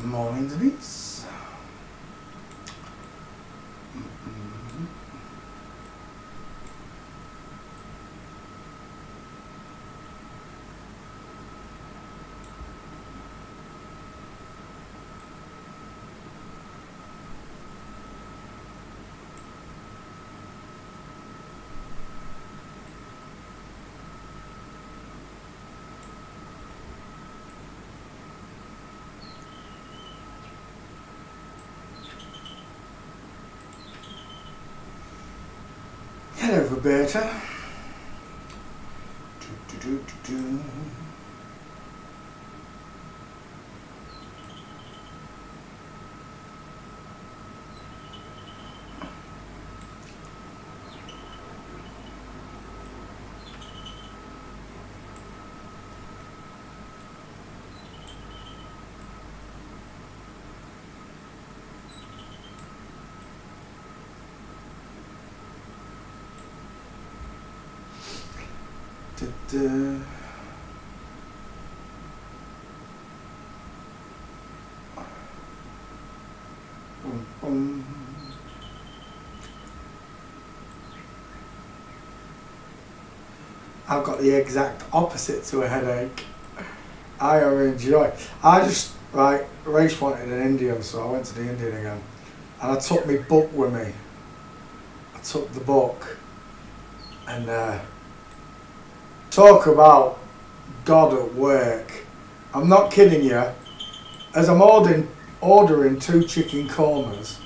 Morning, Denise. Hello, Roberta. Do. I've got the exact opposite to a headache. I enjoy. Race wanted an Indian, so I went to the Indian again. And I took my book with me. I took the book and talk about God at work. I'm not kidding you. As I'm ordering 2 chicken kormas,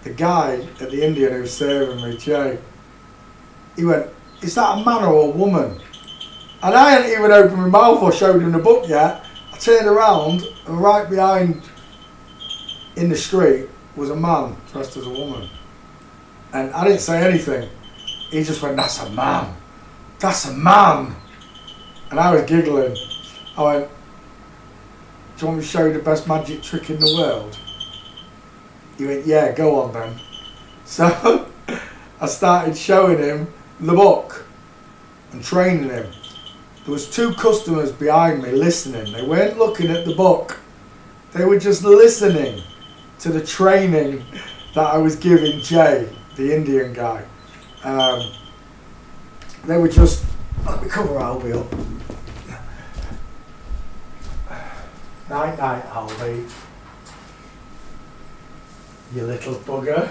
the guy at the Indian who's serving me, Jay, he went, "Is that a man or a woman?" And I hadn't even opened my mouth or showed him the book yet. I turned around and right behind in the street was a man dressed as a woman. And I didn't say anything. He just went, "That's a man. That's a man." And I was giggling. I went, "Do you want me to show you the best magic trick in the world?" He went, "Yeah, go on then." So I started showing him the book and training him. There was 2 customers behind me listening. They weren't looking at the book. They were just listening to the training that I was giving Jay, the Indian guy. They were just, let me cover Albie up. Night night, Albie. You little bugger.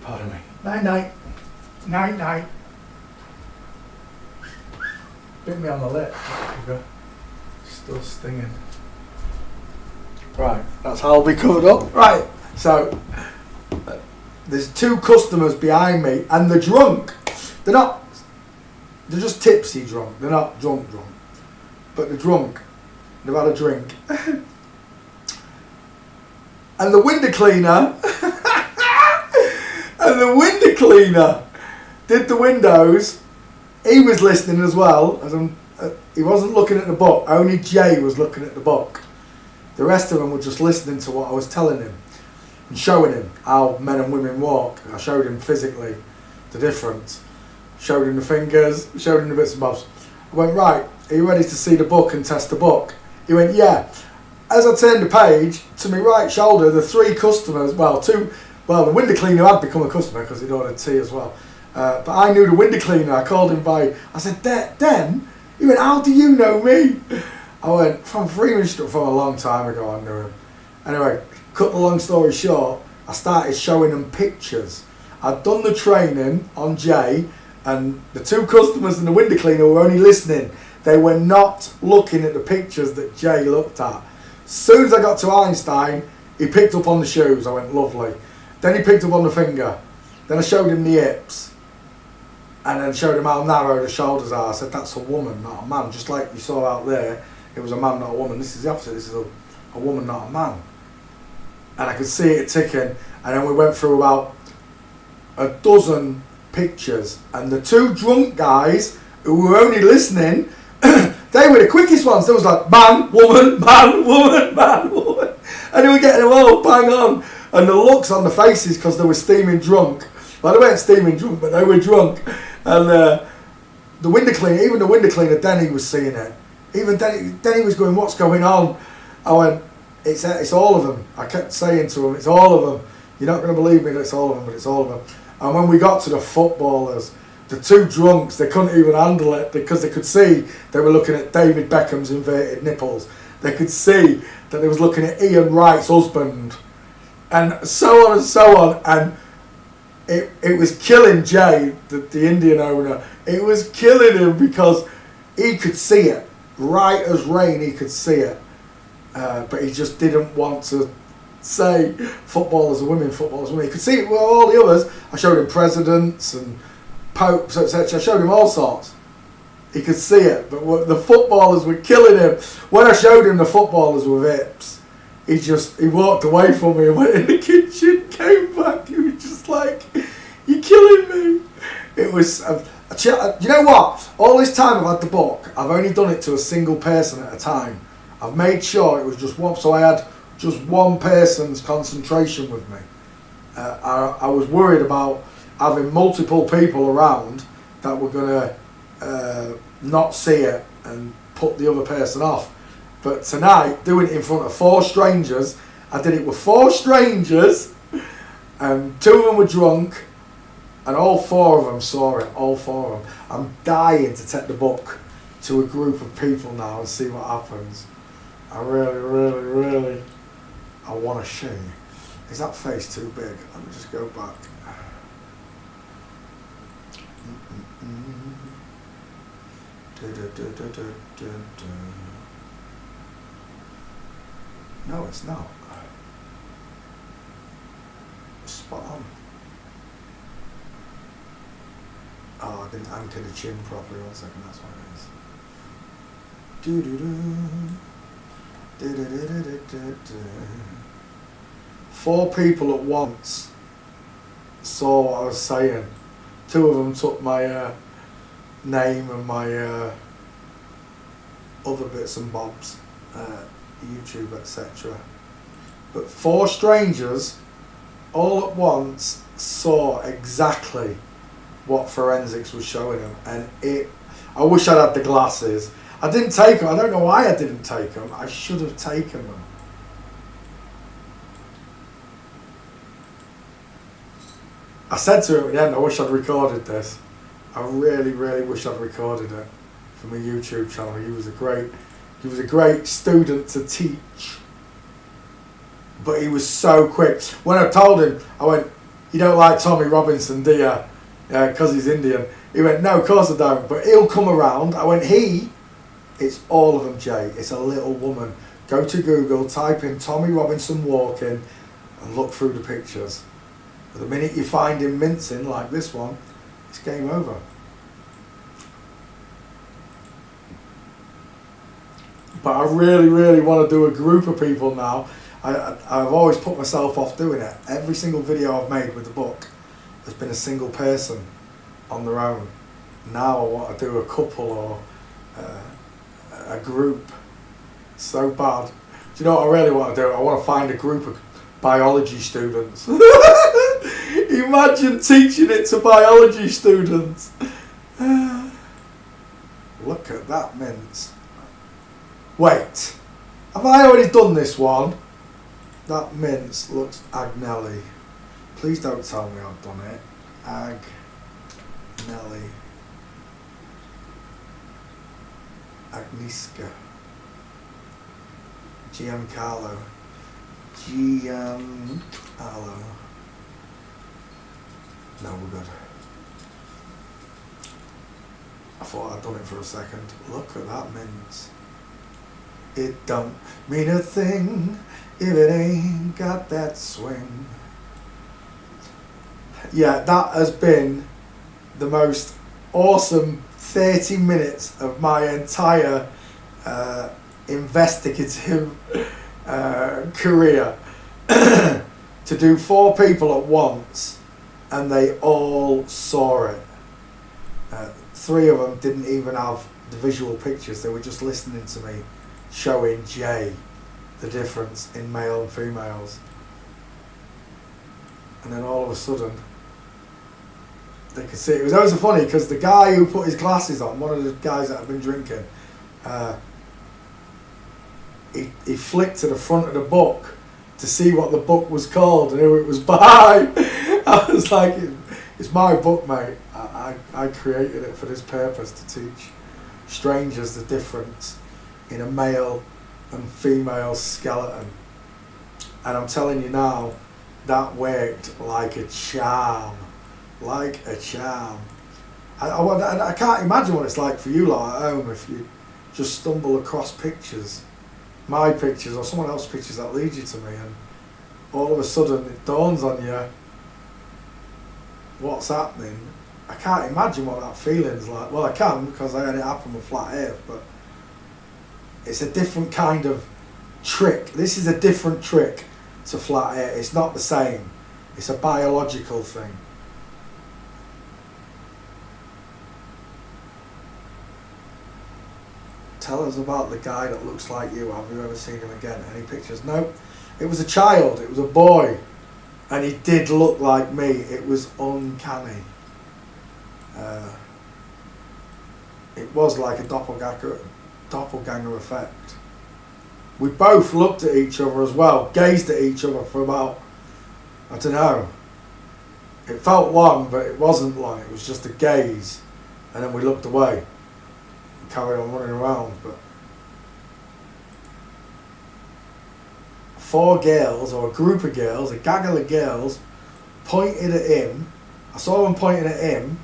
Pardon me. Night night. Night night. Bit me on the lip. Still stinging. Right, that's Albie covered up. Right, so there's 2 customers behind me and they're drunk. They're just tipsy drunk. They're not drunk, but they're drunk. They've had a drink. And the window cleaner did the windows. He was listening as well. He wasn't looking at the book. Only Jay was looking at the book. The rest of them were just listening to what I was telling him and showing him how men and women walk. I showed him physically the difference. Showed him the fingers, showed him the bits and bobs. I went, "Right, are you ready to see the book and test the book?" He went, "Yeah." As I turned the page, to my right shoulder, the 3 customers, the window cleaner had become a customer because he'd ordered tea as well. But I knew the window cleaner. I called him by, I said, "Den?" He went, "How do you know me?" I went, "From Freeman Street," from a long time ago I knew him. Anyway, cut the long story short, I started showing them pictures. I'd done the training on Jay, and the 2 customers and the window cleaner were only listening. They were not looking at the pictures that Jay looked at. As soon as I got to Einstein, he picked up on the shoes. I went, "Lovely." Then he picked up on the finger. Then I showed him the hips. And then showed him how narrow the shoulders are. I said, "That's a woman, not a man." Just like you saw out there, it was a man, not a woman. This is the opposite. This is a woman, not a man. And I could see it ticking. And then we went through about a dozen pictures. And the 2 drunk guys who were only listening, they were the quickest ones. There was like, man, woman, man, woman, man, woman. And they were getting them all bang on. And the looks on the faces, because they were steaming drunk. Well, they weren't steaming drunk, but they were drunk. And the window cleaner, even the window cleaner, Denny was seeing it. Even Denny was going, "What's going on?" I went, it's all of them. I kept saying to him, it's all of them. You're not going to believe me that it's all of them, but it's all of them. And when we got to the footballers, the two drunks, they couldn't even handle it because they could see they were looking at David Beckham's inverted nipples. They could see that they was looking at Ian Wright's husband, and so on and so on. And it was killing Jay, the Indian owner. It was killing him because he could see it. Right as rain, he could see it. But he just didn't want to say footballers are women, footballers are women. He could see it with all the others. I showed him presidents and popes, etc. I showed him all sorts. He could see it, but the footballers were killing him. When I showed him the footballers with hips, he walked away from me and went in the kitchen, came back, he was just like, you're killing me. It was, you know what? All this time I've had the book, I've only done it to a single person at a time. I've made sure it was just one, so I had just one person's concentration with me. I was worried about having multiple people around that were going to not see it and put the other person off. But tonight, doing it in front of 4 strangers, I did it with 4 strangers, and 2 of them were drunk, and all 4 of them saw it, all 4 of them. I'm dying to take the book to a group of people now and see what happens. I really, I want to see. Is that face too big? Let me just go back. No, it's not. Spot on. Oh, I didn't anchor the chin properly. 1 second, that's what it is. 4 people at once saw what I was saying. 2 of them took my name and my other bits and bobs, YouTube, etc. But 4 strangers all at once saw exactly what forensics was showing them, and I wish I'd had the glasses. I didn't take them. I don't know why I didn't take them. I should have taken them. I said to him at the end, I wish I'd recorded this. I really wish I'd recorded it for my YouTube channel. He was a great student to teach. But he was so quick. When I told him, I went, you don't like Tommy Robinson, do you? Because he's Indian. He went, no, of course I don't, but he'll come around. I went, it's all of them, Jay. It's a little woman. Go to Google, type in Tommy Robinson walking, and look through the pictures. But the minute you find him mincing like this one, it's game over. But I really want to do a group of people now. I've always put myself off doing it. Every single video I've made with the book has been a single person on their own. Now I want to do a couple or a group. So bad. Do you know what I really want to do? I want to find a group of biology students. Imagine teaching it to biology students. Look at that mince. Wait, have I already done this one? That mince looks Agnelli. Please don't tell me I've done it. Agnelli. Agnieszka. Giancarlo. No, we're good. I thought I'd done it for a second. Look at that mince. It don't mean a thing if it ain't got that swing. Yeah, that has been the most awesome 30 minutes of my entire investigative career. To do 4 people at once, and they all saw it. 3 of them didn't even have the visual pictures, they were just listening to me showing Jay the difference in male and females. And then all of a sudden, they could see it. It was always so funny because the guy who put his glasses on, one of the guys that had been drinking, he flicked to the front of the book to see what the book was called and who it was by. I was like, it's my book, mate. I created it for this purpose, to teach strangers the difference in a male and female skeleton. And I'm telling you now, that worked like a charm. Like a charm. I can't imagine what it's like for you lot at home if you just stumble across pictures, my pictures or someone else's pictures that lead you to me, and all of a sudden it dawns on you what's happening. I can't imagine what that feeling's like. Well, I can, because I had it happen with flat earth, but it's a different kind of trick. This is a different trick to flat earth. It's not the same. It's a biological thing. Tell us about the guy that looks like you. Have you ever seen him again? Any pictures? No. It was a child. It was a boy. And he did look like me. It was uncanny. It was like a doppelganger effect. We both looked at each other as well, gazed at each other for about, I don't know, it felt long, but it wasn't long. It was just a gaze, and then we looked away and carried on running around. But 4 girls, or a group of girls, a gaggle of girls, pointed at him. I saw them pointing at him,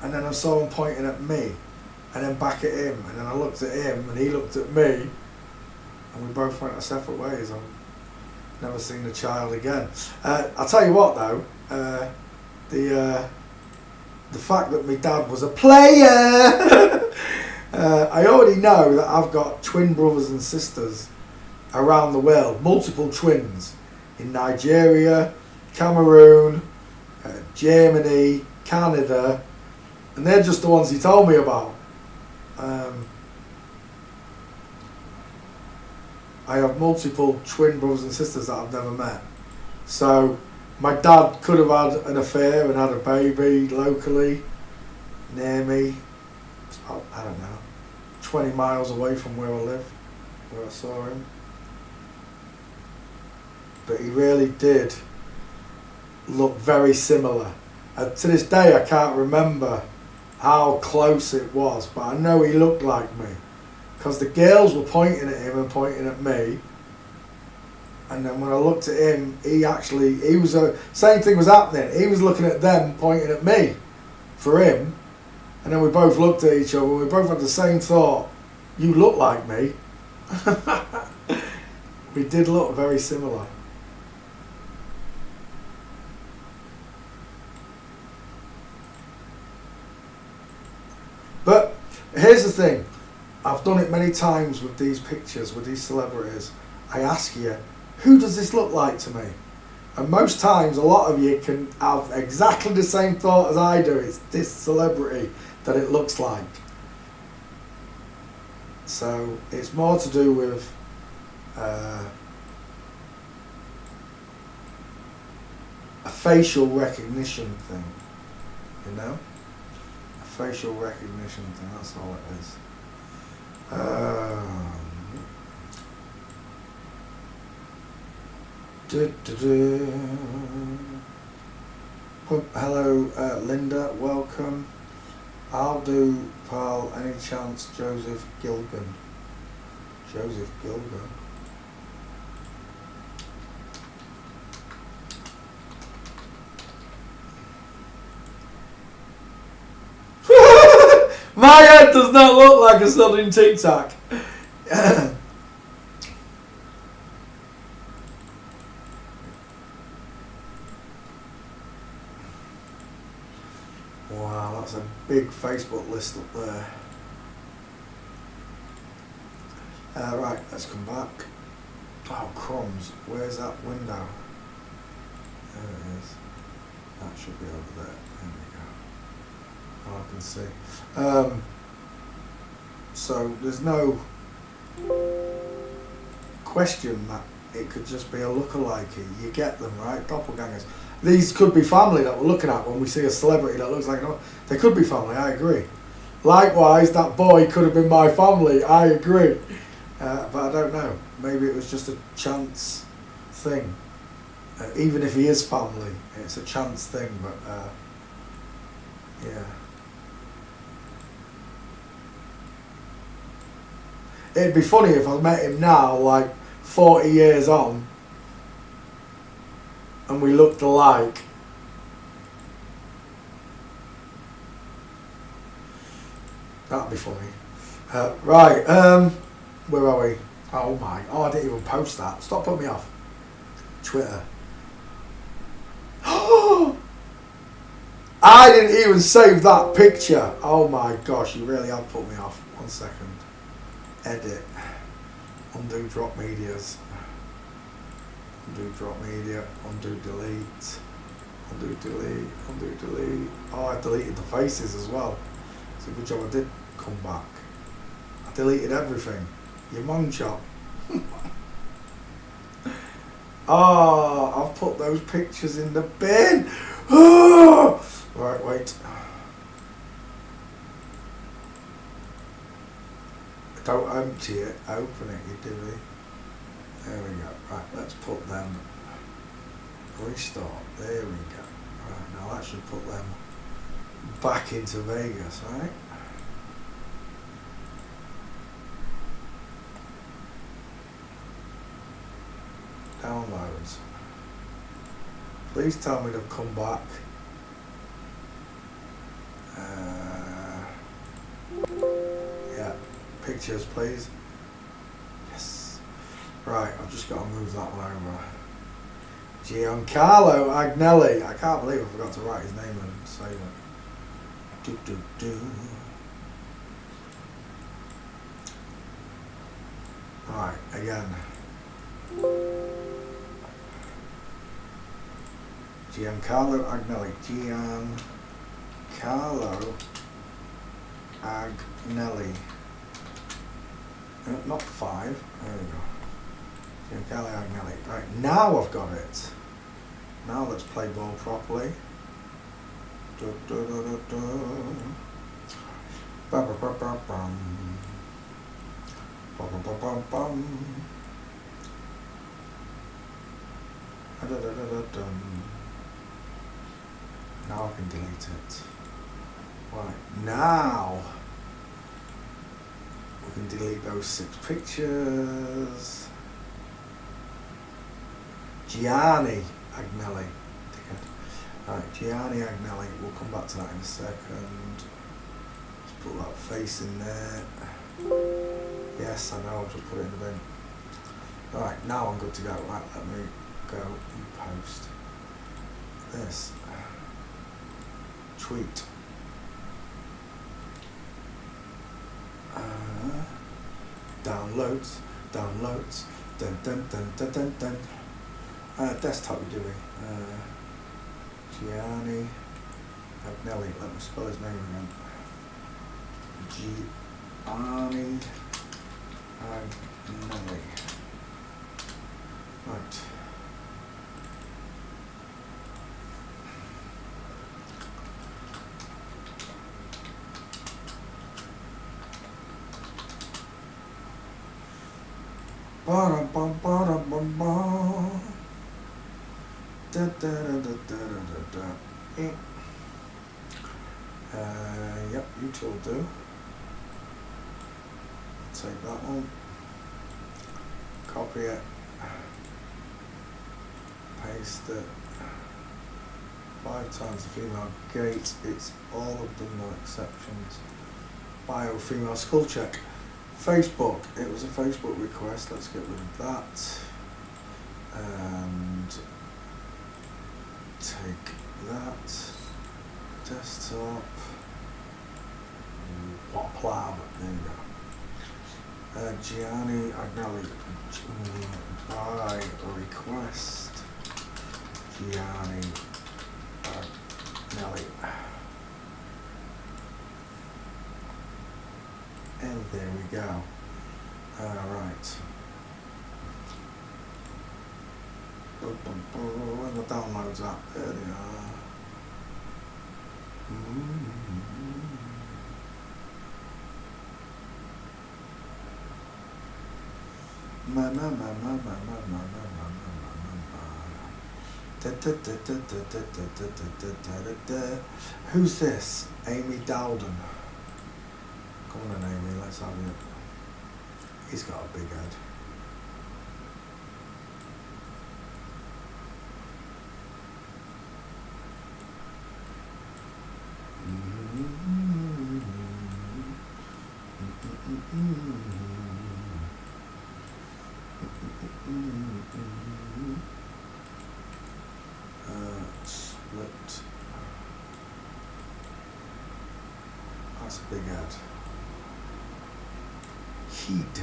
and then I saw them pointing at me, and then back at him, and then I looked at him, and he looked at me, and we both went our separate ways. I've never seen the child again. I'll tell you what though, the fact that my dad was a player, I already know that I've got twin brothers and sisters around the world, multiple twins in Nigeria, Cameroon, Germany, Canada, and they're just the ones he told me about. I have multiple twin brothers and sisters that I've never met. So my dad could have had an affair and had a baby locally near me, I don't know, 20 miles away from where I live, where I saw him. But he really did look very similar. To this day I can't remember how close it was, but I know he looked like me. Because the girls were pointing at him and pointing at me, and then when I looked at him, same thing was happening. He was looking at them, pointing at me, for him, and then we both looked at each other and we both had the same thought, you look like me. We did look very similar. But here's the thing. I've done it many times with these pictures, with these celebrities. I ask you, who does this look like to me? And most times, a lot of you can have exactly the same thought as I do. It's this celebrity that it looks like. So it's more to do with a facial recognition thing, you know? A facial recognition thing, that's all it is. Hello, Linda, welcome. I'll do, pal, any chance Joseph Gilgan? Joseph Gilgan? My head does not look like a southern Tic Tac. Wow, that's a big Facebook list up there. Right, let's come back. Oh, crumbs. Where's that window? There it is. That should be over there. There we go. Oh, I can see. So there's no question that it could just be a lookalike. You get them, right? Doppelgangers. These could be family that we're looking at when we see a celebrity that looks like an... They could be family, I agree. Likewise, that boy could have been my family, I agree. But I don't know. Maybe it was just a chance thing. Even if he is family, it's a chance thing. But yeah, it'd be funny if I met him now, like 40 years on, and we looked alike. That'd be funny. Right, where are we? Oh my, I didn't even post that. Stop putting me off. Twitter. I didn't even save that picture. Oh my gosh, you really have put me off. 1 second. Edit. Undo drop medias. Undo drop media. Undo delete. Undo delete. Undo delete. Oh, I deleted the faces as well. It's a good job I did come back. I deleted everything. You mong chop. Oh, I've put those pictures in the bin. Oh! Right, wait. Don't empty it, open it, you dilly. There we go. Right, let's put them. Restart. There we go. Right, now that should put them back into Vegas, right? Downloads. Please tell me they've come back. Yeah, pictures please. Yes. Right, I've just got to move that one over. Giancarlo Agnelli. I can't believe I forgot to write his name and save it. Right, again. Giancarlo Agnelli. Giancarlo Agnelli. Not 5. There we go. Giancarlo Agnelli. Right, now I've got it. Now let's play ball properly. Now I can delete it. Right, now we can delete those 6 pictures. Gianni Agnelli. Right, Gianni Agnelli. We'll come back to that in a second. Let's put that face in there. Yes, I know, I've just put it in the bin. Right, now I'm good to go. Right, let me go and post this. Tweet. Downloads. Dun dun dun dun dun dun. Desktop you're doing. Gianni Agnelli. Let me spell his name again. Gianni Agnelli. Right. Bum bum bum bum bum. Da da da da da da da. Yep, you two will do. Take that one. Copy it. Paste it. 5 times the female gate. It's all of them, no exceptions. Bio female skull check. Facebook. It was a Facebook request. Let's get rid of that. And take that. Desktop. Plab. There you go. Gianni Agnelli. By request. Gianni Agnelli. And there we go. Alright. And the downloads up. There they are. Mm-hmm. 1 Who's this? Amy Dowden. Come on then, Amy, let's have you. He's got a big head. Split. That's a big head. Heat.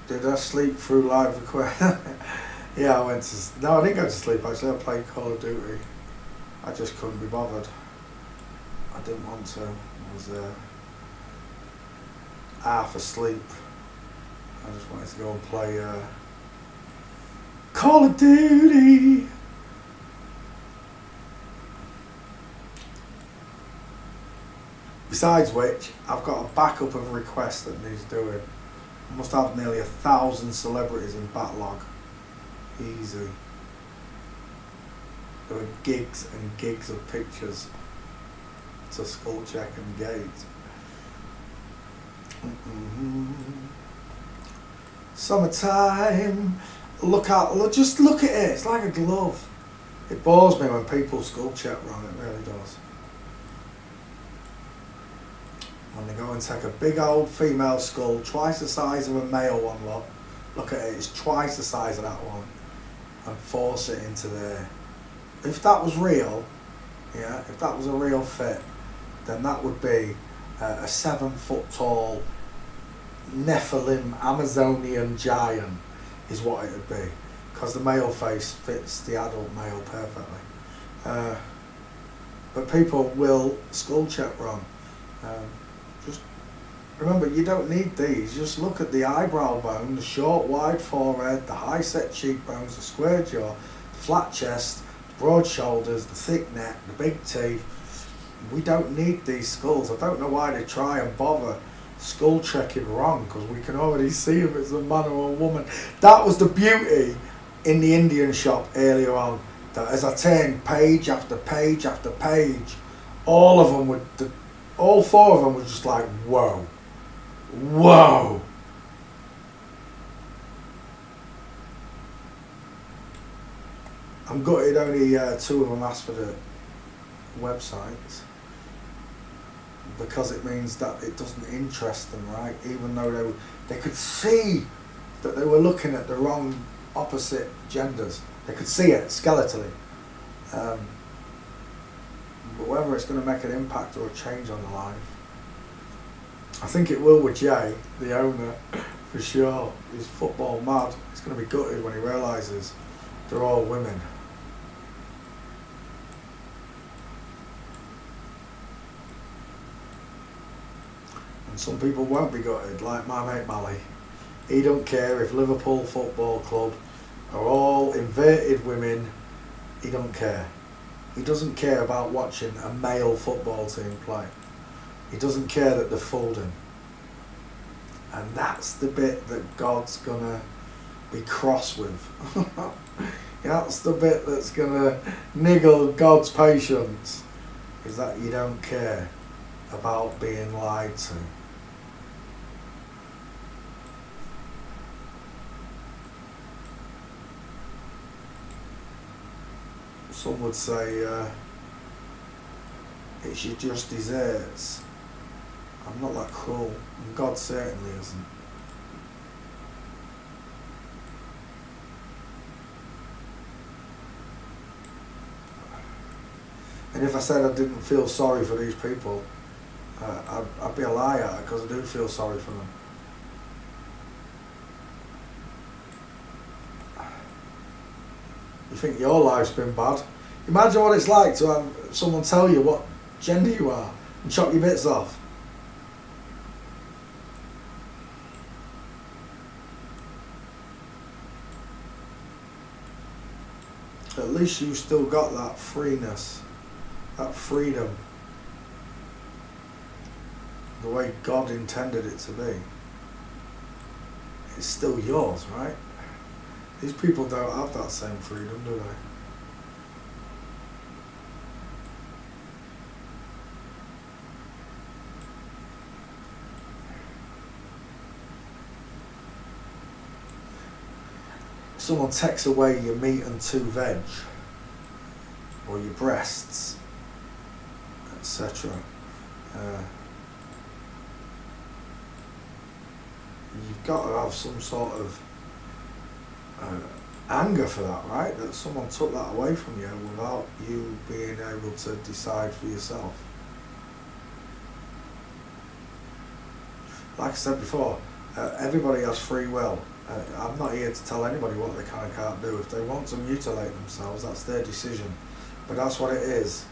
Did I sleep through live request? Yeah, I went to. No, I didn't go to sleep actually. I played Call of Duty. I just couldn't be bothered. I didn't want to. I was half asleep. I just wanted to go and play Call of Duty. Besides which, I've got a backup of requests that needs doing. I must have nearly 1,000 celebrities in backlog. Easy. There were gigs and gigs of pictures to skull check and gate. Summertime. Just look at it. It's like a glove. It bores me when people skull check wrong. It really does. When they go and take a big old female skull, twice the size of a male one, look at it, it's twice the size of that one, and force it into there. If that was real, yeah, if that was a real fit, then that would be a 7 foot tall Nephilim Amazonian giant is what it would be, because the male face fits the adult male perfectly. But people will skull check wrong. Just remember, you don't need these. Just look at the eyebrow bone, the short, wide forehead, the high set cheekbones, the square jaw, the flat chest, the broad shoulders, the thick neck, the big teeth. We don't need these skulls. I don't know why they try and bother skull checking wrong, because we can already see if it's a man or a woman. That was the beauty in the Indian shop earlier on, that as I turned page after page after page, all of them would. All 4 of them were just like, whoa, whoa. I'm gutted only 2 of them asked for the websites, because it means that it doesn't interest them, right? Even though they could see that they were looking at the wrong opposite genders. They could see it skeletally. But whether it's going to make an impact or a change on the life, I think it will with Jay, the owner, for sure. He's football mad. He's going to be gutted when he realises they're all women. And some people won't be gutted, like my mate Mally. He don't care if Liverpool Football Club are all inverted women. He don't care. He doesn't care about watching a male football team play. He doesn't care that they're folding. And that's the bit that God's gonna be cross with. That's the bit that's gonna niggle God's patience, is that you don't care about being lied to. Some would say it's your just desserts. I'm not that cruel, and God certainly isn't. And if I said I didn't feel sorry for these people, I'd be a liar because I do feel sorry for them. You think your life's been bad? Imagine what it's like to have someone tell you what gender you are and chop your bits off. At least you still got that freeness, that freedom, the way God intended it to be. It's still yours, right? These people don't have that same freedom, do they? Someone takes away your meat and 2 veg, or your breasts, etc. You've got to have some sort of anger for that, right? That someone took that away from you without you being able to decide for yourself. Like I said before, everybody has free will. I'm not here to tell anybody what they can and can't do. If they want to mutilate themselves, that's their decision. But that's what it is.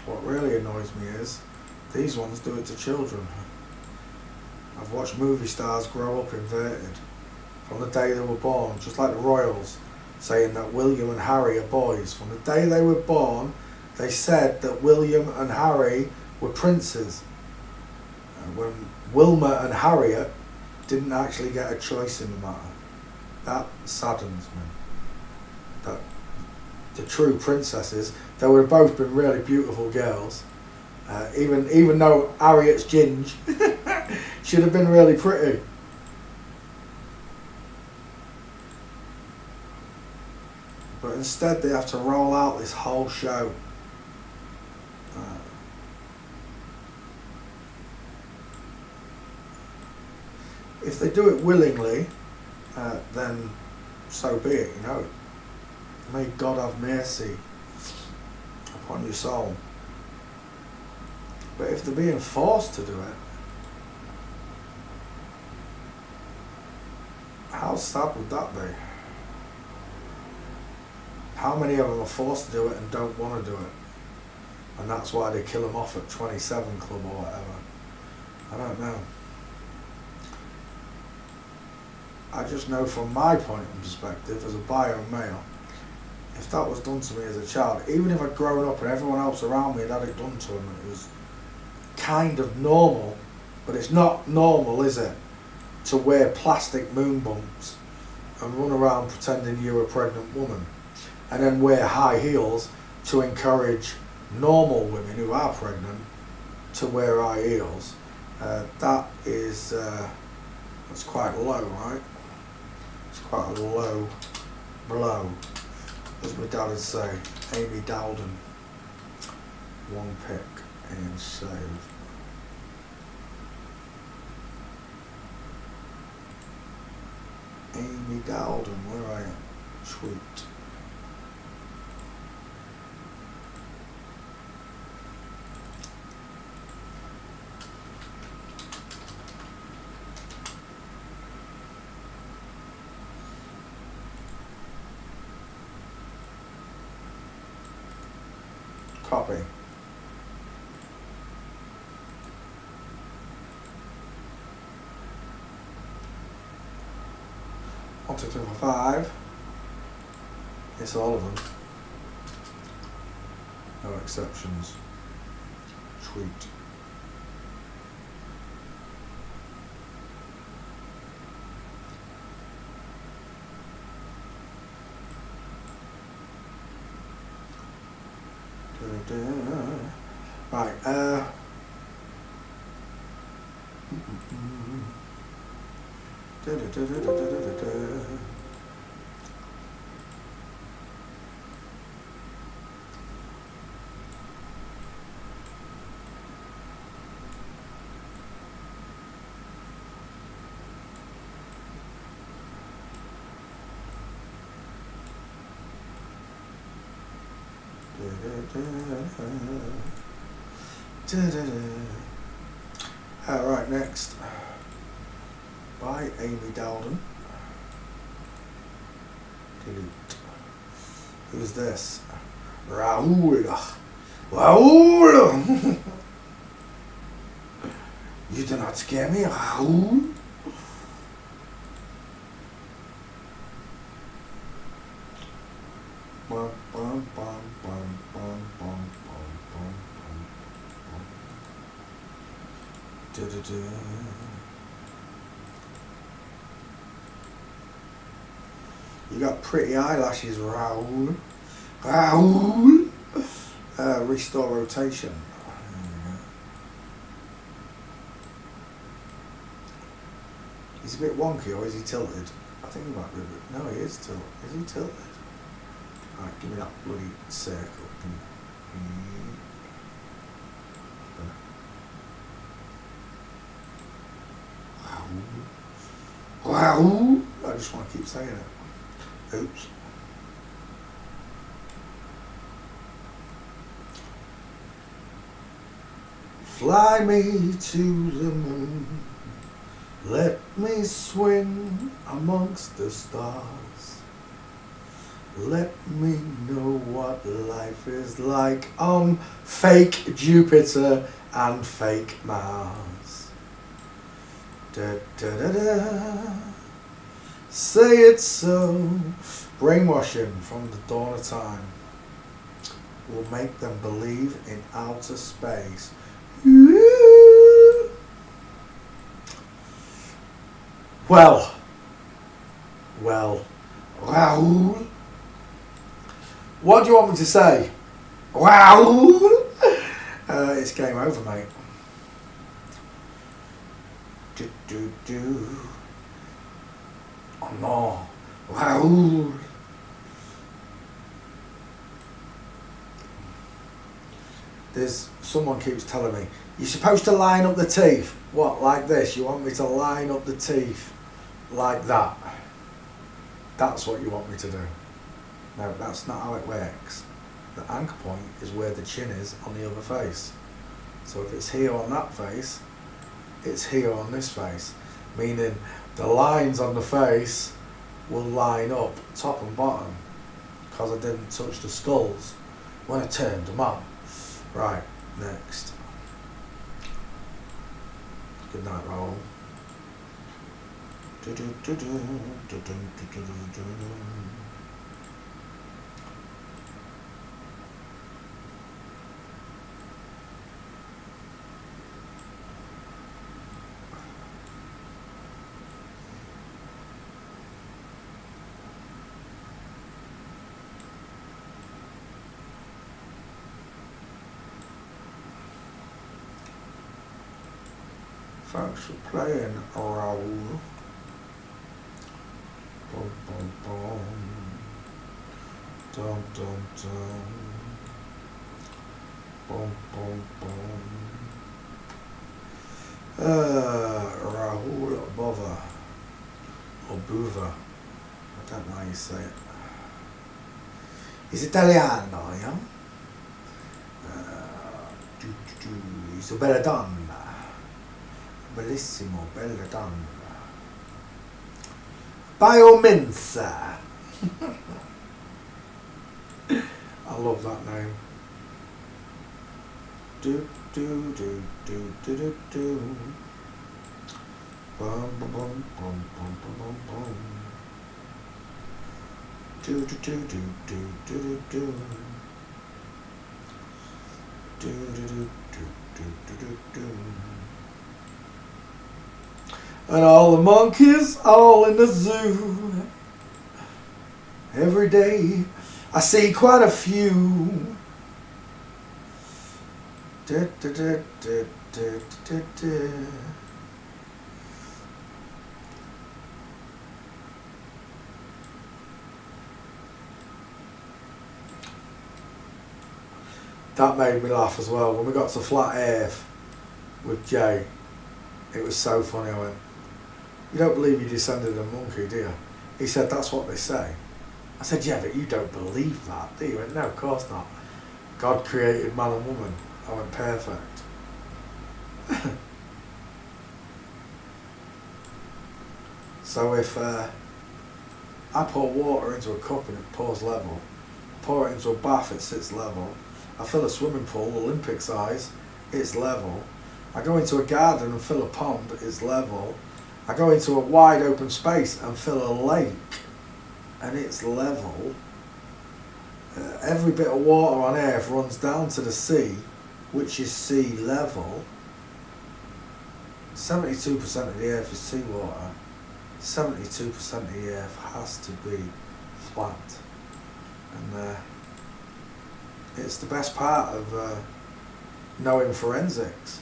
What really annoys me is these ones do it to children. I've watched movie stars grow up inverted from the day they were born, just like the royals, saying that William and Harry are boys. From the day they were born, they said that William and Harry were princes. When Wilma and Harriet didn't actually get a choice in the matter. That saddens me. That the true princesses, they would have both been really beautiful girls. Even though Harriet's ginge, should have been really pretty. But instead they have to roll out this whole show. If they do it willingly, then so be it, you know. May God have mercy upon your soul. But if they're being forced to do it, how sad would that be? How many of them are forced to do it and don't want to do it? And that's why they kill them off at 27 Club or whatever. I don't know. I just know from my point of perspective as a bio male, if that was done to me as a child, even if I'd grown up and everyone else around me had had it done to them, it was kind of normal, but it's not normal, is it? To wear plastic moon bumps and run around pretending you're a pregnant woman, and then wear high heels to encourage normal women who are pregnant to wear high heels. That's quite low, right? It's quite a low blow, as my dad would say. Amy Dowden, 1 pick and save. Amy Dowden, where are you? Sweet. Copy. One, two, three, four, five. It's all of them. No exceptions. Sweet. Right, Right, next. By Amy Dowden. Delete. Who's this? Raoul. Raoul! You do not scare me, Raoul. Bum, bum, bum, bum, bum, bum, bum, bum, bum. Da-da-da. You got pretty eyelashes, Raoul. Raoul! Restore rotation. He's a bit wonky, or is he tilted? I think he might be a bit... No, he is tilted. Is he tilted? Alright, give me that bloody circle. Wow! I just want to keep saying it. Oops. Fly me to the moon. Let me swing amongst the stars. Let me know what life is like on fake Jupiter and fake Mars. Da, da, da, da. Say it so. Brainwashing from the dawn of time will make them believe in outer space. Well, Raoul. What do you want me to say? Raoul. It's game over, mate. Oh no, Raoul. Someone keeps telling me, you're supposed to line up the teeth. What, like this? You want me to line up the teeth like that? That's what you want me to do. No, that's not how it works. The anchor point is where the chin is on the other face. So if it's here on that face, it's here on this face. Meaning the lines on the face will line up top and bottom because I didn't touch the skulls when I turned them on. Right, next. Good night, Raoul. Thanks for playing, Raoul. Bum, bum, bum. Dum, dum, dum. Bum, bum, bum. Raoul Bova. Or Buva. I don't know how you say it. He's Italiano, yeah? He's a bella donna. Bellissimo, bella donna. Biomensa. I love that name. Do do do do do do do. Bum bum bum bum bum bum bum. Do do do do do do do. Do do do do do do do. And all the monkeys all in the zoo. Every day I see quite a few. Da, da, da, da, da, da, da. That made me laugh as well. When we got to Flat Earth with Jay, it was so funny. I went, "You don't believe you descended a monkey, do you?" He said, "That's what they say." I said, "Yeah, but you don't believe that, do you?" He went, "No, of course not." God created man and woman. I went, perfect. So if I pour water into a cup and it pours level, pour it into a bath, it sits level, I fill a swimming pool, Olympic size, it's level, I go into a garden and fill a pond, it's level, I go into a wide open space and fill a lake, and it's level. Every bit of water on earth runs down to the sea, which is sea level. 72% of the earth is seawater. 72% of the earth has to be flat. And it's the best part of knowing forensics,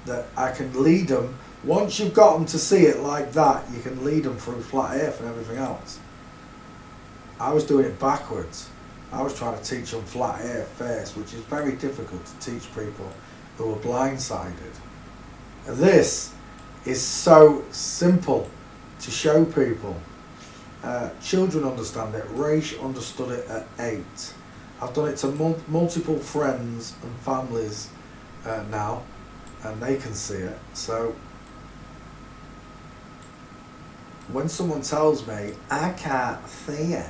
that I can lead them. Once you've got them to see it like that, you can lead them through flat earth and everything else. I was doing it backwards. I was trying to teach them flat earth first, which is very difficult to teach people who are blindsided. This is so simple to show people. Children understand it. Raish understood it at 8. I've done it to multiple friends and families now, and they can see it. So when someone tells me I can't see it,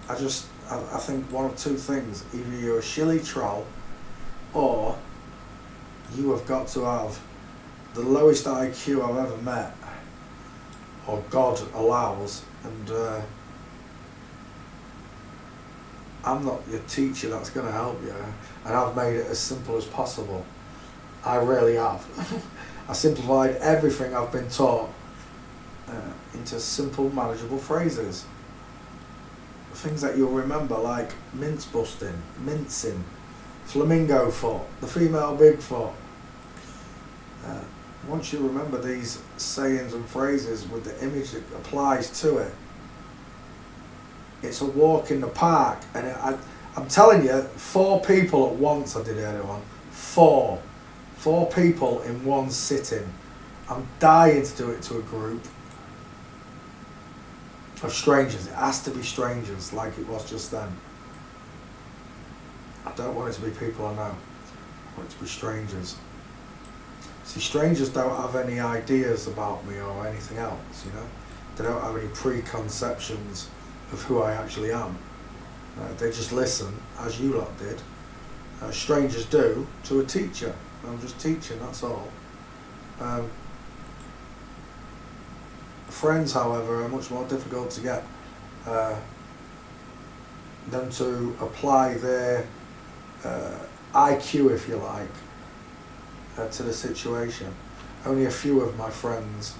I think one of two things: either you're a shilly troll, or you have got to have the lowest IQ I've ever met, or God allows, and I'm not your teacher that's going to help you, and I've made it as simple as possible. I really have. I simplified everything I've been taught into simple, manageable phrases. Things that you'll remember, like mince busting, mincing, flamingo foot, the female Bigfoot. Once you remember these sayings and phrases with the image that applies to it, it's a walk in the park. And I'm telling you, 4 people at once I did earlier on. 4 people in one sitting. I'm dying to do it to a group of strangers. It has to be strangers, like it was just then. I don't want it to be people I know. I want it to be strangers. See, strangers don't have any ideas about me or anything else, you know. They don't have any preconceptions of who I actually am. They just listen, as you lot did. Strangers do, to a teacher. I'm just teaching, that's all. Friends, however, are much more difficult to get them to apply their IQ, if you like, to the situation. Only a few of my friends,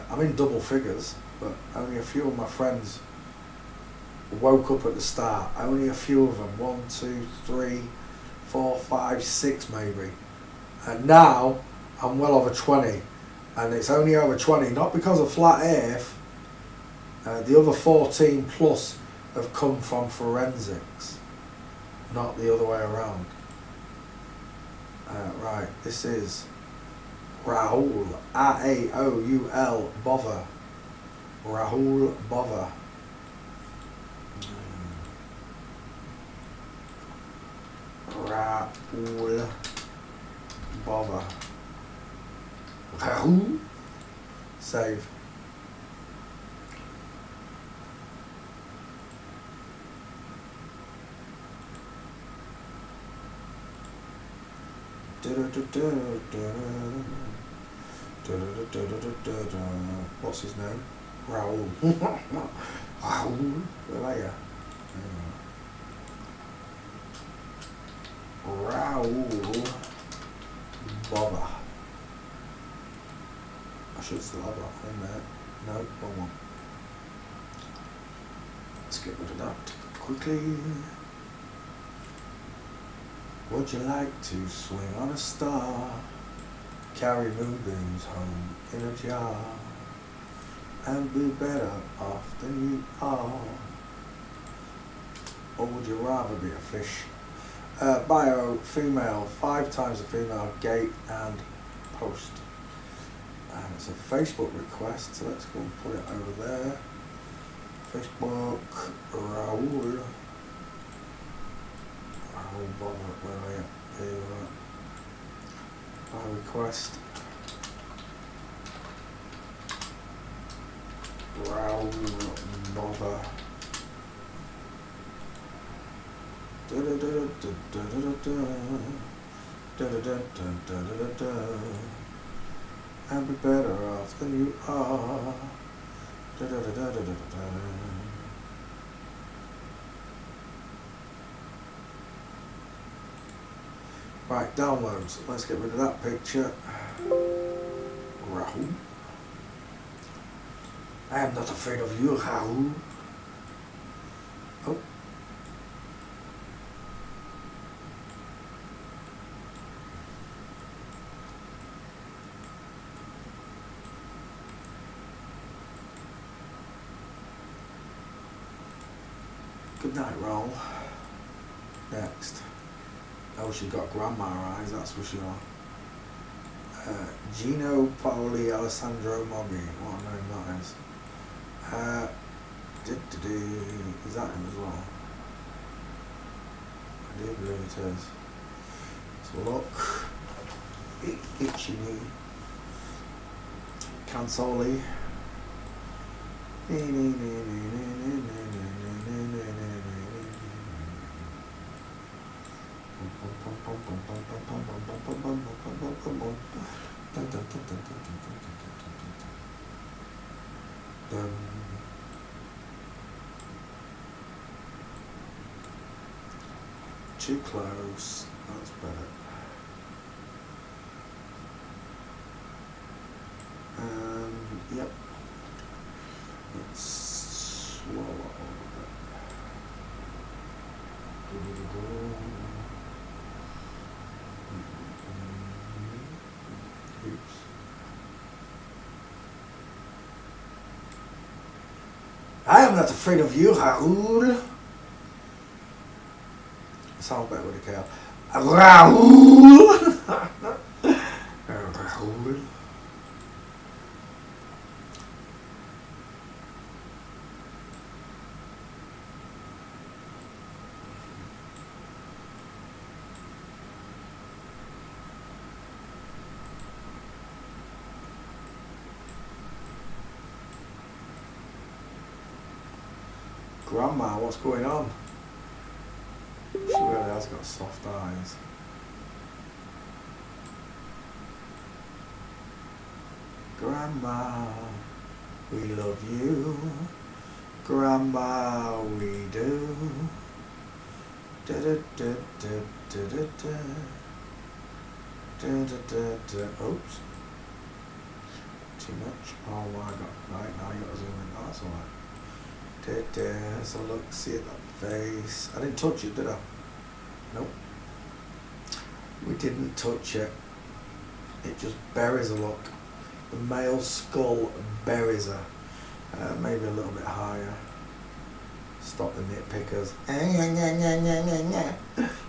I'm in double figures, but only a few of my friends woke up at the start. Only a few of them, 1, 2, 3, 4, 5, 6 maybe. And now I'm well over 20. And it's only over 20, not because of flat earth. The other 14 plus have come from forensics, not the other way around. Right, this is Raoul, R-A-O-U-L, Bother. Raoul Bother. Raoul Bother. Raoul. Save. What's his name? Raoul. Raoul. Where are you? Raoul Bother. I should still have that in there. No, wrong one. Let's get rid of that quickly. Would you like to swing on a star? Carry moonbeams home in a jar and be better off than you are? Or would you rather be a fish? Bio, female, 5 times the female, gate and post. And it's a Facebook request, so let's go and put it over there. Facebook, Raoul. bother. Where are you? Here you are. By request. Row bother. I'll be better off than you are. Right, downloads. Let's get rid of that picture. Rahul. I am not afraid of you, Rahul. Oh. Good night, Roll. Next. Oh, she got grandma eyes, that's for sure. Gino Paoli Alessandro Moggi. What a name that is. Is that him as well? I do believe it is. So look. Itchy knee. Cansoli. Too close. That's better. Yep. Let's slow up a little bit. Oops. I am not afraid of you, Raoul. Sounds better with a cow. Raoul. Raoul. Grandma, what's going on? She really has got soft eyes. Grandma, we love you. Grandma, we do. Da da da da da da da. Da da da da. Oops. Too much. Oh my god. Right, now you gotta zoom in. Oh, that's alright. So look, see at that face. I didn't touch it, did I? Nope. We didn't touch it. It just buries her, look. The male skull buries her. Maybe a little bit higher. Stop the nitpickers.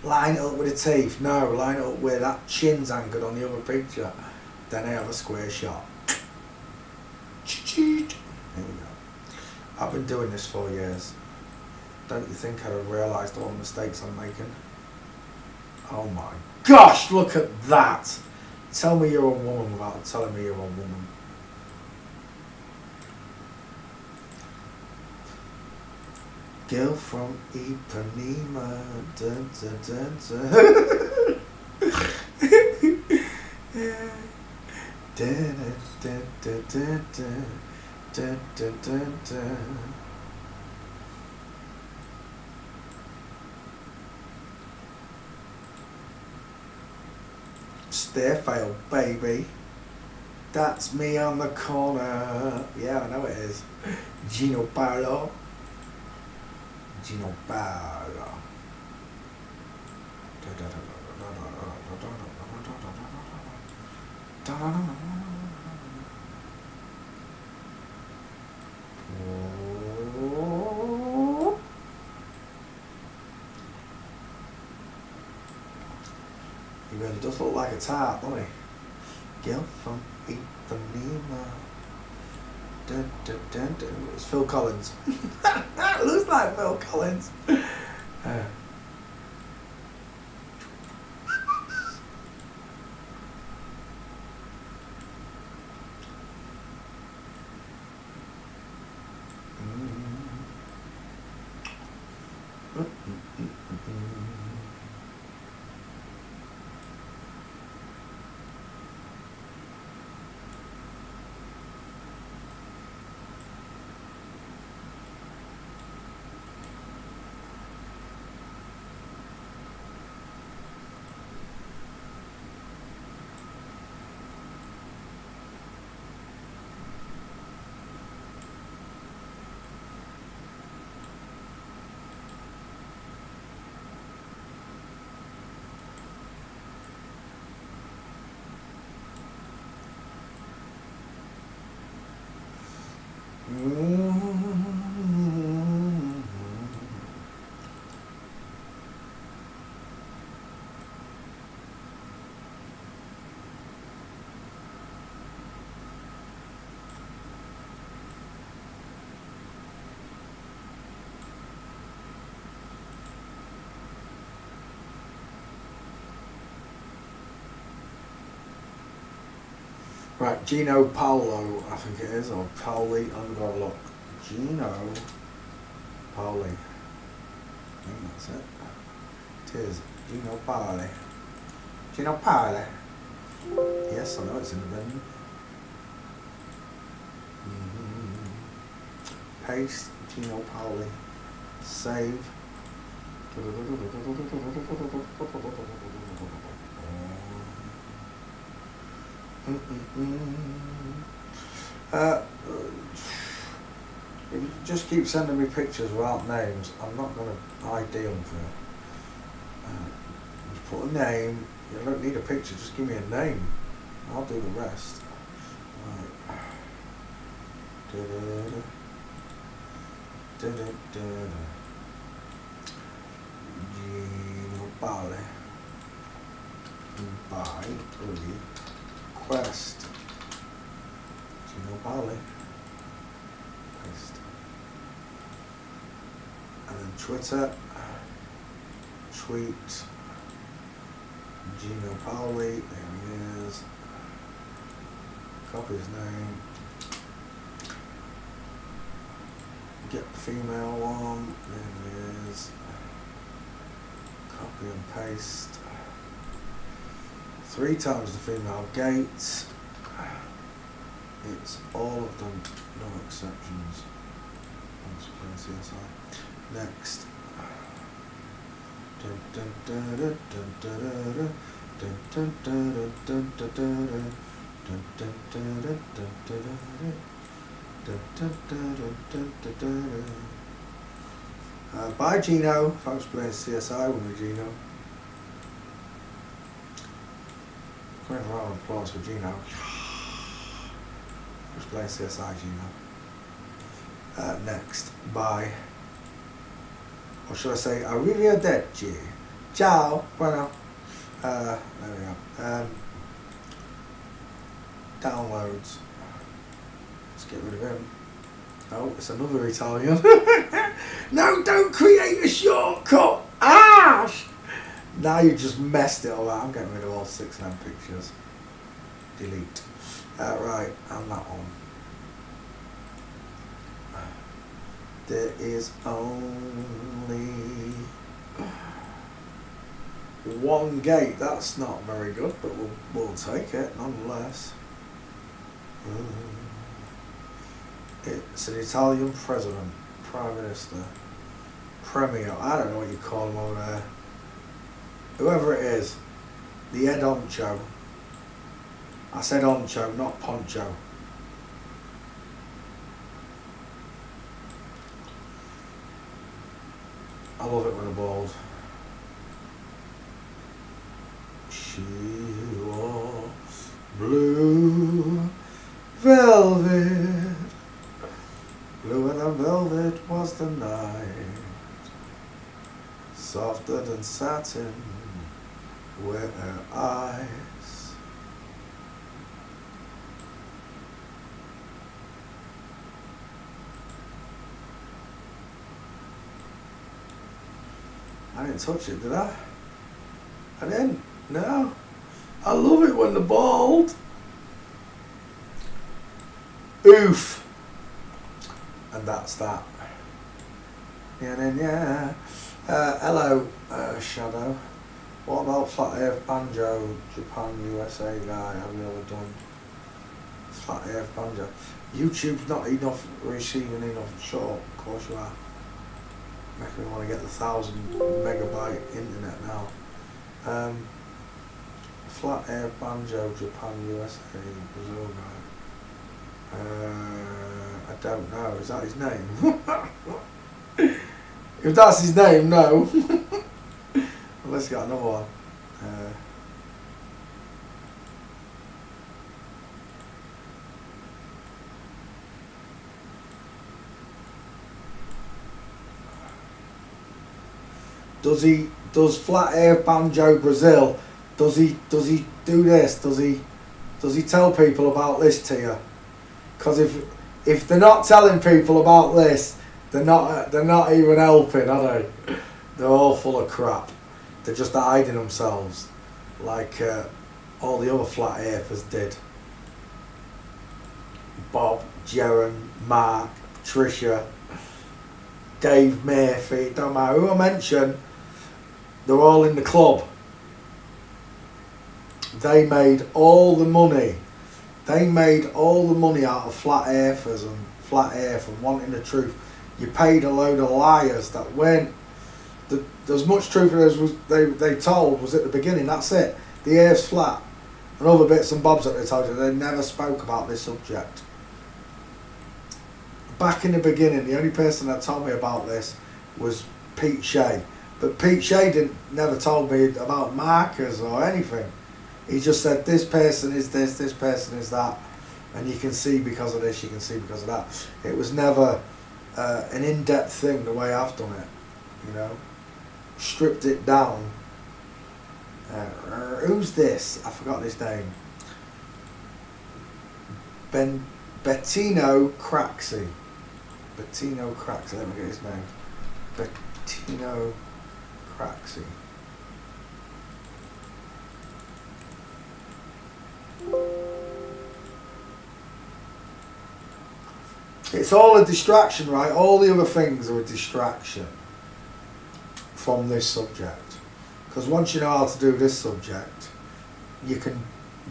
Line it up with the teeth. No, line it up where that chin's anchored on the other picture. Then I have a square shot. There we go. I've been doing this 4 years. Don't you think I'd have realised all the mistakes I'm making? Oh my gosh, look at that! Tell me you're a woman without telling me you're a woman. Girl from Ipanema. Dun, dun, dun, dun. Dun, dun, dun, dun, dun. Dun, dun, dun, dun. Stairfail, baby. That's me on the corner. Yeah, I know it is. Gino Paolo. Gino Paolo. He really does look like a tart, doesn't he? Girl from Ipanema. Dun, dun, dun, dun. It's Phil Collins. It looks like Phil Collins. Right, Gino Paolo, I think it is, or Paoli. I'm gonna have a look. Gino Paoli. I think that's it. It is Gino Paoli. Gino Paoli. Yes, I know it's in the bin. Paste Gino Paoli. Save. If you just keep sending me pictures without names, I'm not going to ID them for you. Just put a name. You don't need a picture, just give me a name. I'll do the rest. Right. Gino Paoli. By request. Gino Paoli. Paste. And then Twitter. Tweet. Gino Paoli. There he is. Copy his name. Get the female one. There he is. Copy and paste. 3 times the female gates. It's all of them, no exceptions. CSI. Next. Bye Gino. Thanks for playing CSI with me, Gino. Great round of applause for Gino. Who's playing CSI, Gino? Next, bye. Or should I say, arrivederci. Ciao, bueno. There we go. Downloads. Let's get rid of him. Oh, it's another Italian. No, don't create a shortcut. Ah! Now you just messed it all up. I'm getting rid of all 6 of them pictures. Delete. Right, and that one. There is only one gate. That's not very good, but we'll take it nonetheless. It's an Italian president, prime minister, premier. I don't know what you call him over there. Whoever it is, the head honcho. I said honcho, not poncho. I love it when they're bald. She was blue velvet. Bluer than velvet was the night. Softer than satin were her eyes. I didn't touch it, did I? I didn't. No. I love it when they're bald. Oof. And that's that. Yeah, yeah. Hello, Shadow. What about Flat Earth Banjo, Japan, USA guy? Have you ever done Flat Earth Banjo? YouTube's not enough, receiving enough short. Of course you are. Making me want to get the 1,000 megabyte internet now. Flat Earth Banjo, Japan, USA, Brazil guy. I don't know. Is that his name? If that's his name, no. Let's get another one. Does Flat Earth Banjo Brazil? Does he do this? Does he tell people about this to you? Because if they're not telling people about this, they're not even helping, are they? They're all full of crap. They're just hiding themselves, like all the other flat earthers did. Bob, Jaron, Mark, Patricia, Dave Murphy, don't matter who I mention, they're all in the club. They made all the money. They made all the money out of flat earthers and flat earth and wanting the truth. You paid a load of liars that weren't. As much truth as was they told was at the beginning. That's it. The earth's flat, and other bits and bobs that they told you. They never spoke about this subject. Back in the beginning, the only person that told me about this was Pete Shea. But Pete Shea never told me about markers or anything. He just said this person is this person is that, and you can see because of this, you can see because of that. It was never an in-depth thing the way I've done it, you know. Stripped it down. Who's this? I forgot his name. Bettino Craxi. Bettino Craxi. Let me get his name. Bettino Craxi. It's all a distraction, right? All the other things are a distraction from this subject. Because once you know how to do this subject, you can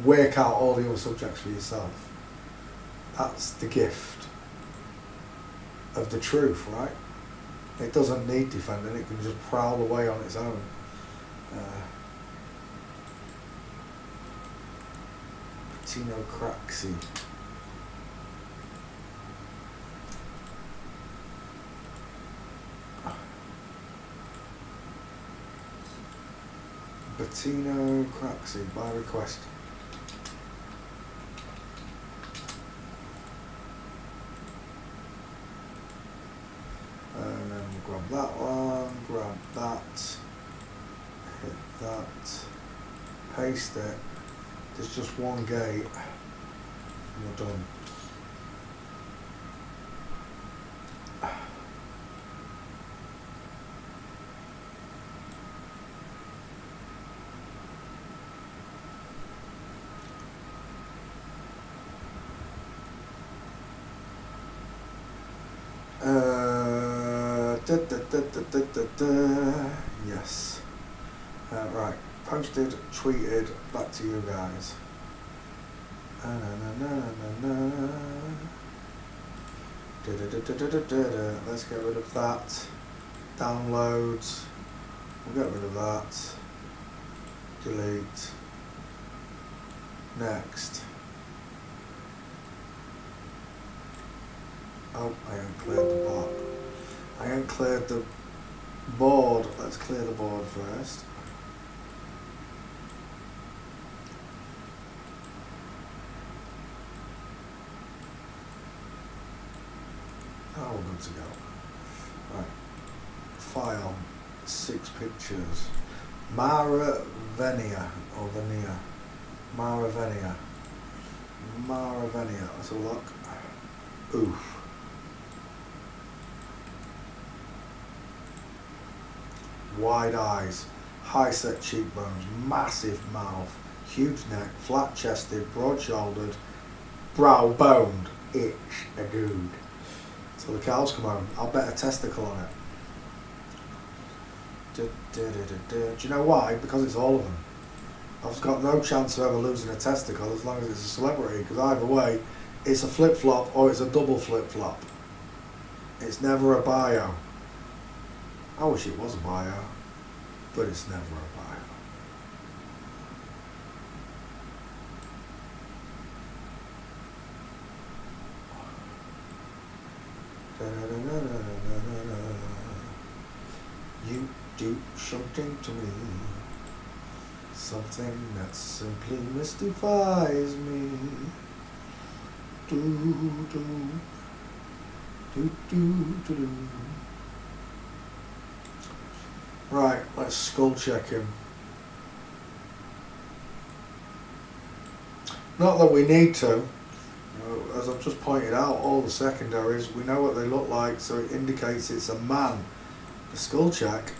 work out all the other subjects for yourself. That's the gift of the truth, right? It doesn't need defending, it can just prowl away on its own. Tino Craxi. Bettino Craxi by request. And then grab that one, grab that, hit that, paste it. There's just one gate and we're done. Yes. Right. Posted, tweeted, back to you guys. Let's get rid of that. Downloads. We'll get rid of that. Delete. Next. Oh, I haven't cleared the board. I haven't cleared the board. Let's clear the board first. Oh, we're good to go. Right. File. 6 pictures. Maravenia or Venia. Maravenia. Maravenia. Let's have a look. Oof. Wide eyes, high set cheekbones, massive mouth, huge neck, flat chested, broad shouldered, brow boned. It's a dude. Till the cows come home. I'll bet a testicle on it. Do you know why? Because it's all of them. I've got no chance of ever losing a testicle as long as it's a celebrity, because either way, it's a flip-flop or it's a double flip-flop. It's never a bio. I wish it was a bio, but it's never a bio. You do something to me, something that simply mystifies me. Do do do do do. Right, let's skull check him. Not that we need to. As I've just pointed out, all the secondaries, we know what they look like, so it indicates it's a man. The skull check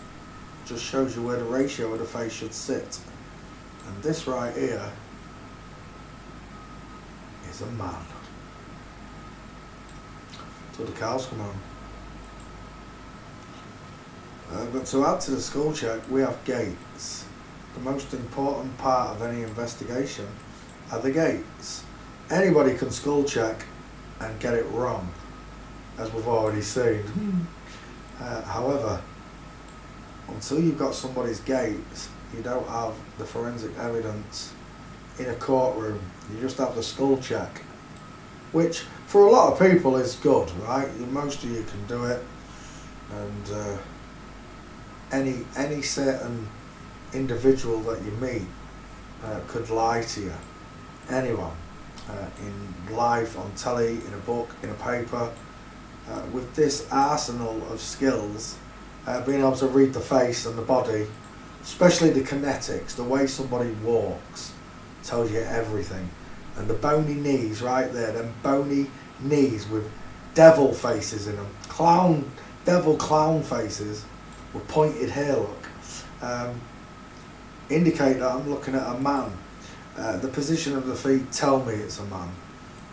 just shows you where the ratio of the face should sit. And this right here is a man. Till the cows come home. But to add to the skull check, we have gaits. The most important part of any investigation are the gaits. Anybody can skull check and get it wrong, as we've already seen. However, until you've got somebody's gaits, you don't have the forensic evidence in a courtroom. You just have the skull check, which for a lot of people is good, right? Most of you can do it, and any certain individual that you meet could lie to you. Anyone. In life, on telly, in a book, in a paper, with this arsenal of skills, being able to read the face and the body, especially the kinetics, the way somebody walks, tells you everything. And the bony knees right there, them bony knees with devil faces in them, devil clown faces with pointed hair look, indicate that I'm looking at a man. The position of the feet tell me it's a man,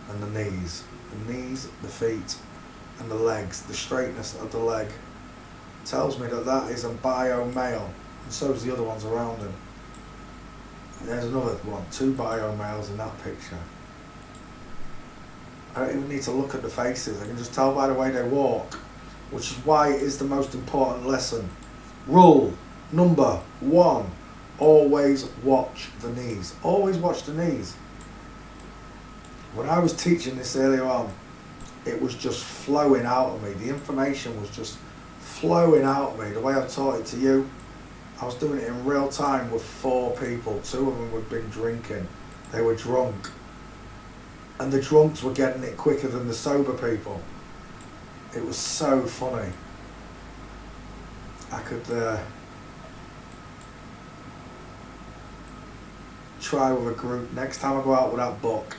and the knees, the feet, and the legs, the straightness of the leg tells me that that is a bio male, and so does the other ones around him. And there's another one, 2 bio males in that picture. I don't even need to look at the faces, I can just tell by the way they walk, which is why it is the most important lesson. Rule number 1. Always watch the knees. Always watch the knees. When I was teaching this earlier on, it was just flowing out of me. The information was just flowing out of me. The way I taught it to you, I was doing it in real time with 4 people. 2 of them had been drinking. They were drunk. And the drunks were getting it quicker than the sober people. It was so funny. I could try with a group. Next time I go out with that book,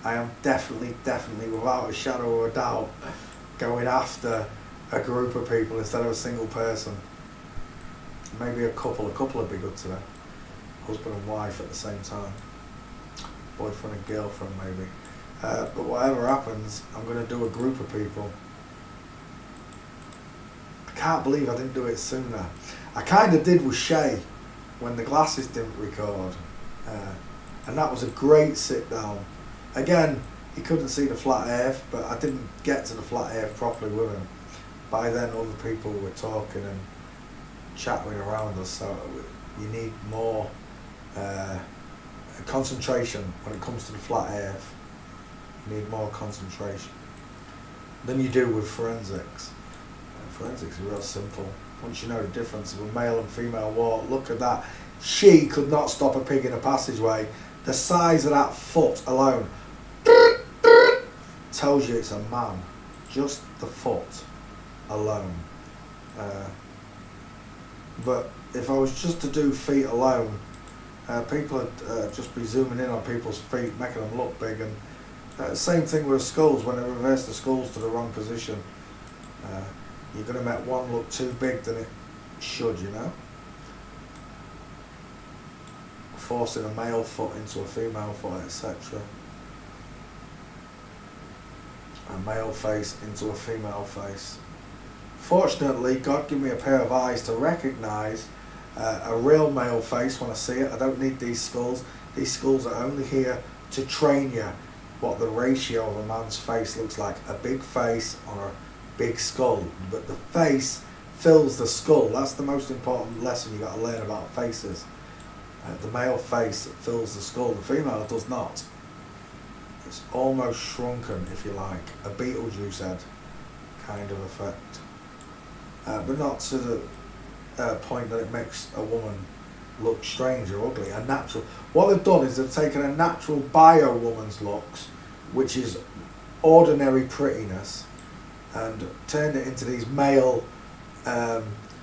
I am definitely, without a shadow of a doubt, going after a group of people instead of a single person. Maybe a couple would be good today. Husband and wife at the same time. Boyfriend and girlfriend maybe. But whatever happens, I'm going to do a group of people. I can't believe I didn't do it sooner. I kind of did with Shay when the glasses didn't record. And that was a great sit down. Again, he couldn't see the flat earth, but I didn't get to the flat earth properly with him. By then other people were talking and chattering around us, so you need more concentration when it comes to the flat earth. You need more concentration than you do with forensics. Forensics is real simple. Once you know the difference of a male and female walk, look at that. She could not stop a pig in a passageway. The size of that foot alone tells you it's a man. Just the foot alone. But if I was just to do feet alone, people would just be zooming in on people's feet, making them look big. And same thing with skulls. When they reverse the skulls to the wrong position, you're going to make one look too big than it should, you know. Forcing a male foot into a female foot, etc. A male face into a female face. Fortunately, God gave me a pair of eyes to recognise a real male face when I see it. I don't need these skulls. These skulls are only here to train you what the ratio of a man's face looks like. A big face on a big skull. But the face fills the skull. That's the most important lesson you got to learn about faces. The male face fills the skull. The female does not. It's almost shrunken, if you like. A Beetlejuice head kind of effect. But not to the point that it makes a woman look strange or ugly. A natural. What they've done is they've taken a natural bio woman's looks, which is ordinary prettiness, and turned it into these male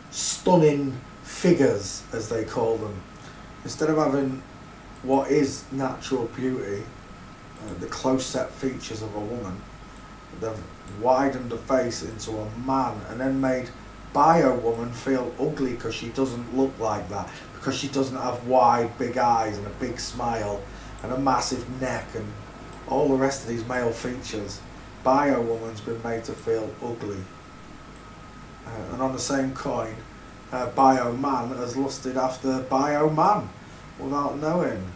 stunning figures, as they call them. Instead of having what is natural beauty, the close set features of a woman, they've widened the face into a man and then made bio woman feel ugly because she doesn't look like that, because she doesn't have wide big eyes and a big smile and a massive neck and all the rest of these male features. Bio woman's been made to feel ugly. And on the same coin, bio man has lusted after bio man without knowing.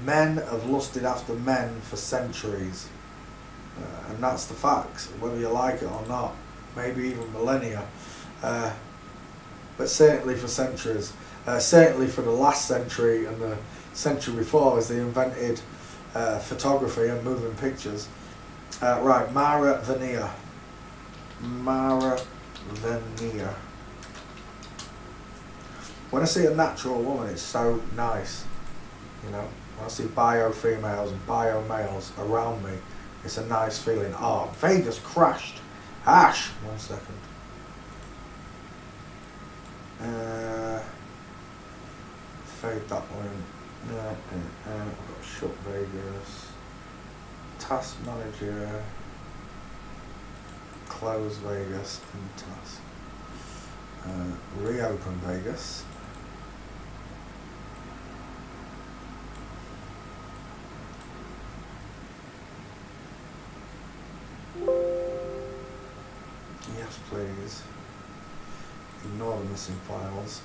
Men have lusted after men for centuries, and that's the facts, whether you like it or not, maybe even millennia, but certainly for centuries, certainly for the last century and the century before, as they invented photography and moving pictures. Right, Mara Veneer. When I see a natural woman, it's so nice, you know. When I see bio females and bio males around me, it's a nice feeling. Oh, Vegas crashed. Ash, 1 second. Fade that one. I've got shut Vegas. Task manager. Close Vegas and task. Reopen Vegas. Yes, please. Ignore the missing files.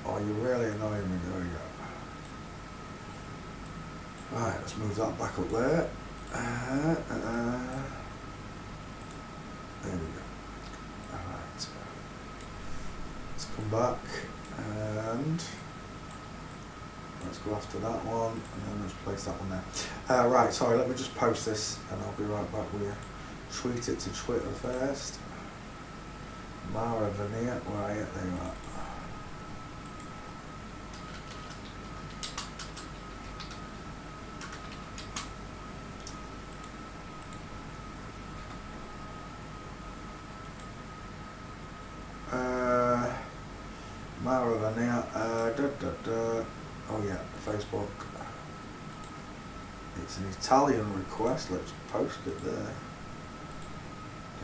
Oh, you're really annoying me. There we go. Right, let's move that back up there. There we go. Alright. Let's come back and let's go after that one and then let's place that one there. Right, sorry, let me just post this and I'll be right back with you. Tweet it to Twitter first. Mara Veneer, where are you? There you are. Mara Veneer, oh yeah, Facebook. It's an Italian request, let's post it there.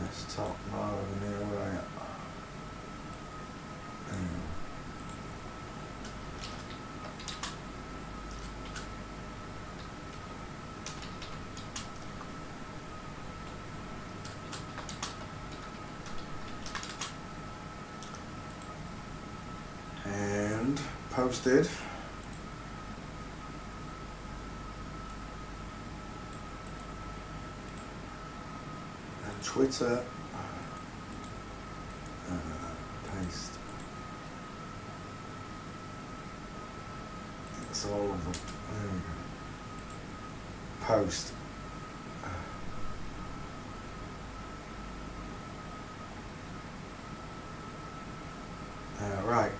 Desktop, Mara Veneer, where are you? And posted. And Twitter. Paste. It's all of them. There we go. Post. Right.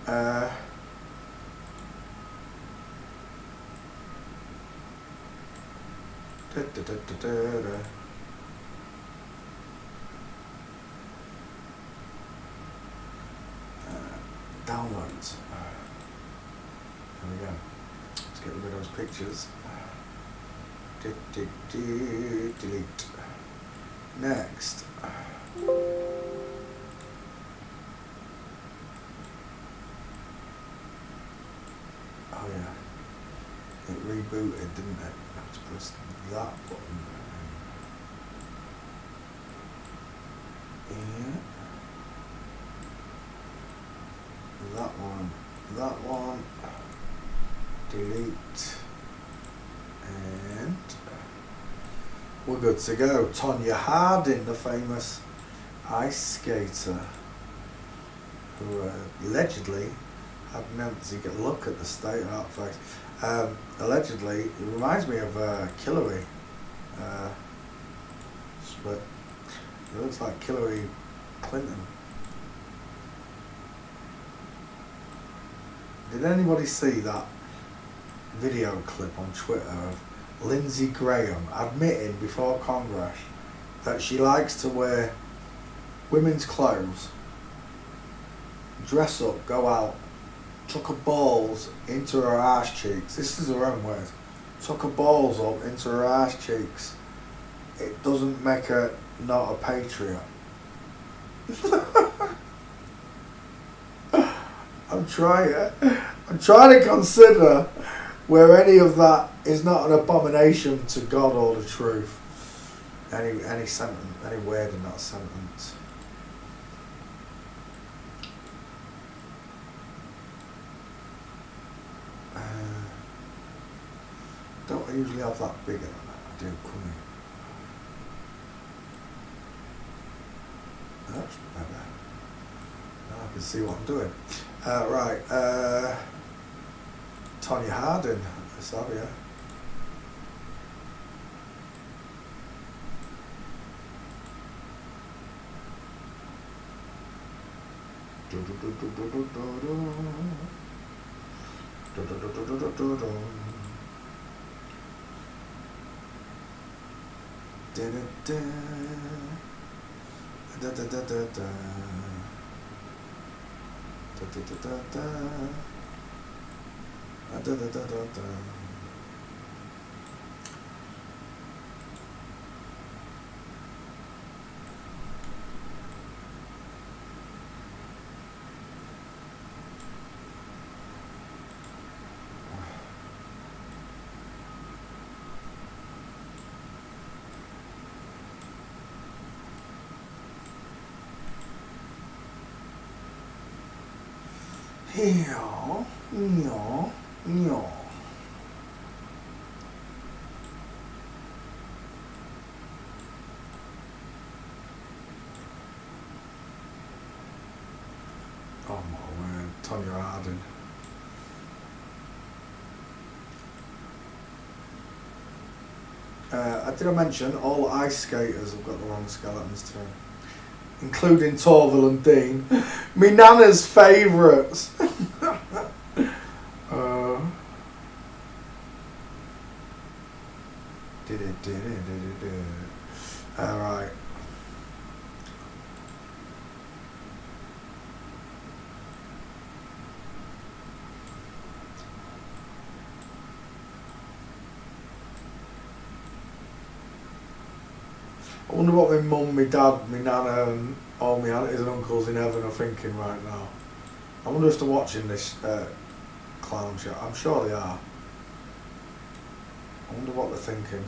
Downloads. There we go. Let's get rid of those pictures. Delete. Next. rebooted, didn't it? I have to press that button. Yeah. That one. Delete. And we're good to go. Tonya Harding, the famous ice skater, who allegedly had an empty look at the state of that face. Allegedly, it reminds me of Hillary. But it looks like Hillary Clinton. Did anybody see that video clip on Twitter of Lindsey Graham admitting before Congress that she likes to wear women's clothes, dress up, go out, tuck her balls into her arse cheeks? This is her own words. Tuck her balls up into her arse cheeks. It doesn't make her not a patriot. I'm trying to consider where any of that is not an abomination to God or the truth. Any sentence, any word in that sentence. Don't I usually have that bigger than that? I do, couldn't I? That's better. Now I can see what I'm doing. Right. Tonya Harding. Sorry, yeah. Yeah. Oh my word, Tonya Harding. Did I mention all ice skaters have got the wrong skeletons too? Including Torval and Dean. Me nana's favourites. Alright. I wonder what my mum, my dad, my nana and all my aunties and uncles in heaven are thinking right now. I wonder if they're watching this clown show. I'm sure they are. I wonder what they're thinking.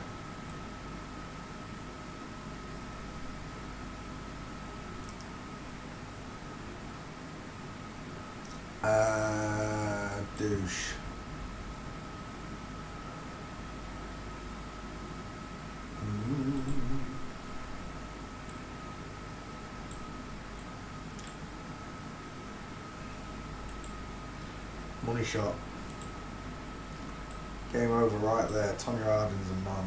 Douche. Money shot. Game over right there. Tonya Harding's a man.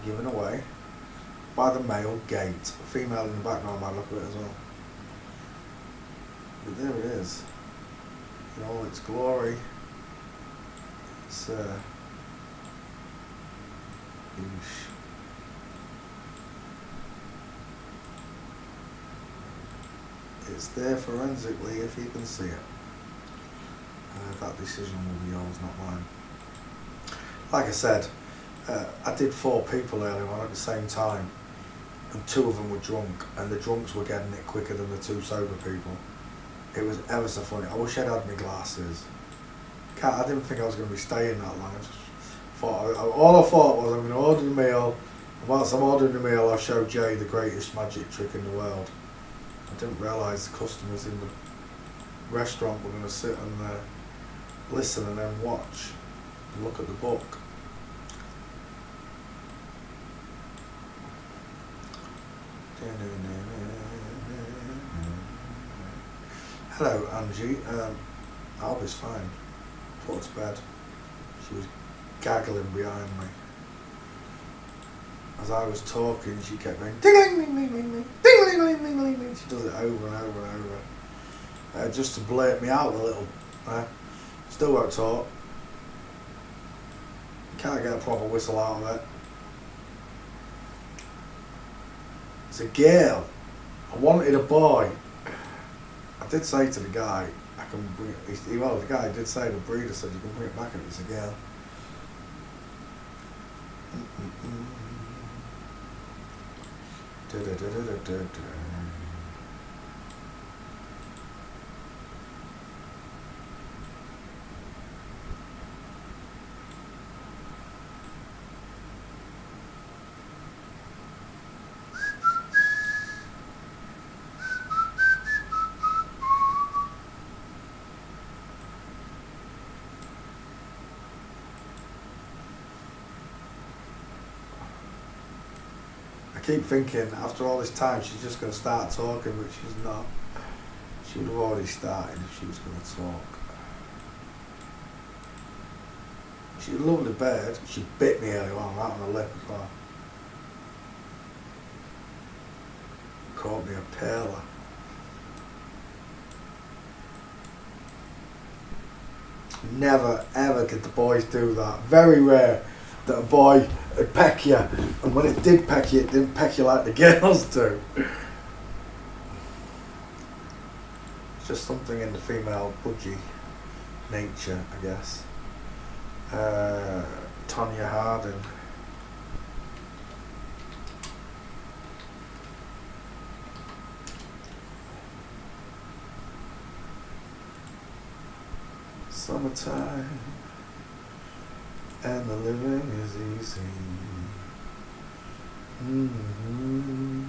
Given away by the male gate. A female in the background might look at it as well. But there it is. In all its glory. It's douche. It's there forensically if you can see it. That decision will be yours, not mine. Like I said, I did 4 people earlier on at the same time, and 2 of them were drunk, and the drunks were getting it quicker than the 2 sober people. It was ever so funny. I wish I'd had my glasses. I didn't think I was going to be staying that long. I just thought, all I thought was I'm going to order the meal, and whilst I'm ordering the meal I'll show Jay the greatest magic trick in the world. I didn't realise the customers in the restaurant were going to sit and listen and then watch and look at the book. Hello Angie, Albie's fine. Put her to bed. She was gaggling behind me. As I was talking, she kept going ding ding ding ding ding ding ding ding ding ding. She does it over and over and over, just to blurt me out a little. Still won't talk. Can't get a proper whistle out of it. It's a girl. I wanted a boy. I did say to the guy, I can bring it. Well, the guy did say, the breeder said you can bring it back if it's a girl. I keep thinking after all this time she's just going to start talking, but she's not. She would have already started if she was going to talk. She's a lovely bird. She bit me earlier on, right on the lip as well. Called me a perler. Never ever did the boys do that. Very rare that a boy would peck you, and when it did peck you, it didn't peck you like the girls do. It's just something in the female budgie nature, I guess. Tonya Harding. Summertime and the living is easy. Mm-hmm.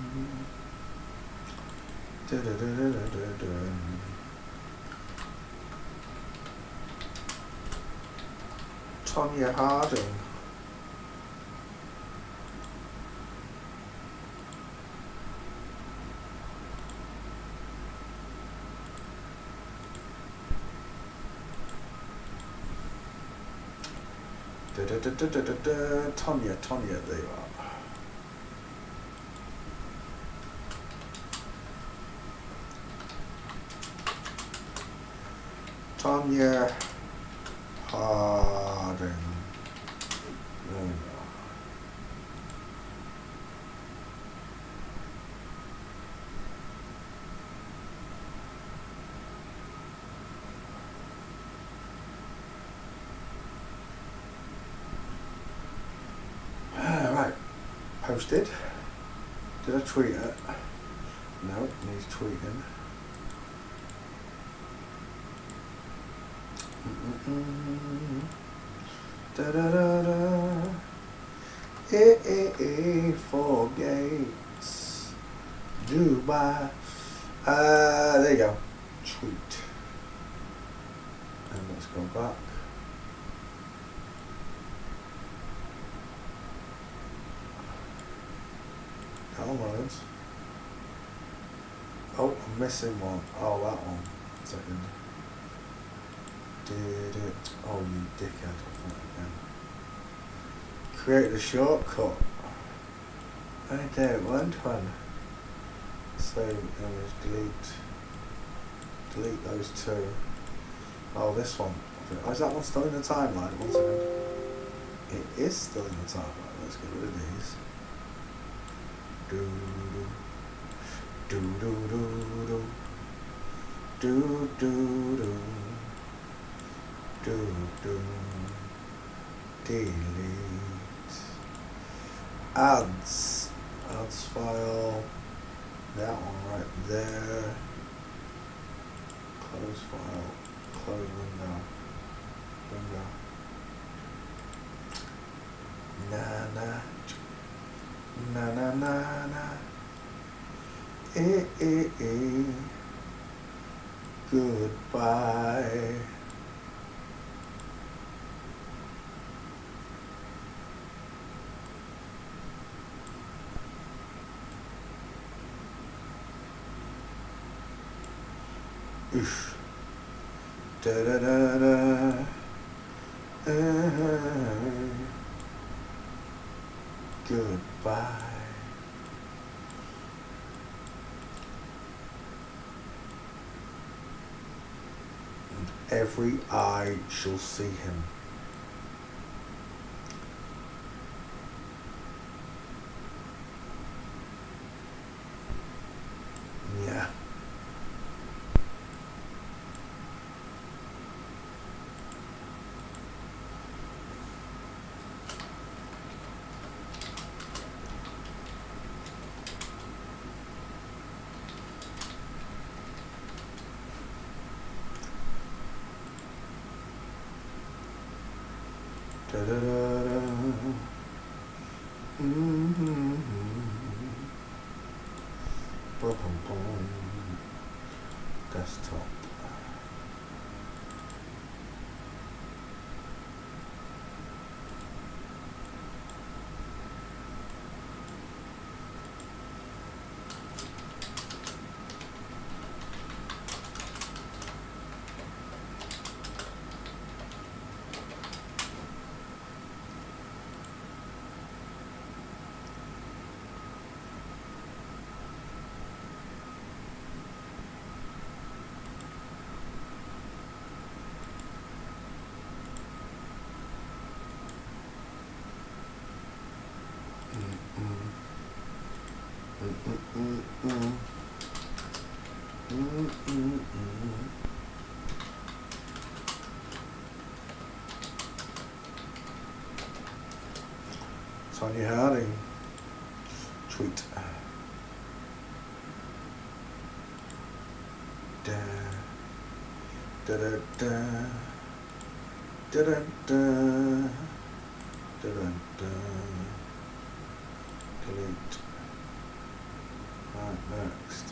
Tonya Harding. Tonya, there you are. Tonya Harding. There we go. Right, posted. Did I tweet it? No, it needs tweeting. Da da da da. Four gates. Dubai. There you go. Tweet. And let's go back. Downloads. Oh, I'm missing one. Oh, that one. 1 second. Did it? Oh, you dickhead. Again. Create a shortcut. I don't want one. Save image, delete those two. Oh, this one. Oh, is that one still in the timeline? 1 second. It is still in the timeline. Let's get rid of these. Do do do do do do do do. Delete ads file, that one right there, close file, close window, Bingo. Na na. Na na na na. Goodbye. Oof. Da da da da. Goodbye. And every eye shall see him. Yeah. Da da da da. Mm-hmm. Boom, boom. Desktop. Sonia Harding. Tweet. Da da da da da da da da da. Delete. Right, next.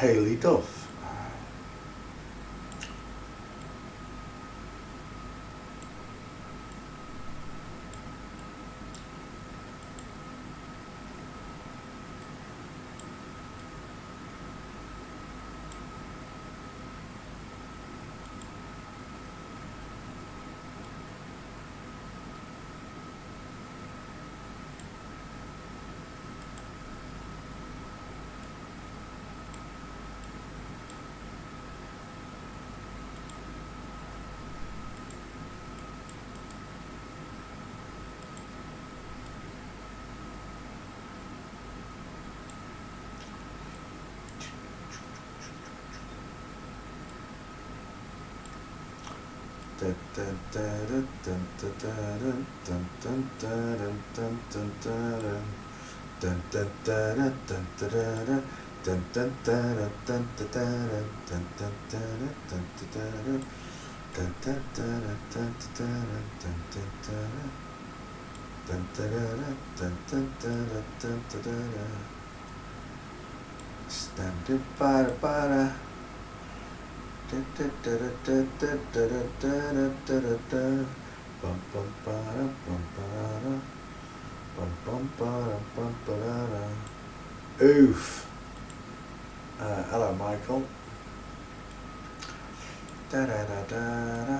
Hayley Duff. Standing by the Oof. Hello, Michael. Da da da da da.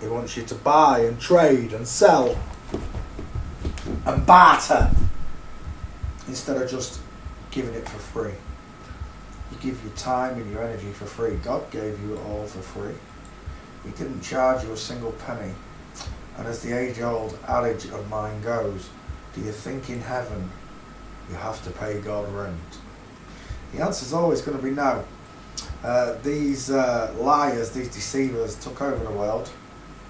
He wants you to buy and trade and sell and barter instead of just giving it for free. You give your time and your energy for free. God gave you it all for free. He didn't charge you a single penny. And as the age-old adage of mine goes, do you think in heaven you have to pay God rent? The answer's always going to be no. These liars, these deceivers took over the world,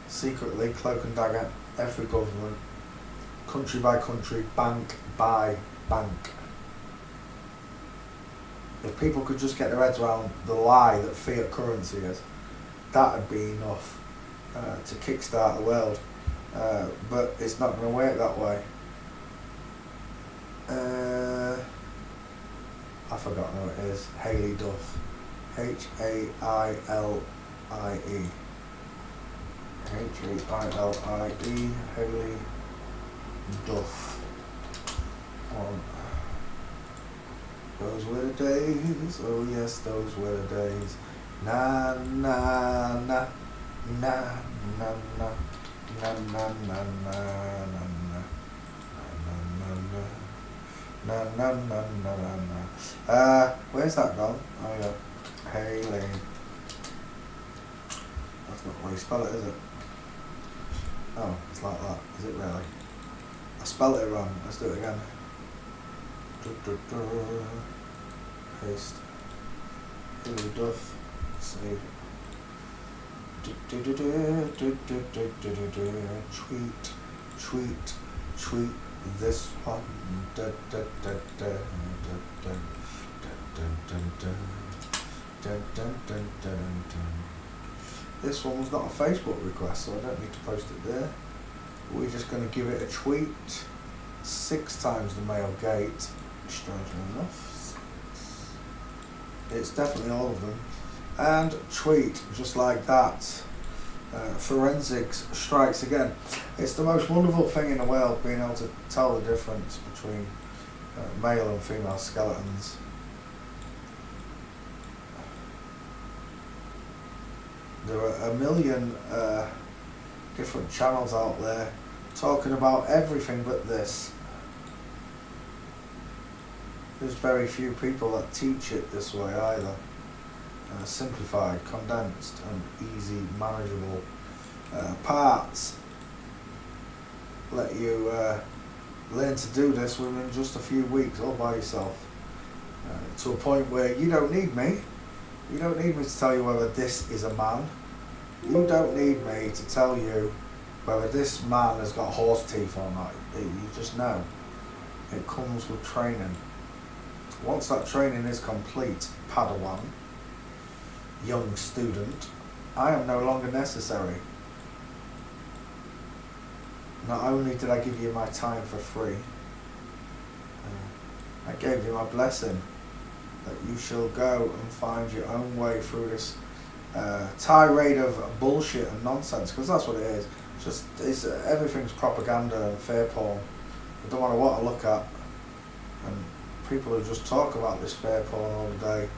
secretly, cloak and dagger, every government, country by country, bank by bank. If people could just get their heads around the lie that fiat currency is, that would be enough to kickstart the world. But it's not going to work that way. I've forgotten who it is. Hailey Duff. Haillie. Haillie. Hailey Duff. Those were the days, oh yes, those were the days. Na na na, na na na, na na na na na na na na na na na. Where's that gone? Oh yeah, Hailey. That's not the way you spell it, is it? Oh, it's like that. Is it really? I spelled it wrong. Let's do it again. Paste. Hailey Duff. Save. Tweet this one. This one was not a Facebook request, so I don't need to post it there. We're just going to give it a tweet. 6 times the male gate, strangely enough. It's definitely all of them. And tweet, just like that. Forensics strikes again. It's the most wonderful thing in the world, being able to tell the difference between male and female skeletons. There are a million different channels out there talking about everything but this. There's very few people that teach it this way either. Simplified, condensed and easy manageable parts let you learn to do this within just a few weeks all by yourself, to a point where you don't need me. You don't need me to tell you whether this is a man. You don't need me to tell you whether this man has got horse teeth or not. You just know. It comes with training. Once that training is complete, Padawan, young student, I am no longer necessary. Not only did I give you my time for free, I gave you my blessing that you shall go and find your own way through this tirade of bullshit and nonsense, because that's what it is. It's everything's propaganda and fair porn. I don't matter what I look at, and people who just talk about this fair porn all the day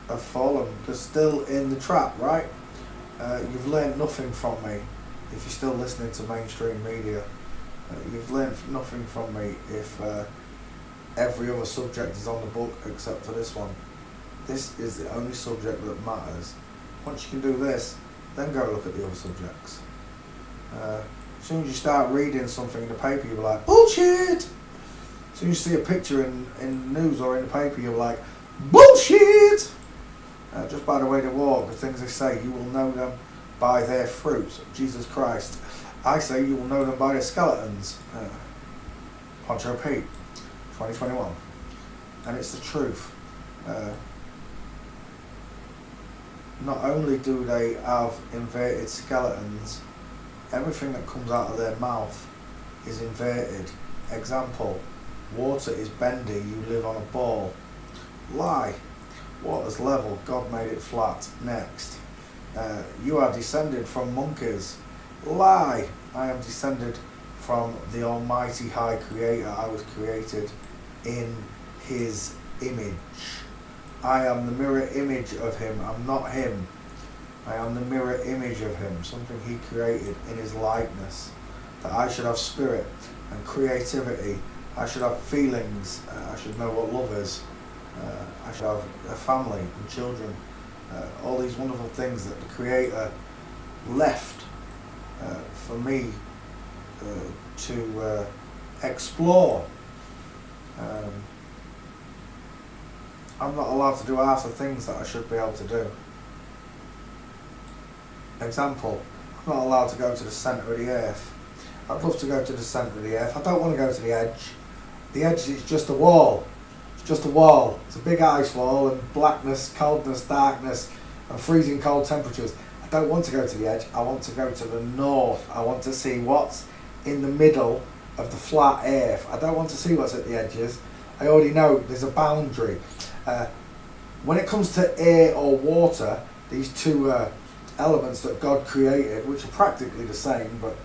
have fallen. They're still in the trap, right? You've learned nothing from me if you're still listening to mainstream media. You've learned nothing from me if every other subject is on the book except for this one. This is the only subject that matters. Once you can do this, then go look at the other subjects. As soon as you start reading something in the paper, you'll be like, bullshit! As soon as you see a picture in the news or in the paper, you're like, bullshit! Just by the way they walk, the things they say, you will know them by their fruits. Jesus Christ. I say you will know them by their skeletons. Poncho Pete, 2021. And it's the truth. Not only do they have inverted skeletons, everything that comes out of their mouth is inverted. Example, water is bendy, you live on a ball. Lie. Water's level, God made it flat. Next. You are descended from monkeys. Lie. I am descended from the Almighty High Creator. I was created in His image. I am the mirror image of Him. I'm not Him. I am the mirror image of him, something he created in his likeness. That I should have spirit and creativity. I should have feelings. I should know what love is. I should have a family and children. All these wonderful things that the Creator left for me to explore. I'm not allowed to do half the things that I should be able to do. Example, I'm not allowed to go to the centre of the earth. I'd love to go to the centre of the earth. I don't want to go to the edge. The edge is just a wall. It's just a wall. It's a big ice wall and blackness, coldness, darkness and freezing cold temperatures. I don't want to go to the edge. I want to go to the north. I want to see what's in the middle of the flat earth. I don't want to see what's at the edges. I already know there's a boundary. When it comes to air or water, these two elements that God created, which are practically the same, but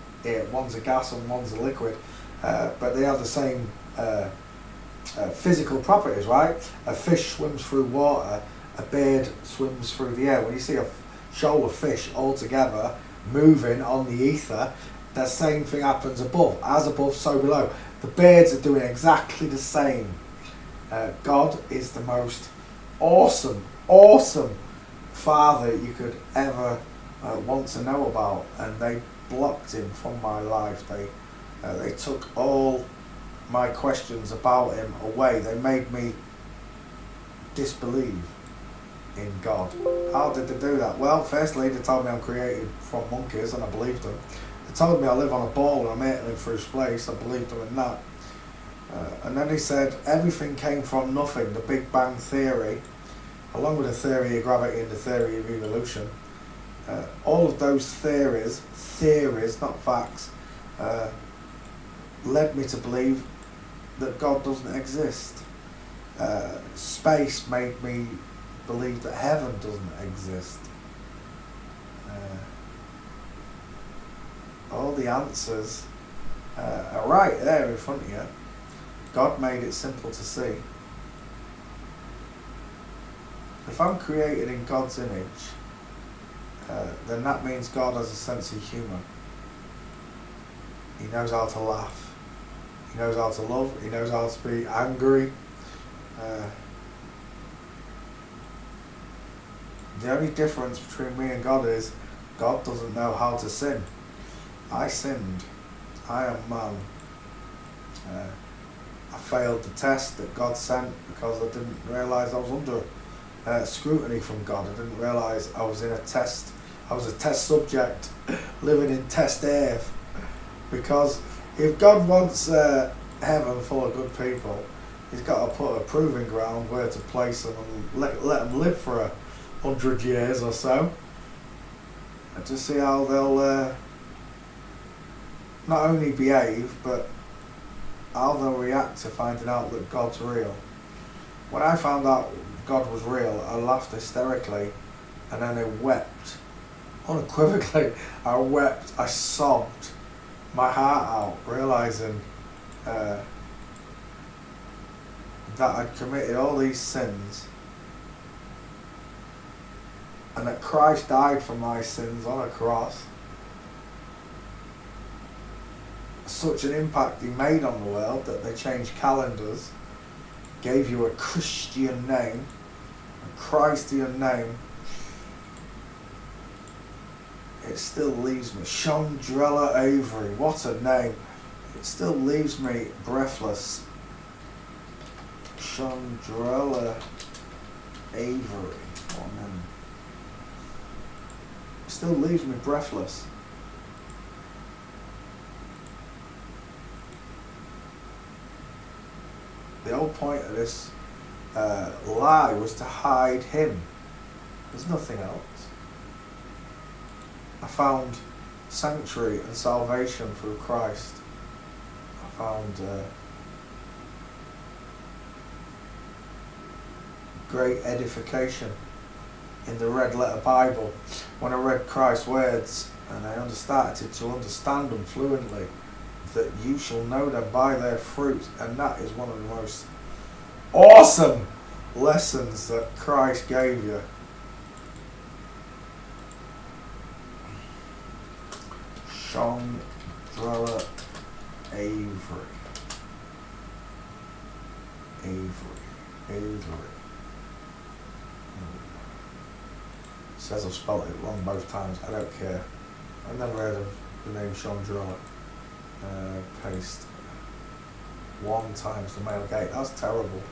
one's a gas and one's a liquid, but they have the same physical properties, right? A fish swims through water, a bird swims through the air. When you see a shoal of fish all together moving on the ether, the same thing happens above. As above, so below. The birds are doing exactly the same. God is the most awesome Father you could ever want to know about, and they blocked him from my life. They took all my questions about him away. They made me disbelieve in God. How did they do that? Well, firstly, they told me I'm created from monkeys, and I believed them. They told me I live on a ball and I'm hurtling through space. I believed them in that. And then he said everything came from nothing, the Big Bang Theory, along with the theory of gravity and the theory of evolution. All of those theories, not facts, led me to believe that God doesn't exist. Space made me believe that heaven doesn't exist. All the answers are right there in front of you. God made it simple to see. If I'm created in God's image, then that means God has a sense of humour. He knows how to laugh. He knows how to love. He knows how to be angry. The only difference between me and God is God doesn't know how to sin. I sinned. I am man. I failed the test that God sent because I didn't realise I was under scrutiny from God. I didn't realise I was in a test. I was a test subject living in test earth. Because if God wants heaven full of good people, he's got to put a proving ground where to place them and let them live for 100 years or so, and to see how they'll not only behave, but how they'll react to finding out that God's real. When I found out God was real, I laughed hysterically, and then I wept. Unequivocally, I wept, I sobbed my heart out, realising that I'd committed all these sins, and that Christ died for my sins on a cross. Such an impact he made on the world that they changed calendars, gave you a Christian name, a Christian name. It still leaves me, Chandrella Avery, what a name. It still leaves me breathless. Chandrella Avery, what a name. It still leaves me breathless. The whole point of this lie was to hide him. There's nothing else. I found sanctuary and salvation through Christ. I found great edification in the red letter Bible when I read Christ's words, and I started to understand them fluently, that you shall know them by their fruit. And that is one of the most awesome lessons that Christ gave you. Chandra Avery. Says I've spelt it wrong both times. I don't care. I've never heard of the name Chandra. Paste. 1 times the male gate. That's terrible.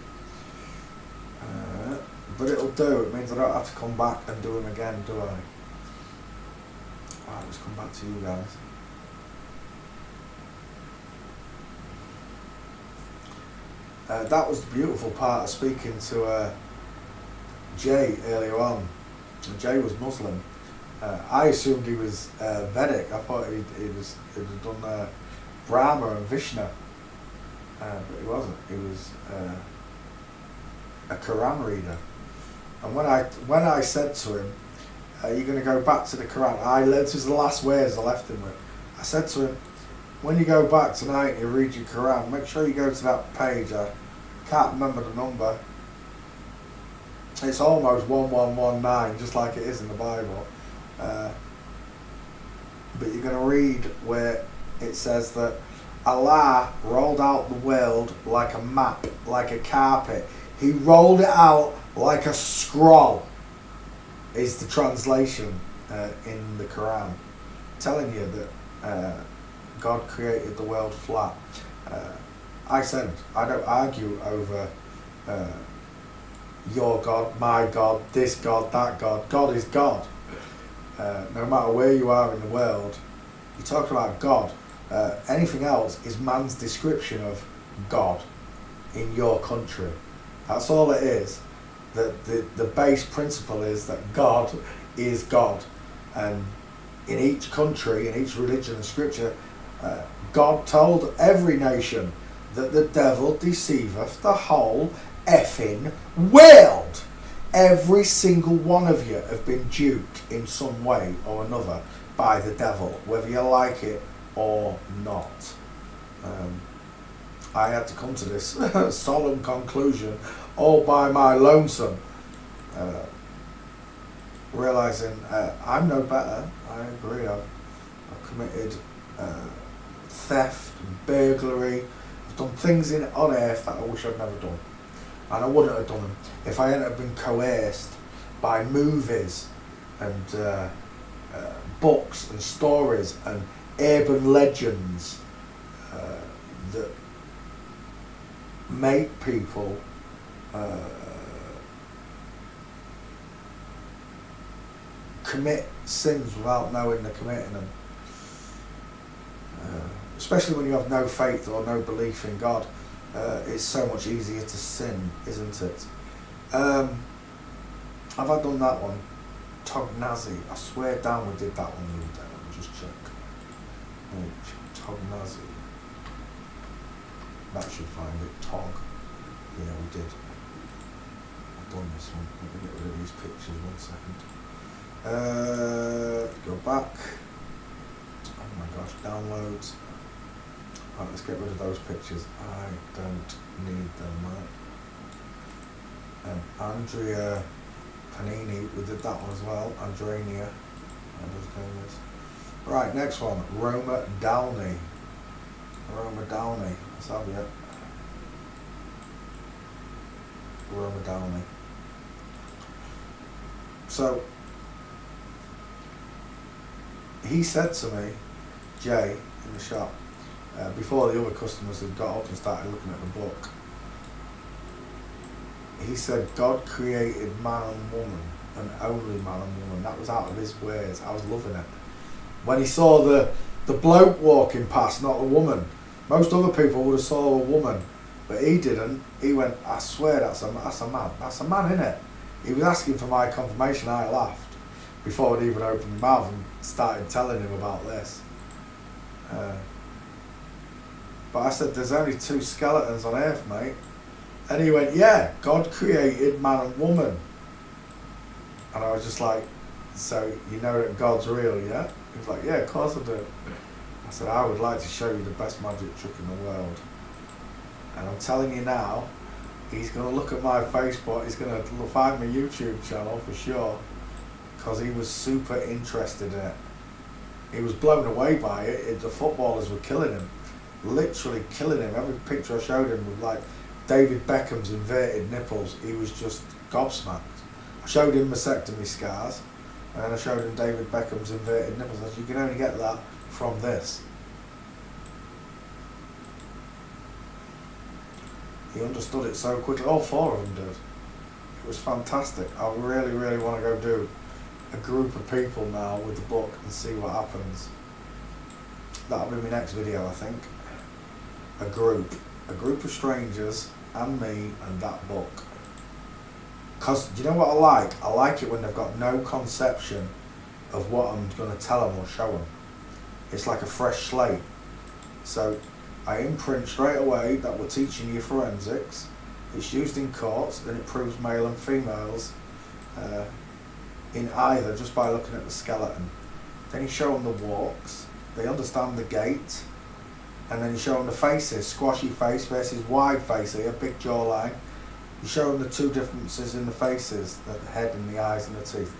But it'll do. It means I don't have to come back and do them again, do I? Right, let's come back to you guys. That was the beautiful part of speaking to Jay earlier on. Jay was Muslim. I assumed he was Vedic. I thought he'd done Brahma and Vishnu, but he wasn't. He was a Quran reader. And when I said to him, "You're going to go back to the Quran," this is the last words I left him with. I said to him, "When you go back tonight and you read your Quran, make sure you go to that page. I can't remember the number. It's almost 1119, just like it is in the Bible. But you're going to read where it says that Allah rolled out the world like a map, like a carpet. He rolled it out like a scroll," is the translation in the Quran, telling you that God created the world flat. I said, I don't argue over your God, my God, this God, that God. God is God. No matter where you are in the world, you're talking about God. Anything else is man's description of God in your country. That's all it is. The base principle is that God is God. And in each country, in each religion and scripture, God told every nation that the devil deceiveth the whole effing world. Every single one of you have been duped in some way or another by the devil, whether you like it or not. I had to come to this solemn conclusion all by my lonesome, realising I'm no better. I agree. I've committed theft and burglary. I've done things on earth that I wish I'd never done. And I wouldn't have done them if I hadn't been coerced by movies and books and stories and urban legends that make people commit sins without knowing they're committing them. Especially when you have no faith or no belief in God. It's so much easier to sin, isn't it? Have I done that one? Tognazi. I swear down we did that one the other day. Let me just check. Tognazi. That should find it. Tog. Yeah, we did. I've done this one. Let me get rid of these pictures 1 second. Go back. Oh my gosh, downloads. Right, let's get rid of those pictures. I don't need them, right? Andrea Panini, we did that one as well. Andrenia. Right, next one. Roma Downey. Let's have it. Roma Downey. So, he said to me, Jay, in the shop, before the other customers had got up and started looking at the book, he said God created man and woman, and only man and woman. That was out of his words. I was loving it. When he saw the bloke walking past, not the woman. Most other people would have saw a woman, but he didn't. He went, I swear that's a man. That's a man, innit? He was asking for my confirmation. I laughed before I'd even opened my mouth and started telling him about this. But I said, there's only 2 skeletons on earth, mate. And he went, yeah, God created man and woman. And I was just like, so you know that God's real, yeah? He was like, yeah, of course I do. I said, I would like to show you the best magic trick in the world. And I'm telling you now, he's going to look at my Facebook, he's going to find my YouTube channel for sure, because he was super interested in it. he was blown away by it. The footballers were killing him, literally killing him. Every picture I showed him with like David Beckham's inverted nipples, he was just gobsmacked. I showed him mastectomy scars, and then I showed him David Beckham's inverted nipples. I said, you can only get that from this. He understood it so quickly. All four of them did. It was fantastic. I really, really want to go do a group of people now with the book and see what happens. That'll be my next video, I think. A group of strangers and me and that book. Because do you know what I like? I like it when they've got no conception of what I'm going to tell them or show them. It's like a fresh slate. So I imprint straight away that we're teaching you forensics. It's used in courts and it proves male and females in either just by looking at the skeleton. Then you show them the walks, they understand the gait, and then you show them the faces, squashy face versus wide face here, big jawline. You show them the two differences in the faces, the head and the eyes and the teeth.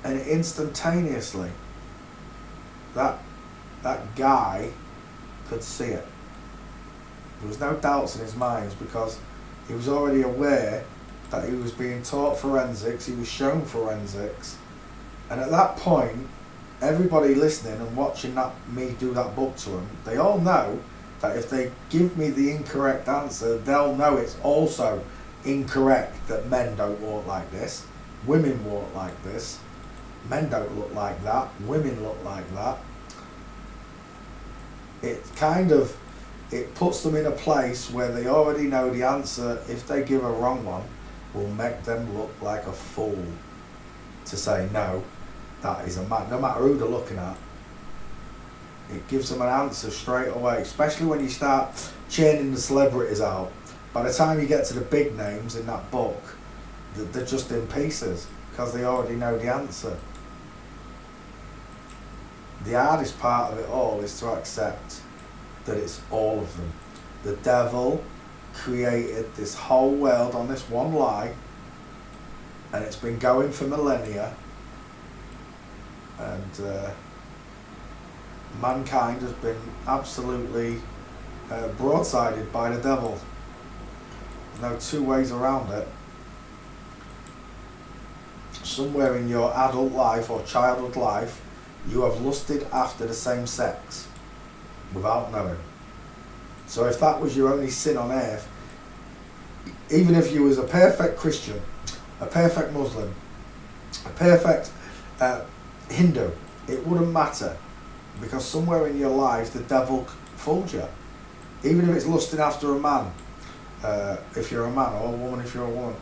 And instantaneously, that guy could see it. There was no doubts in his mind because he was already aware that he was being taught forensics, he was shown forensics, and at that point, everybody listening and watching me do that book to them, they all know that if they give me the incorrect answer, they'll know it's also incorrect that men don't walk like this, women walk like this, men don't look like that, women look like that. It puts them in a place where they already know the answer. If they give a wrong one, will make them look like a fool to say no, that is a man, no matter who they're looking at. It gives them an answer straight away, especially when you start churning the celebrities out. By the time you get to the big names in that book, they're just in pieces because they already know the answer. The hardest part of it all is to accept that it's all of them. The devil created this whole world on this one lie, and it's been going for millennia, and mankind has been absolutely broadsided by the devil. There's no two ways around it. Somewhere in your adult life or childhood life, you have lusted after the same sex without knowing. So if that was your only sin on earth, even if you was a perfect Christian, a perfect Muslim, a perfect Hindu, it wouldn't matter, because somewhere in your life the devil fooled you. Even if it's lusting after a man, if you're a man, or a woman if you're a woman,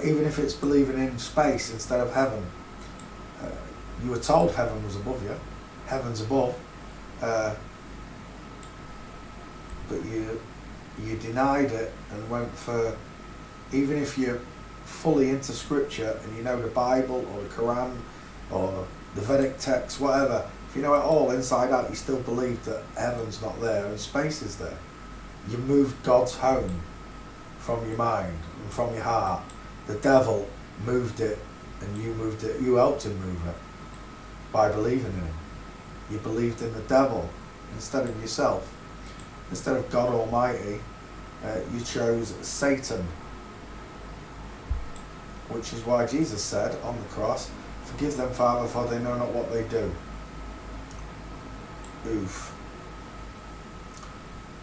even if it's believing in space instead of heaven. You were told heaven was above you, heaven's above, but you denied it and went for, even if you're fully into scripture and you know the Bible or the Quran or the Vedic text, whatever, if you know it all inside out, you still believe that heaven's not there and space is there. You moved God's home from your mind and from your heart. The devil moved it and you moved it, you helped him move it by believing in him. You believed in the devil instead of yourself. Instead of God Almighty, you chose Satan, which is why Jesus said on the cross, "Forgive them, Father, for they know not what they do." Oof.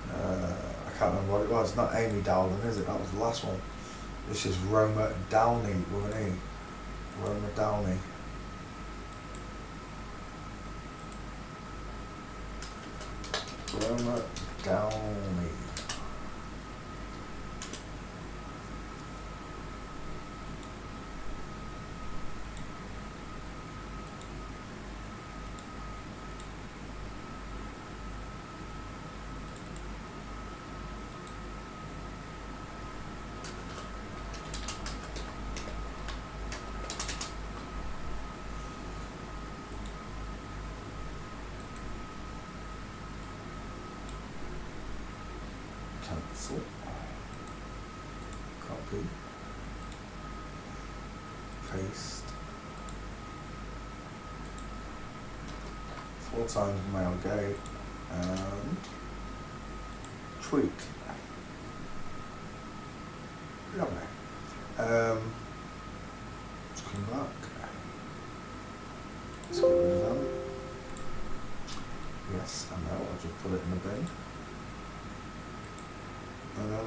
I can't remember what it was. Not Amy Dowling, is it? That was the last one. This is Roma Downey with an E. Roma Downey. Roma Downey. Cancel. Copy. Paste. 4 times male gate and tweak. Lovely. Let's come back. Let's get rid of them. Yes, I know, I'll just put it in the bin. No.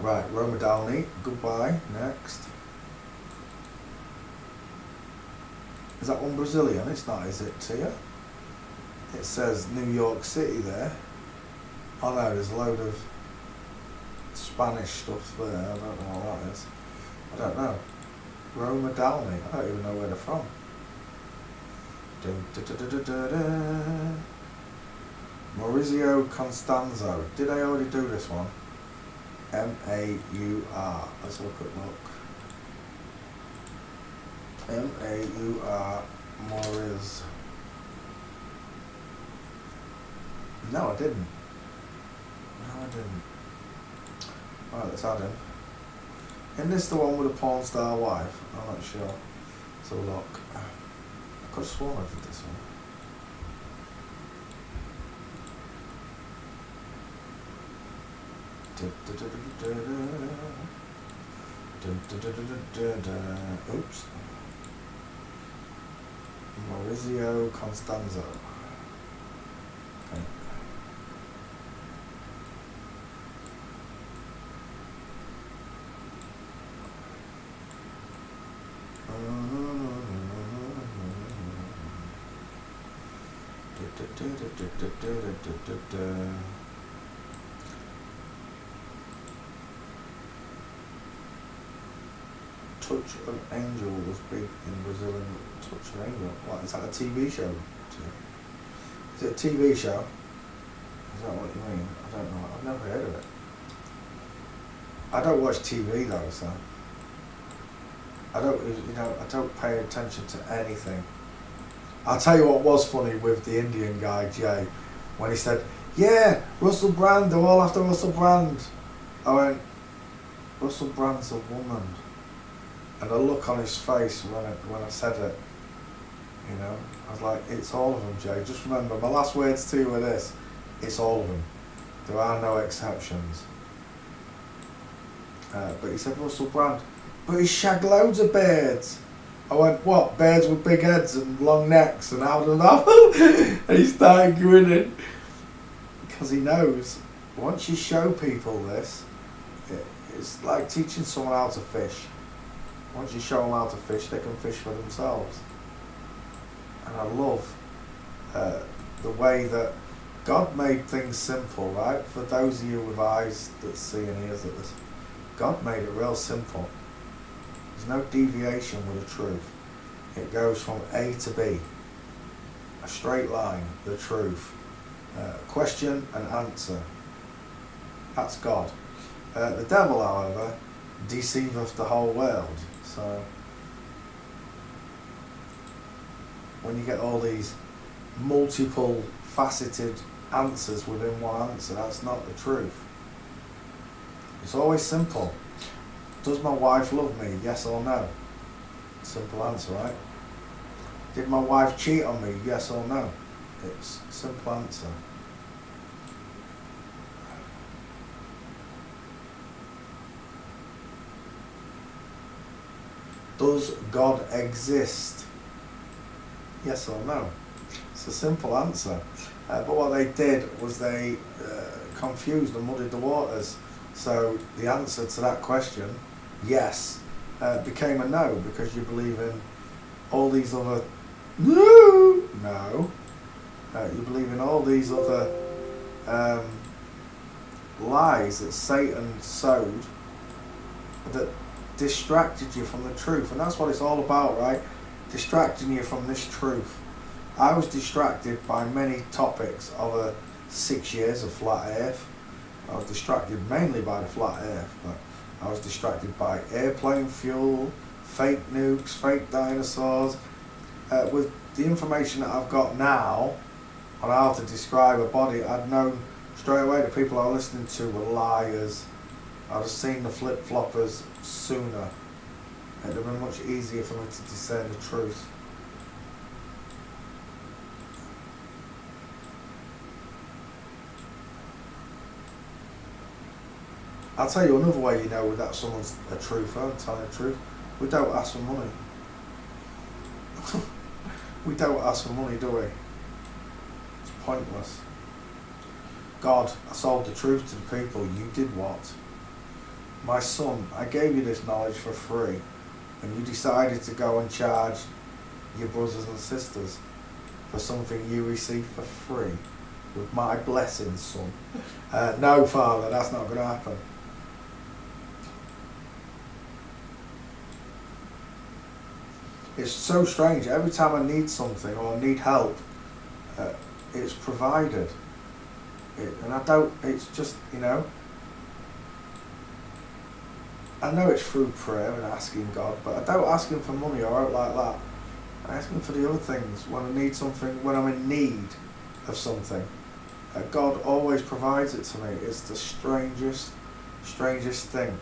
Right, Roma Downey, goodbye, next. Is that one Brazilian? It's not, is it, Tia? It says New York City there. Oh no, there's a load of Spanish stuff there, I don't know what that is. I don't know. Roma Downey, I don't even know where they're from. Maurizio Constanzo, did I already do this one? M-A-U-R, let's have a quick look. M-A-U-R, Mauriz. No, I didn't. Right, let's add him. Isn't this the one with a porn star wife? I'm not sure. Let's have a look. I could have sworn I did this one. Oops. Maurizio Constanzo. Okay. Touch of Angel was big in Brazil. And Touch of Angel, what, is that a TV show? Is it a TV show? Is that what you mean? I don't know, I've never heard of it. I don't watch TV though, so I don't pay attention to anything. I'll tell you what was funny with the Indian guy, Jay, when he said, yeah, Russell Brand, they're all after Russell Brand. I went, Russell Brand's a woman. And the look on his face when I said it, you know, I was like, it's all of them, Jay. Just remember, my last words to you were this, it's all of them. There are no exceptions. But he said, Russell Brand, but he shagged loads of birds. I went, what, birds with big heads and long necks and out and up? And he started grinning. Because he knows, once you show people this, it's like teaching someone how to fish. Once you show them how to fish, they can fish for themselves. And I love the way that God made things simple, right? For those of you with eyes that see and ears that listen, God made it real simple. There's no deviation with the truth. It goes from A to B. A straight line, the truth. Question and answer. That's God. The devil, however, deceiveth the whole world. So when you get all these multiple faceted answers within one answer, that's not the truth. It's always simple. Does my wife love me? Yes or no? Simple answer, right? Did my wife cheat on me? Yes or no? It's a simple answer. Does God exist? Yes or no? It's a simple answer. But what they did was they confused and muddied the waters. So the answer to that question, yes, became a no, because you believe in all these other... No! You believe in all these other lies that Satan sowed that distracted you from the truth. And that's what it's all about, right? Distracting you from this truth. I was distracted by many topics over 6 years of flat earth. I was distracted mainly by the flat earth, but I was distracted by airplane fuel, fake nukes, fake dinosaurs. With the information that I've got now on how to describe a body, I'd known straight away the people I was listening to were liars. I'd have seen the flip-floppers sooner. It'd have been much easier for me to discern the truth. I'll tell you another way you know that someone's a truther and telling the truth. We don't ask for money. We don't ask for money, do we? It's pointless. God, I sold the truth to the people. You did what? My son, I gave you this knowledge for free, and you decided to go and charge your brothers and sisters for something you received for free. With my blessing, son. No, Father, that's not going to happen. It's so strange. Every time I need something or I need help, it's provided. And I don't, it's just, I know it's through prayer and asking God, but I don't ask Him for money or out like that. I ask Him for the other things. When I need something, when I'm in need of something, God always provides it to me. It's the strangest thing.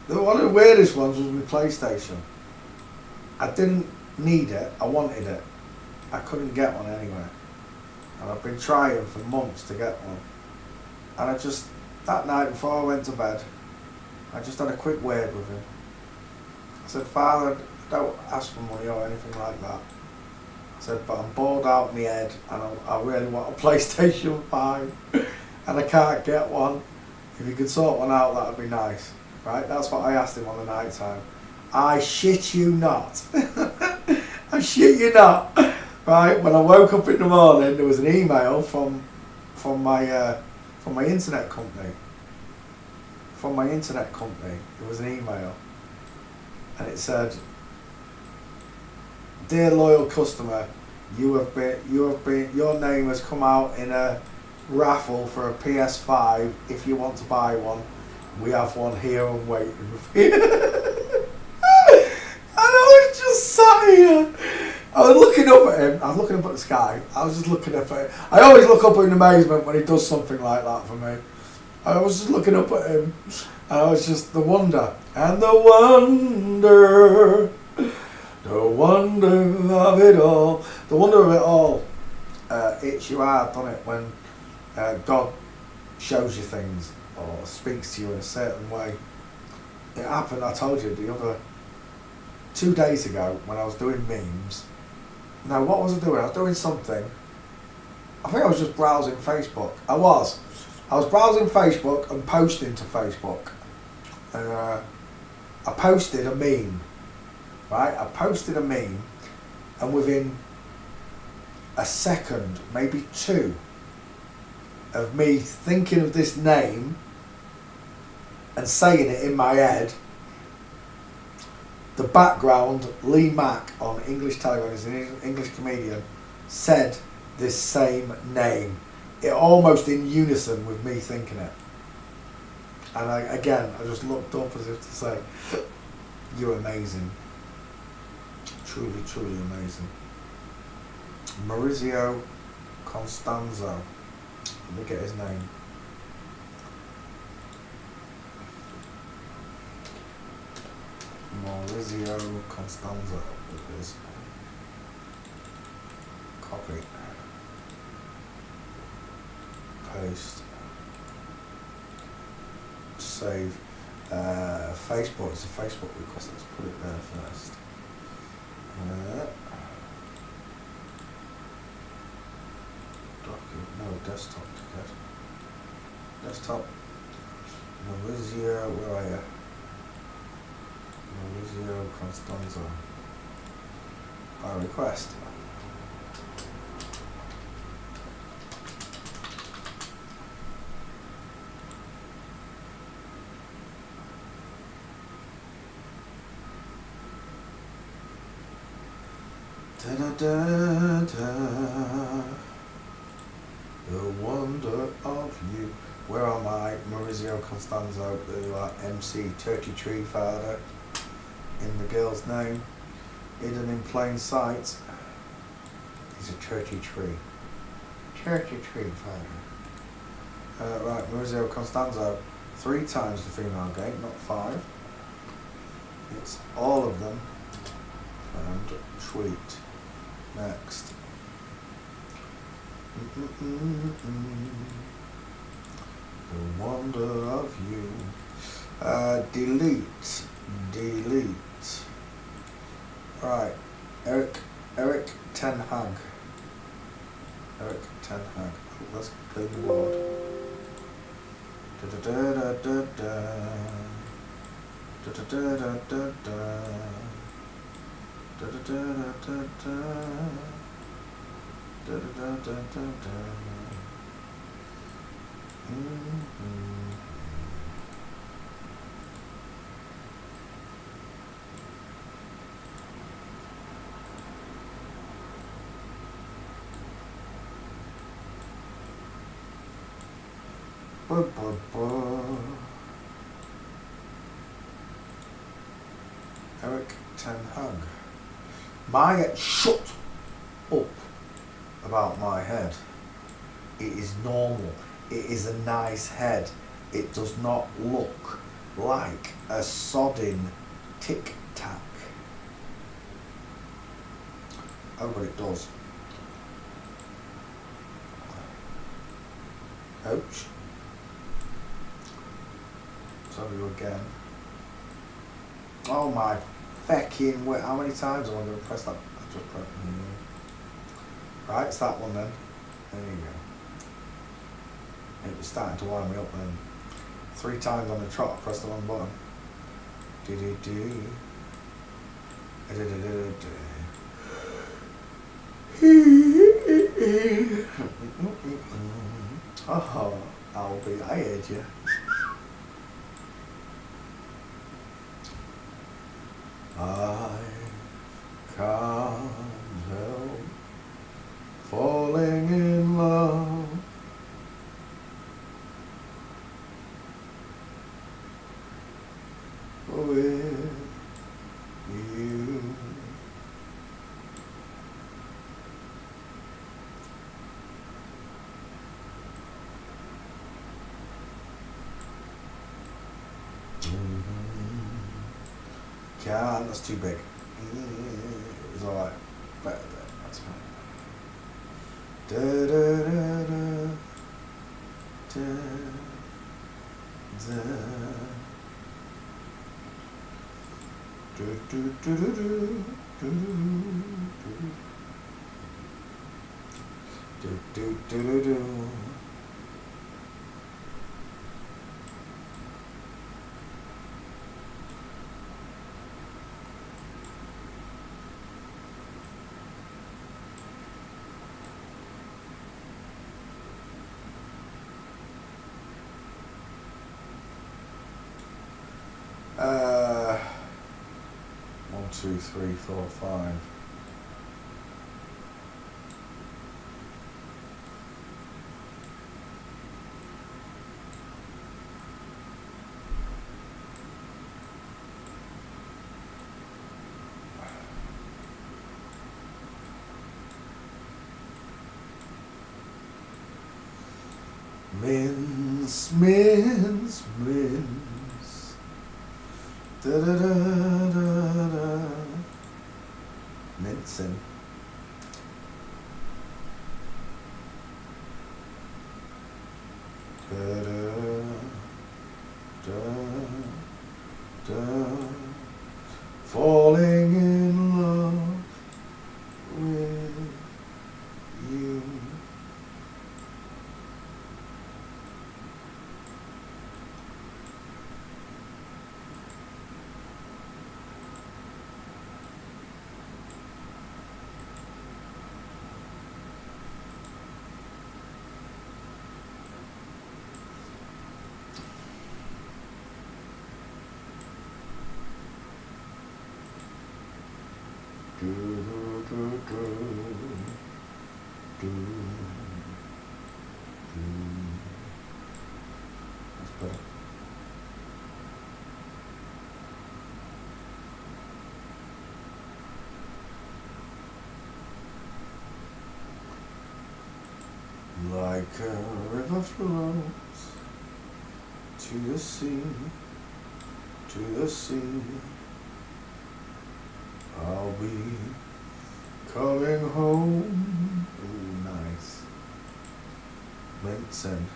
One of the weirdest ones was my PlayStation. I didn't need it, I wanted it. I couldn't get one anywhere. And I've been trying for months to get one. And I just, that night before I went to bed, I just had a quick word with him. I said, Father, don't ask for money or anything like that. I said, but I'm bored out of my head and I really want a PlayStation 5 and I can't get one. If you could sort one out, that'd be nice. Right, that's what I asked him on the night time. I shit you not. I shit you not. Right, when I woke up in the morning, there was an email from my internet company. From my internet company, there was an email, and it said, "Dear loyal customer, your name has come out in a raffle for a PS5. If you want to buy one, we have one here and waiting for you." And I was just sat here. I was looking up at him. I was looking up at the sky. I was just looking up at him. I always look up in amazement when he does something like that for me. I was just looking up at him. And I was just the wonder. And the wonder of it all. The wonder of it all. It's you hard, doesn't it, when God shows you things or speaks to you in a certain way. It happened, I told you, 2 days ago when I was doing memes. Now, what was I doing? I was doing something. I think I was just browsing Facebook. I was browsing Facebook and posting to Facebook. And I posted a meme. Right? I posted a meme, and within a second, maybe two, of me thinking of this name and saying it in my head, the background, Lee Mack on English television, an English comedian, said this same name. It almost in unison with me thinking it. And I just looked up as if to say, you're amazing. Truly, truly amazing. Maurizio Constanzo. Let me get his name. Maurizio Constanzo. It is. Copy. Paste. Save. Facebook. It's a Facebook request. Let's put it there first. Desktop ticket. Desktop. Maurizio, where are you? Maurizio Constanzo. By request. Da, da, da, da. The wonder of you. Where am I? Maurizio Costanzo, the MC Turkey Tree Father in the girl's name. Hidden in plain sight. He's a turkey tree. Turkey Tree Father. Right, Maurizio Costanzo. 3 times the female gate, not 5. It's all of them. And tweet. Next. The wonder of you. Delete. Right. Eric Ten Hag. Eric Ten Hag. Let's play the board. Da da da da da. Da da da da da da. Da da da da da da. Da da da da da da. Ba, ba, ba. Eric Ten Hag. Shut up about my head. It is normal. It is a nice head. It does not look like a sodding tic tac. Oh, but it does. Ouch. Tell you again. Oh my fecking wait, how many times am I going to press that? I just press. Right, it's that one then. There you go. It was starting to wind me up then. 3 times on the trot, I pressed the wrong button. Oh, Albie, I heard you. I can't help falling in love with you. Can't, that's too big. It's alright. Better there, that's fine. Da da da da da da do do do do do do do do. One, two, three, four, 5. Mince, mince, mince. Da da da da da. Mincing. Da da da da. Falling in love with you. better. Like a river flows to the sea, I'll be coming home. Ooh, nice. Vincent.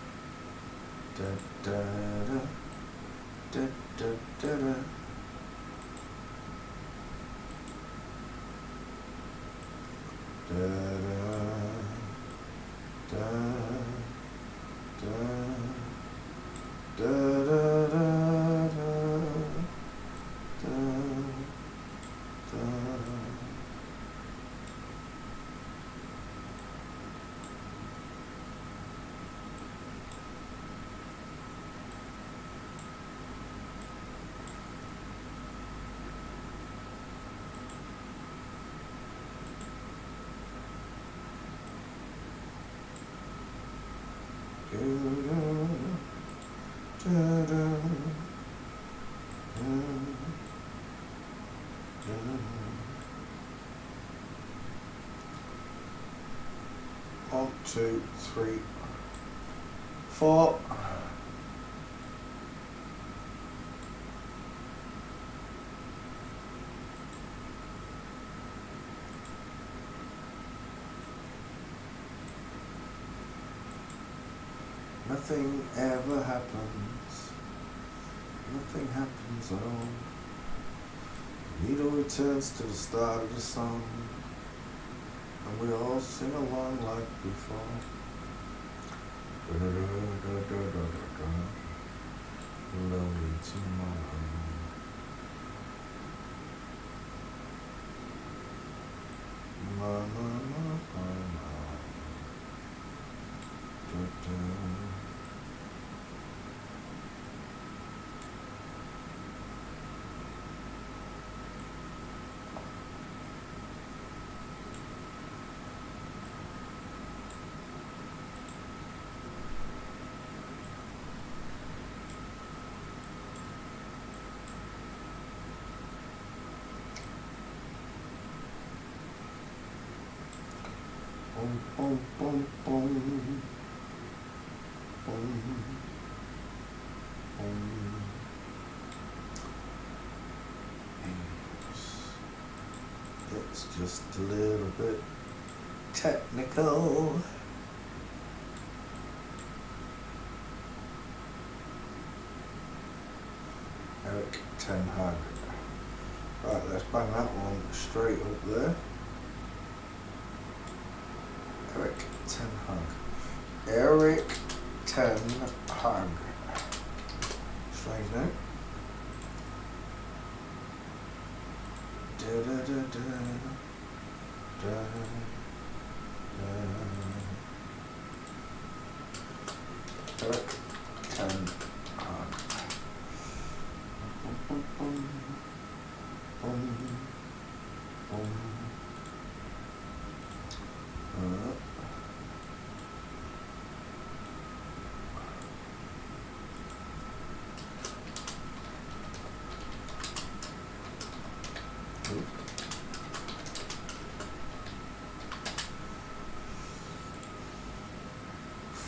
Da da da da da da da. Da da da da da da da da da. One, two, three, four. Nothing ever happens. Nothing happens at all. The needle returns to the start of the song, and we all sing along like before. Lonely tomorrow. Mama, mama, boom, boom, boom, boom. It's just a little bit technical. Eric Ten Hag. Right, let's bang that one straight up there. Eric Ten Hag. Eric Ten Hag. Strange name. Da da da da da da. Eric Ten Hag. Boom, boom, boom, boom, boom.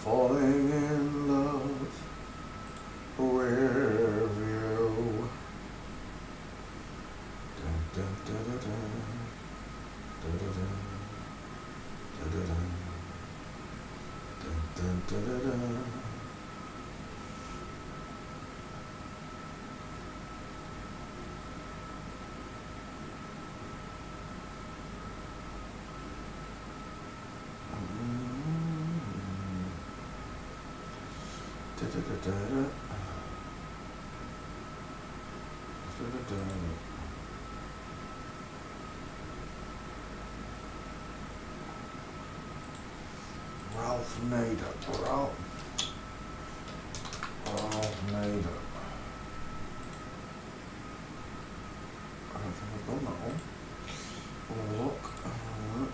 Falling in love with you. Da, da, da, da, da. Da, da, da. Da, da, da. Da, da, da, da, da. Da, da, da, da, da. Da, da, da. Ralph Nader. Ralph Nader. I don't think I've done that one. We'll have a look.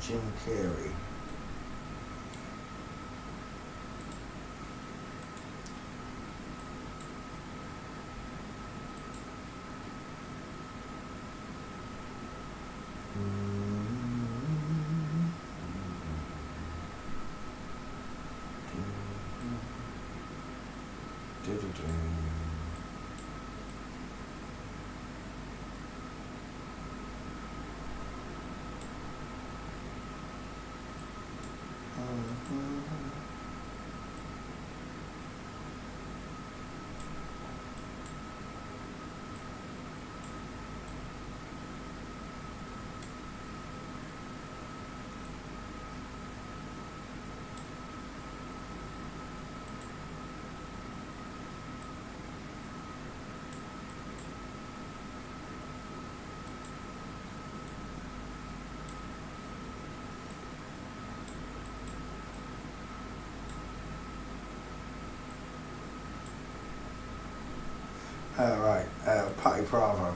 Jim Carrey. Right, Patty Bravo.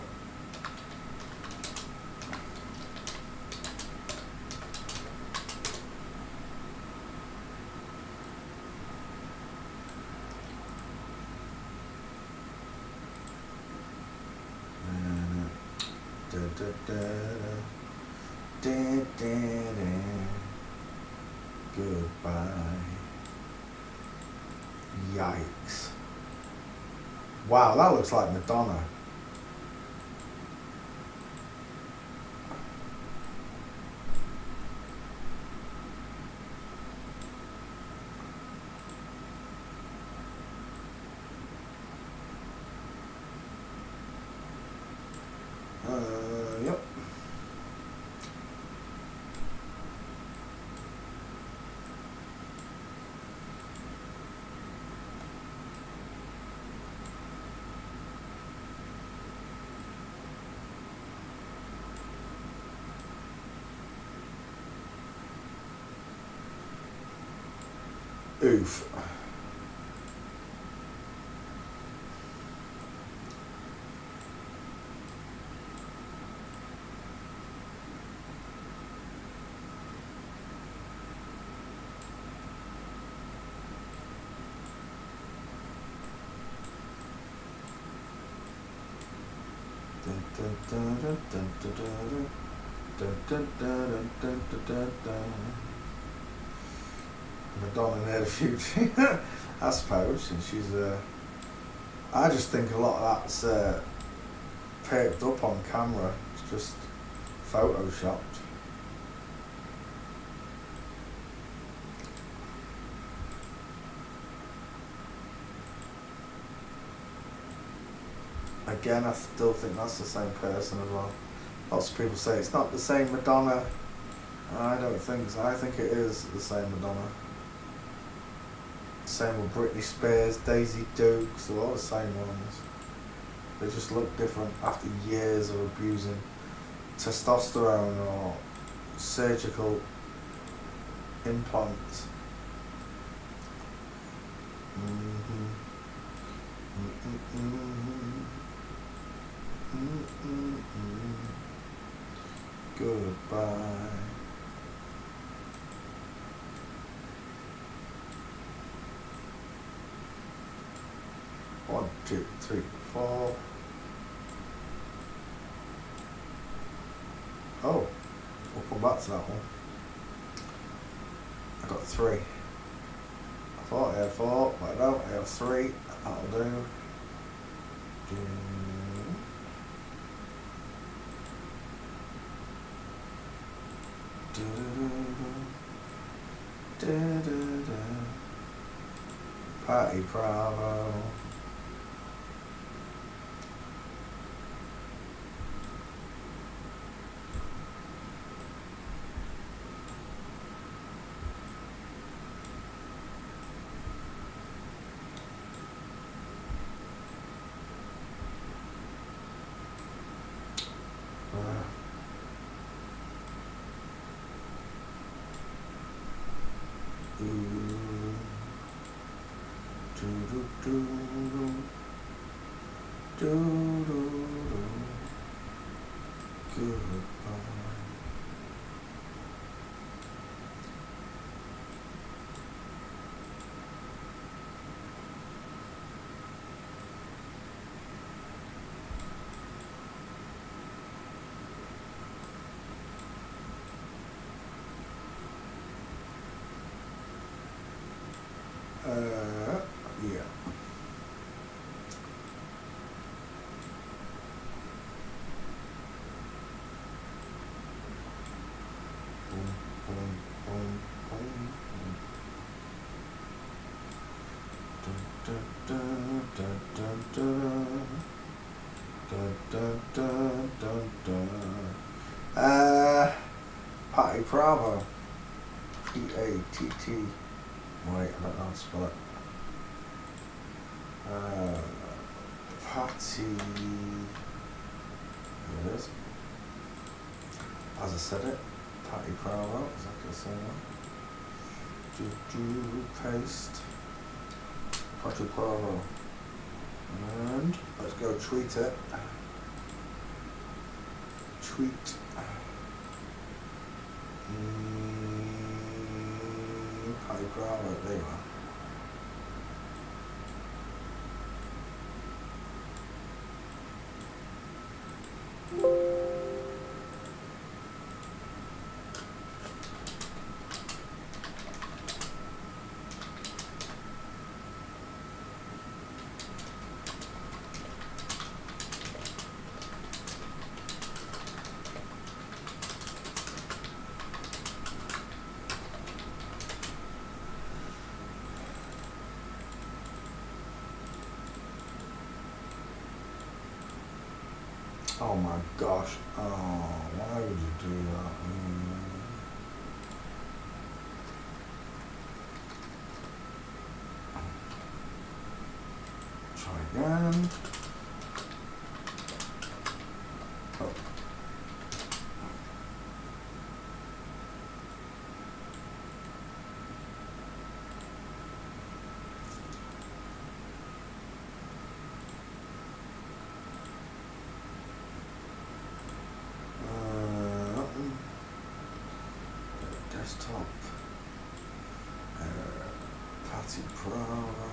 Goodbye. Yikes. Wow, that looks like Madonna. Yep. Oof. Madonna in her future, I suppose, and she's I just think a lot of that's taped up on camera. It's just photoshopped. Again, I still think that's the same person as well. Lots of people say it's not the same Madonna. I don't think so. I think it is the same Madonna. Same with Britney Spears, Daisy Dukes, they're all the same ones. They just look different after years of abusing testosterone or surgical implants. Goodbye. 1, 2, 3, 4. Oh, we'll come back to that one. I got 3. I thought I had 4, but I don't. I have 3. That'll do. Patty Bravo. Yeah. Boom, boom, boom, boom. Dun, dun, dun, dun, dun, dun, dun, dun, dun, dun. Patty Bravo. P-A-T-T. Wait, I don't know how to spell it. Patty. Here it is. As I said it, Patty Bravo, exactly the same one. Paste. Patty Bravo. And let's go tweet it. Tweet. Patty Bravo, there you are. Oh my gosh. Oh, why would you do that? Try again. Oh. Desktop. Patty Bravo.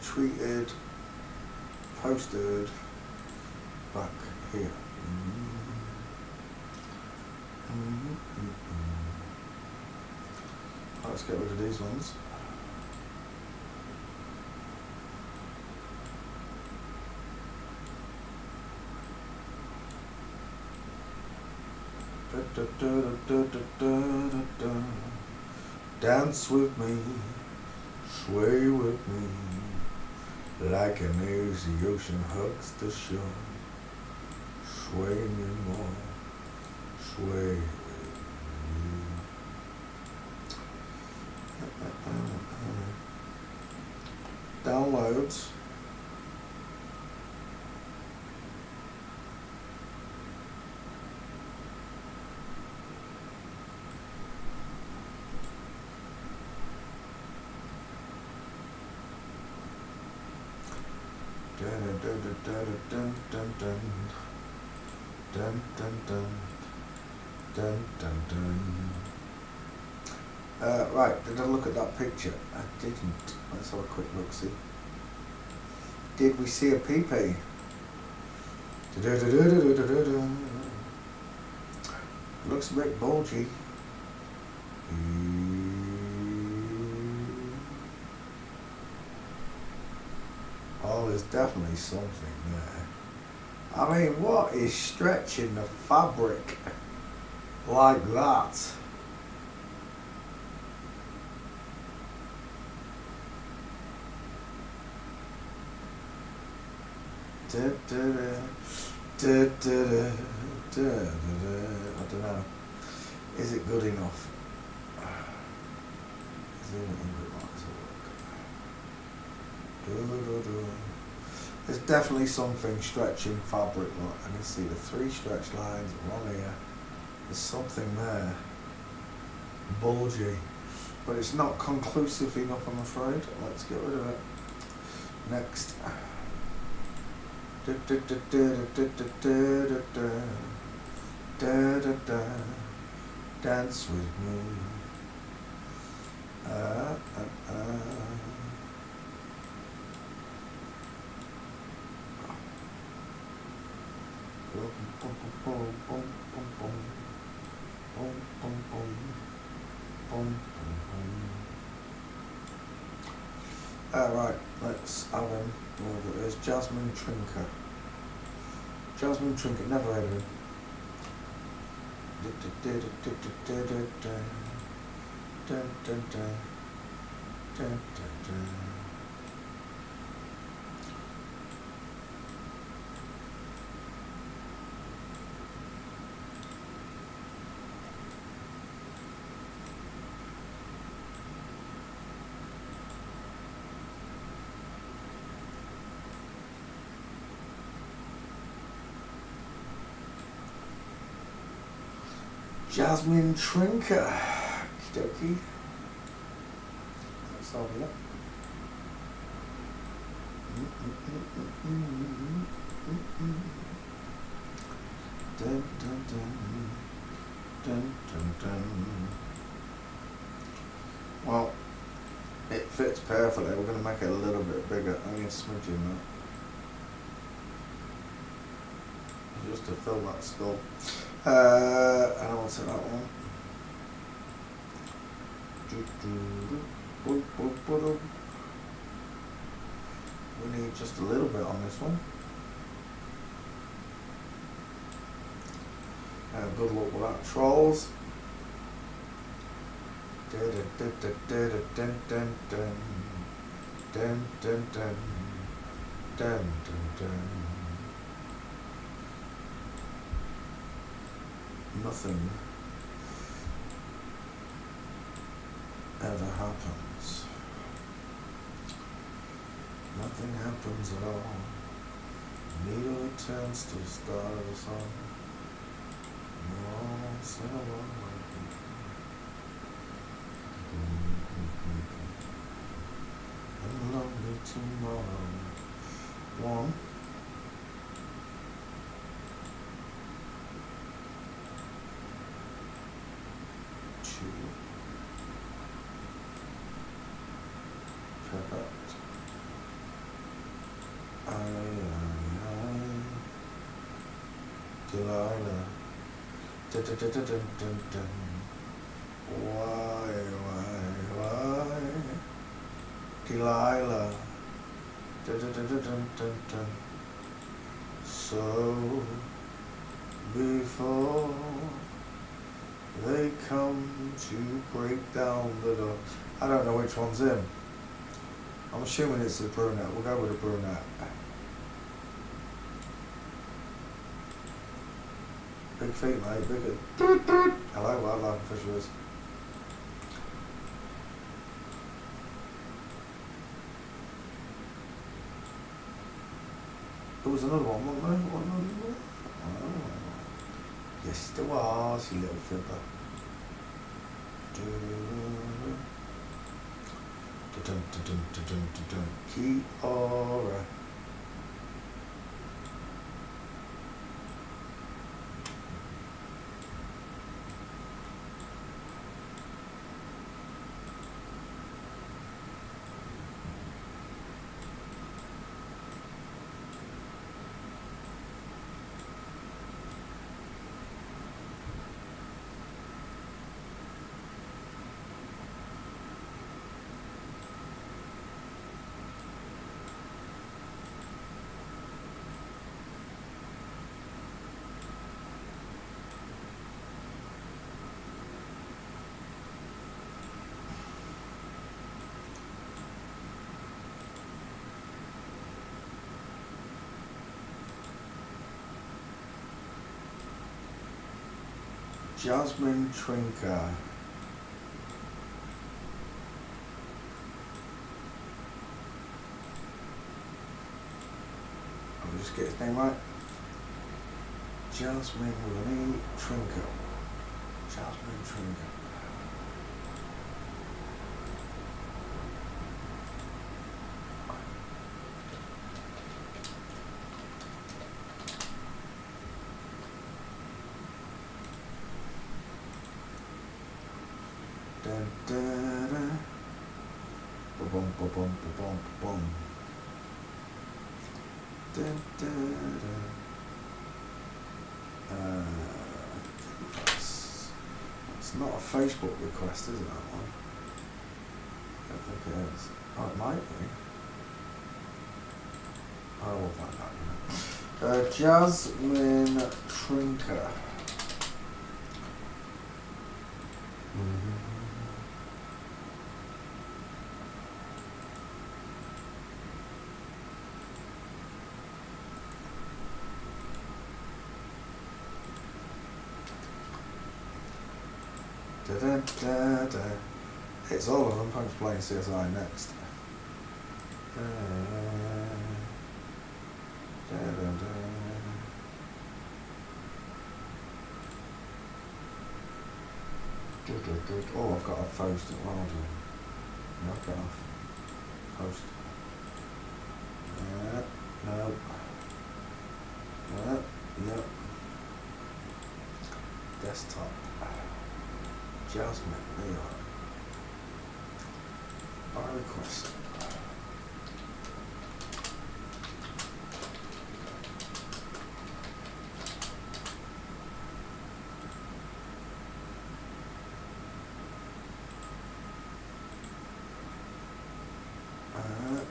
Tweeted, posted, back here. Let's get rid of these ones. Dance with me, sway with me. Like an airs the ocean hugs the shore. Sway me more, sway with me. Downloads. Right, did I look at that picture? I didn't. Let's have a quick look, see. Did we see a pee-pee? Looks a bit bulgy. Oh, there's definitely something there. I mean, what is stretching the fabric like that? I don't know. Is it good enough? Is it There's definitely something stretching fabric. Look, I can see the 3 stretch lines, 1 here. There's something there. Bulgy. But it's not conclusive enough, I'm afraid. Let's get rid of it. Next. Dance with me. Alright, let's have him. There's Jasmine Trinker. Jasmine Trinker, never heard of him. Jasmine Trinker. Okey-dokey. Let's have a look. Dun, dun, dun. Dun, dun, dun. Well, it fits perfectly. We're going to make it a little bit bigger. Only a smidgen now. Just to fill that skull. And I want to that one. We need just a little bit on this one. Good luck with that, trolls. Nothing ever happens. Nothing happens at all. Needle turns to the start of the song. No, sing along. And lonely tomorrow. One. Perfect. Delilah. Dun, dun, dun, dun, dun, dun. Why? Delilah. Dun, dun, dun, dun, dun, dun, dun. So before they come to break down the door. I don't know which one's him. I'm assuming it's the brunette. We'll go with the brunette. Big feet, mate. Big. Hello, wildlife and fisheries. There was another one, wasn't there? Oh. Yes, there was, you little fibber. Kiora. Jasmine Trinker. I'll just get his name right. Jasmine with an E, Trinker. Jasmine Trinker. bum bum bum. Dun, dun, dun. It's not a Facebook request, is it, that one? I don't think it is. Oh, it might be. Oh, we'll find out. Jasmine Trinker. Da, da, da, da. It's all of them. Thanks for playing CSI next. Da, da, da, da. Oh, I've got a post as well. Knock it off. Post. No. Yep. Desktop. Jasmine, there you are. By request.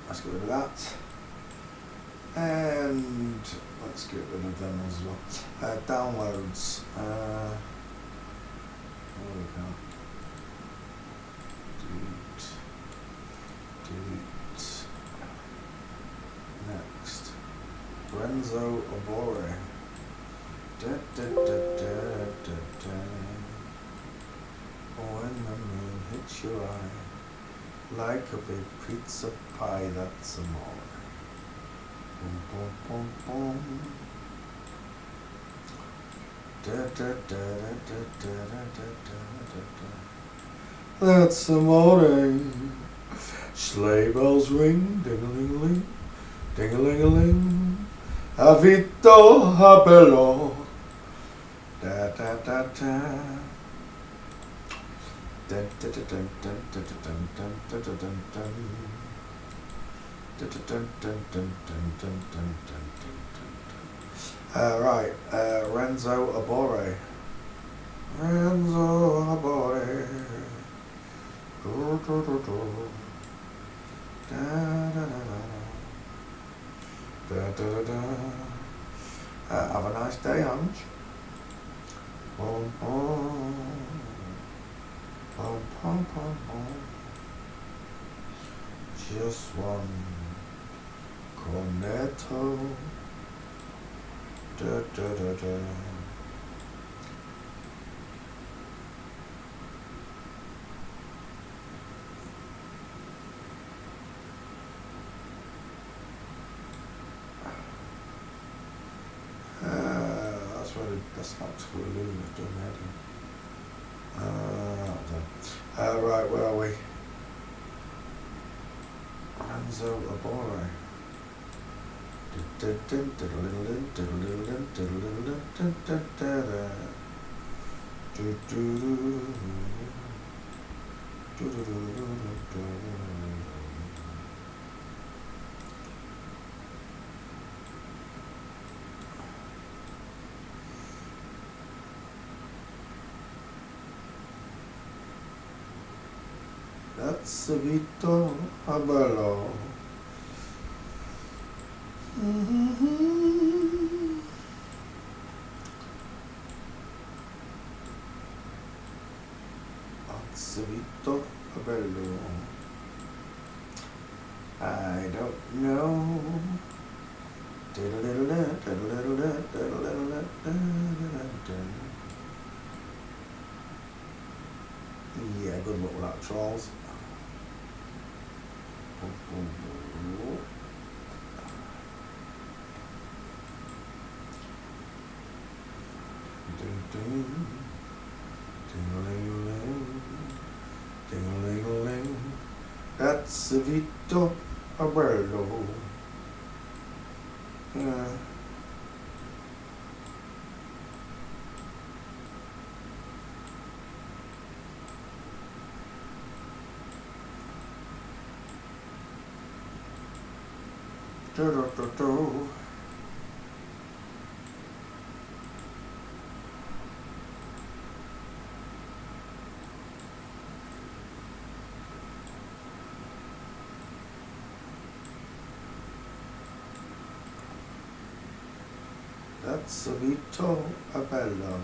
Let's get rid of that. And let's get rid of them as well. Downloads. There we go. Delete. Next. Renzo Abore. When the moon hits your eye, like a big pizza pie, that's amore. Boom, boom, boom, boom. That's amore. Sleigh bells ring, ding-a-ling-a-ling, ding-a-ling-a-ling. Avito habelo, da-da-da-da. Dun, dun, dun, dun, dun, dun, dun, dun, dun, dun, dun. Dun, dun, dun, dun, dun, dun, dun, dun, dun, dun. Right, Renzo Abore. Renzo Abore. Do, do, do, do. Da, da, da, da. Da, da, da, da. Have a nice day, Ange. Boom, boom. Pom, pom, pom, pom. Just one cornetto. Da, da, da, da. That's not too illuminated, done that. Right, where are we? Renzo Abore. That's Vito Abello. That's Vito Abello. I don't know. Yeah, good luck with that, Charles. Ding-a-ling-a-ling. That's Vito Abuelo. Yeah. That's a Vito Abello.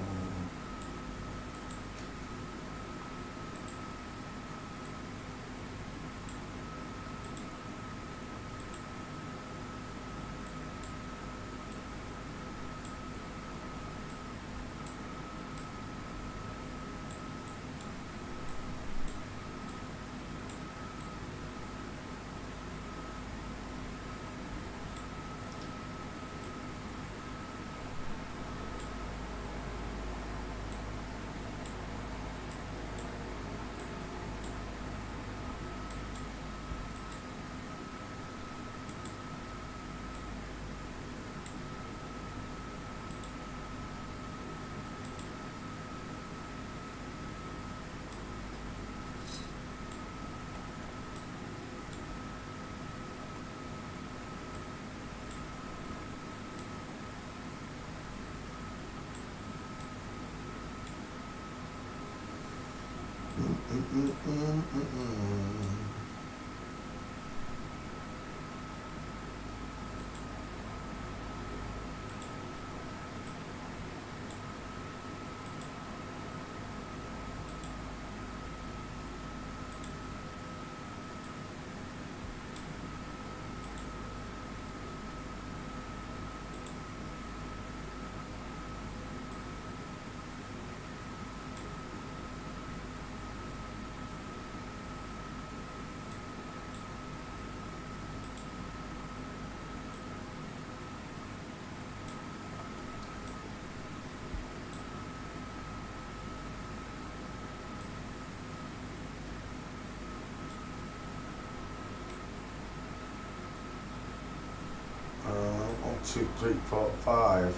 One, two, three, four, five.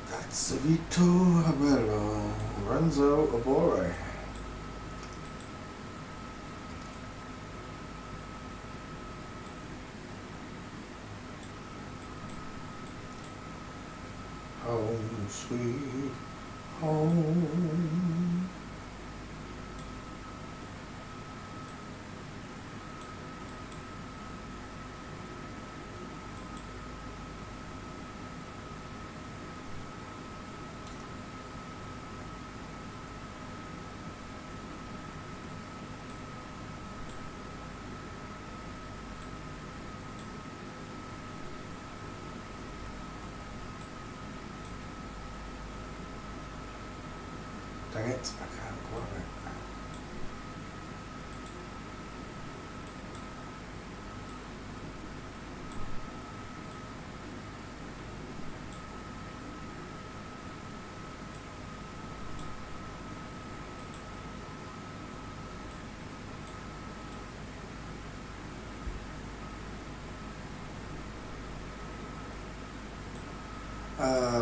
That's Vito Abello, Renzo Abore. Home sweet home. Dang it, I can't grab it.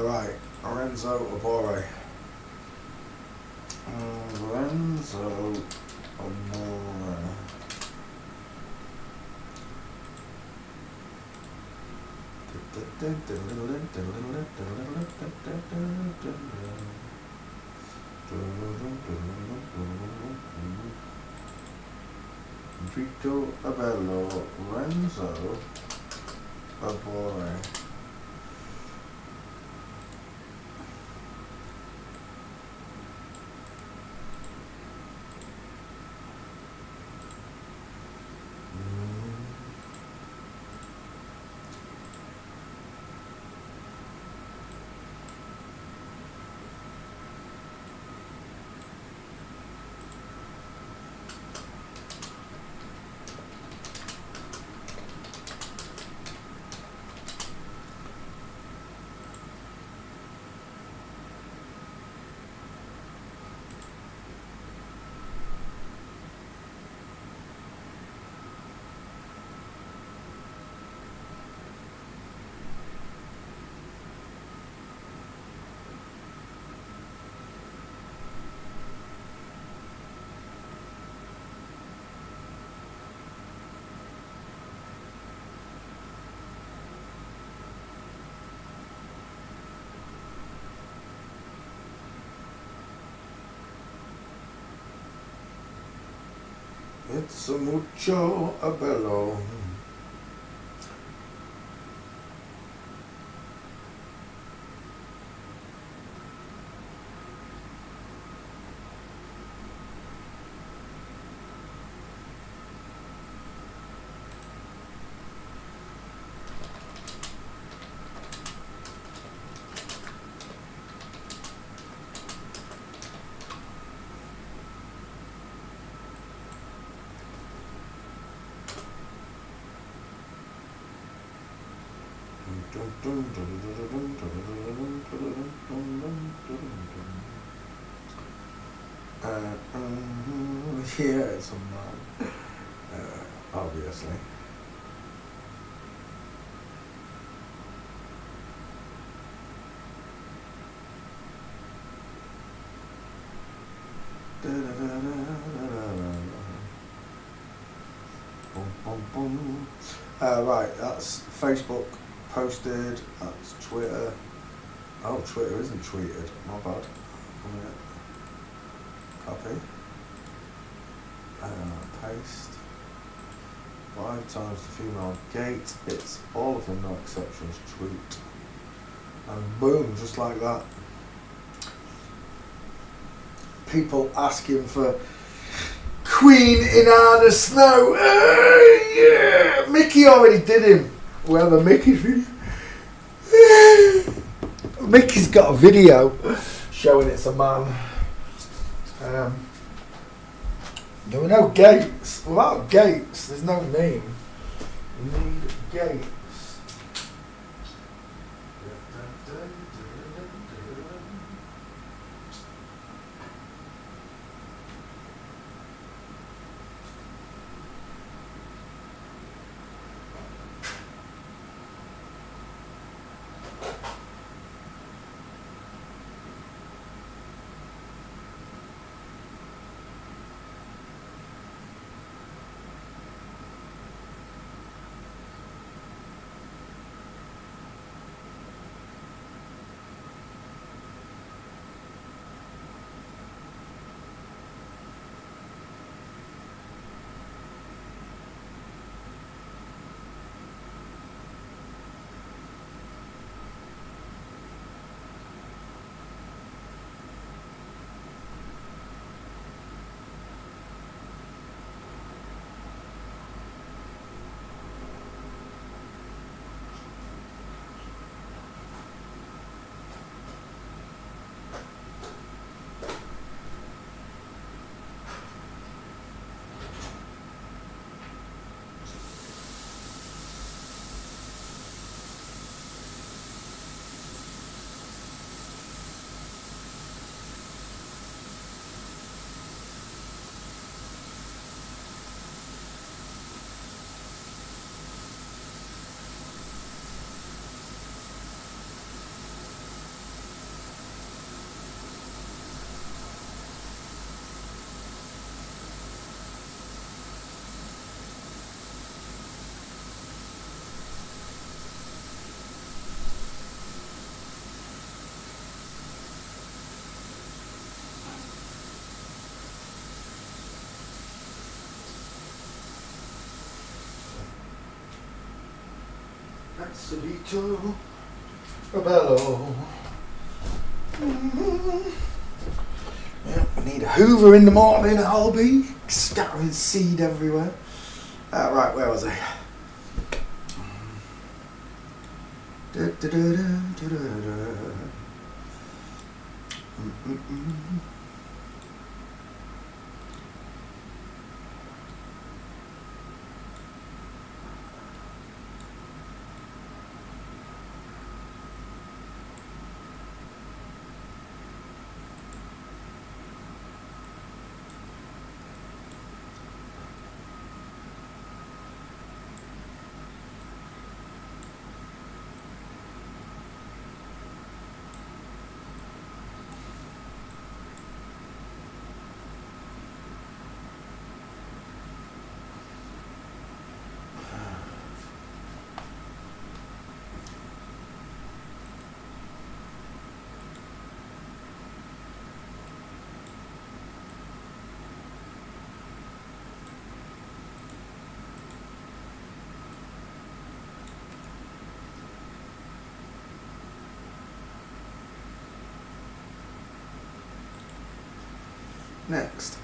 Right, Lorenzo Abore. Lorenzo Abore. Vito Abello, Lorenzo Abore. It's a mucho bello. Yeah, it's a man. Obviously. Right, that's Facebook posted, that's Twitter. Oh, Twitter isn't tweeted, my bad. Copy. Paste. 5 times the female gate, it's all of them, no exceptions, tweet. And boom, just like that. People asking for Queen Inanna Snow. Yeah, Mickey already did him. Whoever Mickey's video. Mickey's got a video showing it's a man. There were no gates. Without gates, there's no name. You need gates. That's a little bello. Yeah, I need a Hoover in the morning, I'll be scattering seed everywhere. Right, where was I? Next.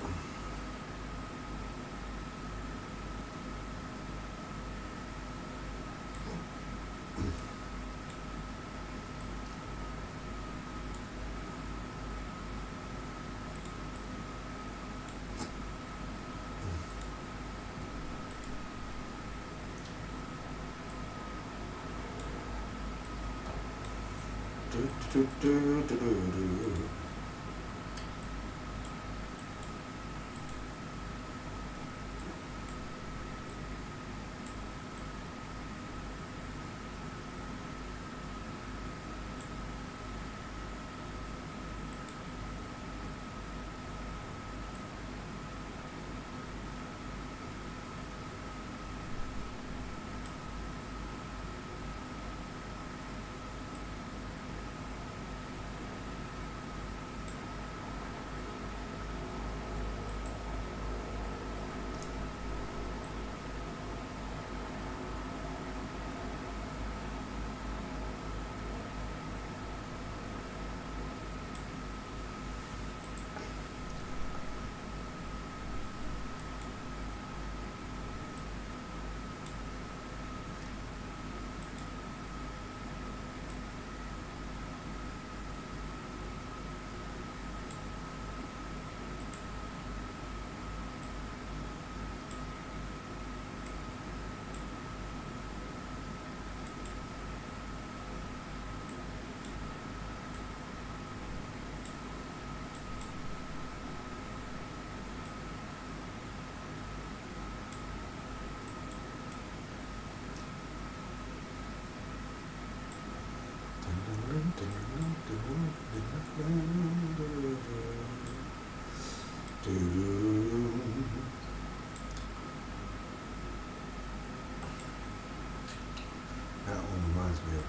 That one reminds me of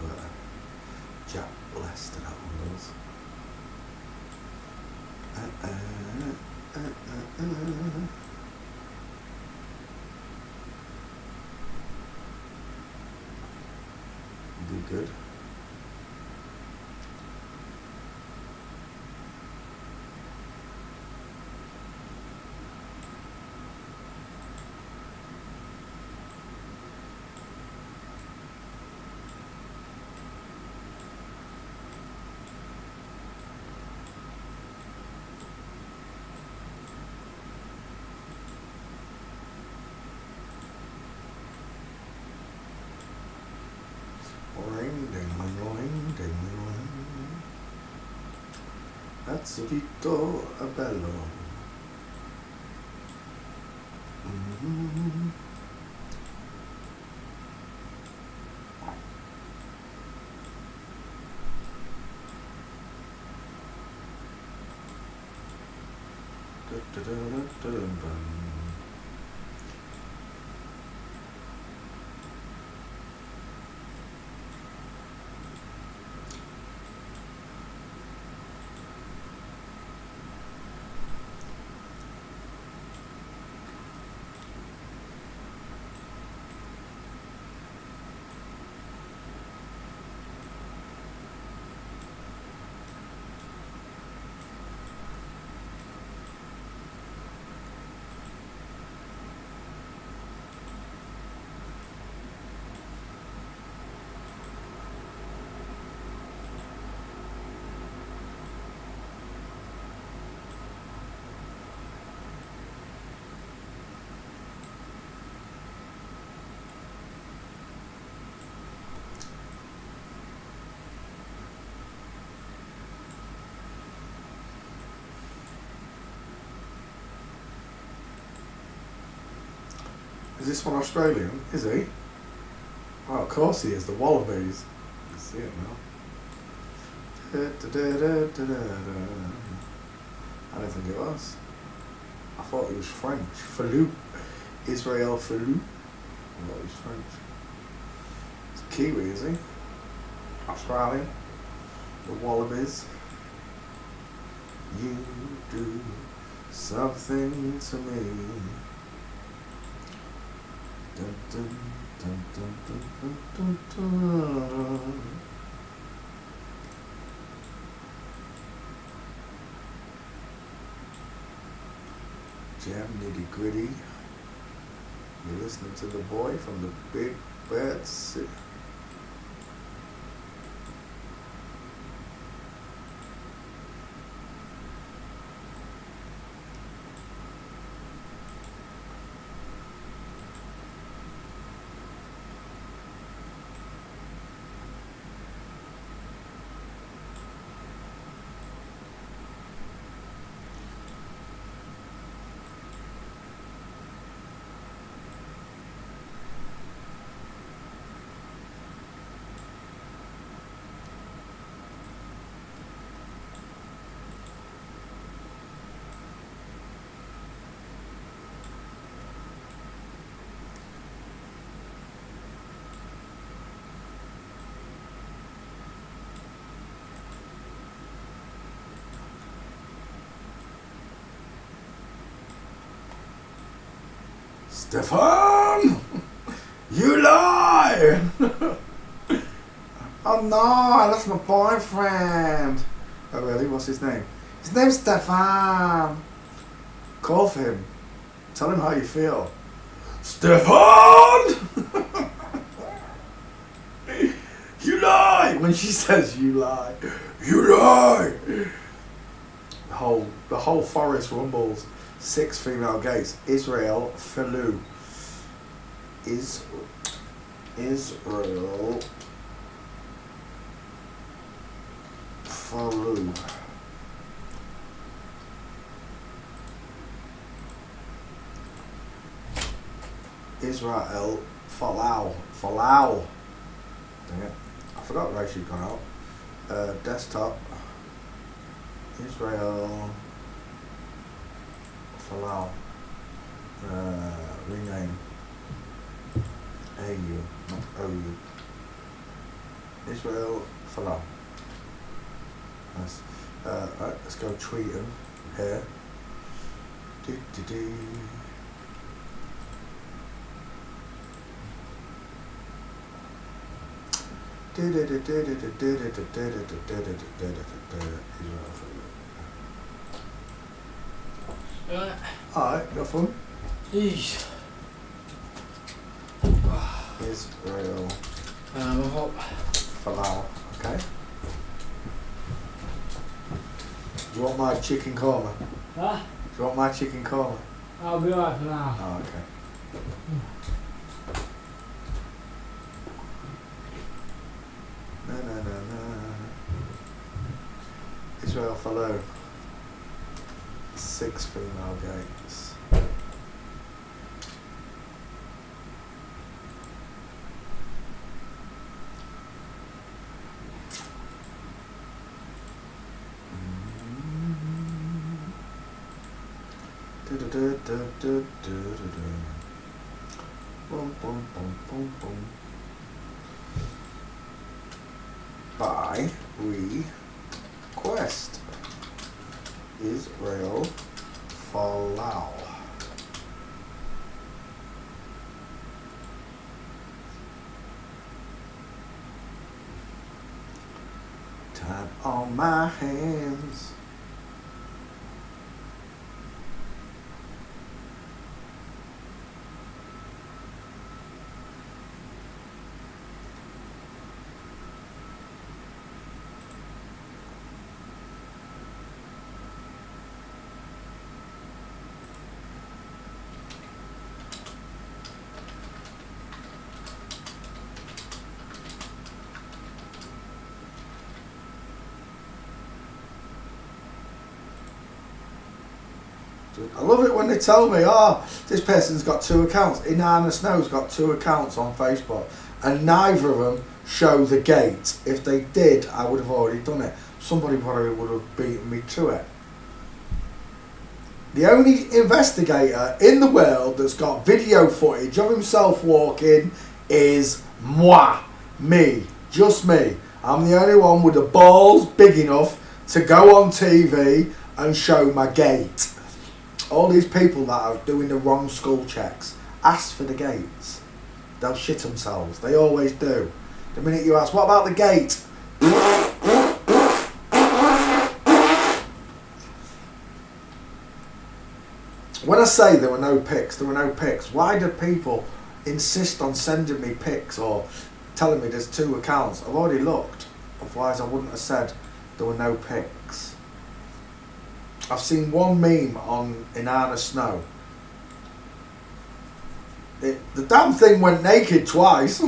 Jack Lester, that one does. Did good. Ring, ding, ring, ding, ring. That's Vito Abello. Mm-hmm. Is this one Australian? Is he? Oh, of course he is. The Wallabies. You see it now. I don't think it was. I thought he was French. Falou. Israel Falou. I thought he was French. He's a Kiwi, is he? Australian. The Wallabies. You do something to me. Dun, dun, dun, dun, dun, dun, dun, dun. Jam nitty gritty. You're listening to the boy from the big bad city. Stefan! You lie! Oh no, that's my boyfriend. Oh really? What's his name? His name's Stefan. Call for him. Tell him how you feel. Stefan! You lie! When she says you lie. You lie! The whole forest rumbles. 6 female gates. Israel Falu. Israel Falu. Israel Falau. Falau. Dang it. I forgot where she got out. Desktop. Israel Falau. Rename. AU, not OU. Israel Falau. Nice. Right, let's go tweet him here. Alright, got fun? Eesh. Israel Hop. Falau, okay. Do you want my chicken korma? Huh? Do you want my chicken korma? I'll be alright for now. Oh, okay. Na. Israel Falau. 6 female gates. Boom, boom, boom, boom, boom. By request. Israel Falau. Time on my hands. I love it when they tell me, oh, this person's got 2 accounts. Inanna Snow's got 2 accounts on Facebook, and neither of them show the gate. If they did, I would have already done it. Somebody probably would have beaten me to it. The only investigator in the world that's got video footage of himself walking is me, just me. I'm the only one with the balls big enough to go on TV and show my gate. All these people that are doing the wrong school checks, ask for the gates. They'll shit themselves. They always do. The minute you ask, what about the gate? when I say there were no pics, there were no pics. Why do people insist on sending me pics or telling me there's 2 accounts? I've already looked. Otherwise, I wouldn't have said there were no pics. I've seen one meme on Inanna Snow. The damn thing went naked twice.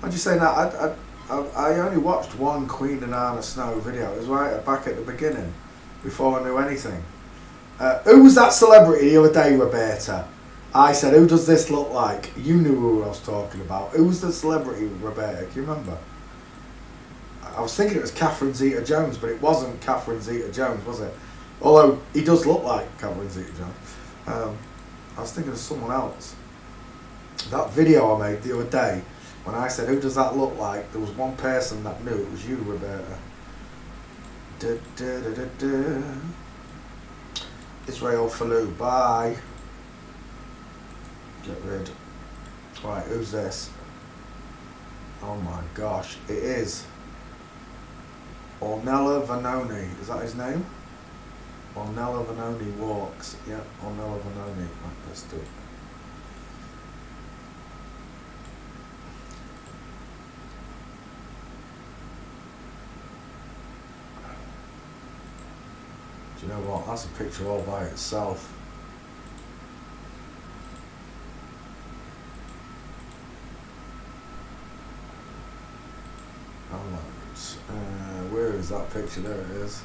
Why'd you say that? I only watched one Queen Inanna Snow video. It was right back at the beginning, before I knew anything. Who was that celebrity the other day, Roberta? I said, who does this look like? You knew who I was talking about. Who was the celebrity, Roberta? Can you remember? I was thinking it was Catherine Zeta-Jones, but it wasn't Catherine Zeta-Jones, was it? Although he does look like Catherine Zeta-Jones. I was thinking of someone else. That video I made the other day, when I said, who does that look like? There was one person that knew it was you, Roberta. Israel Falou, bye. Get rid. Right, who's this? Oh my gosh, it is Ornella Vanoni. Is that his name? Ornella Vanoni walks. Yeah, Ornella Vanoni. Right, let's do it. Do you know what? That's a picture all by itself. Where is that picture? There it is.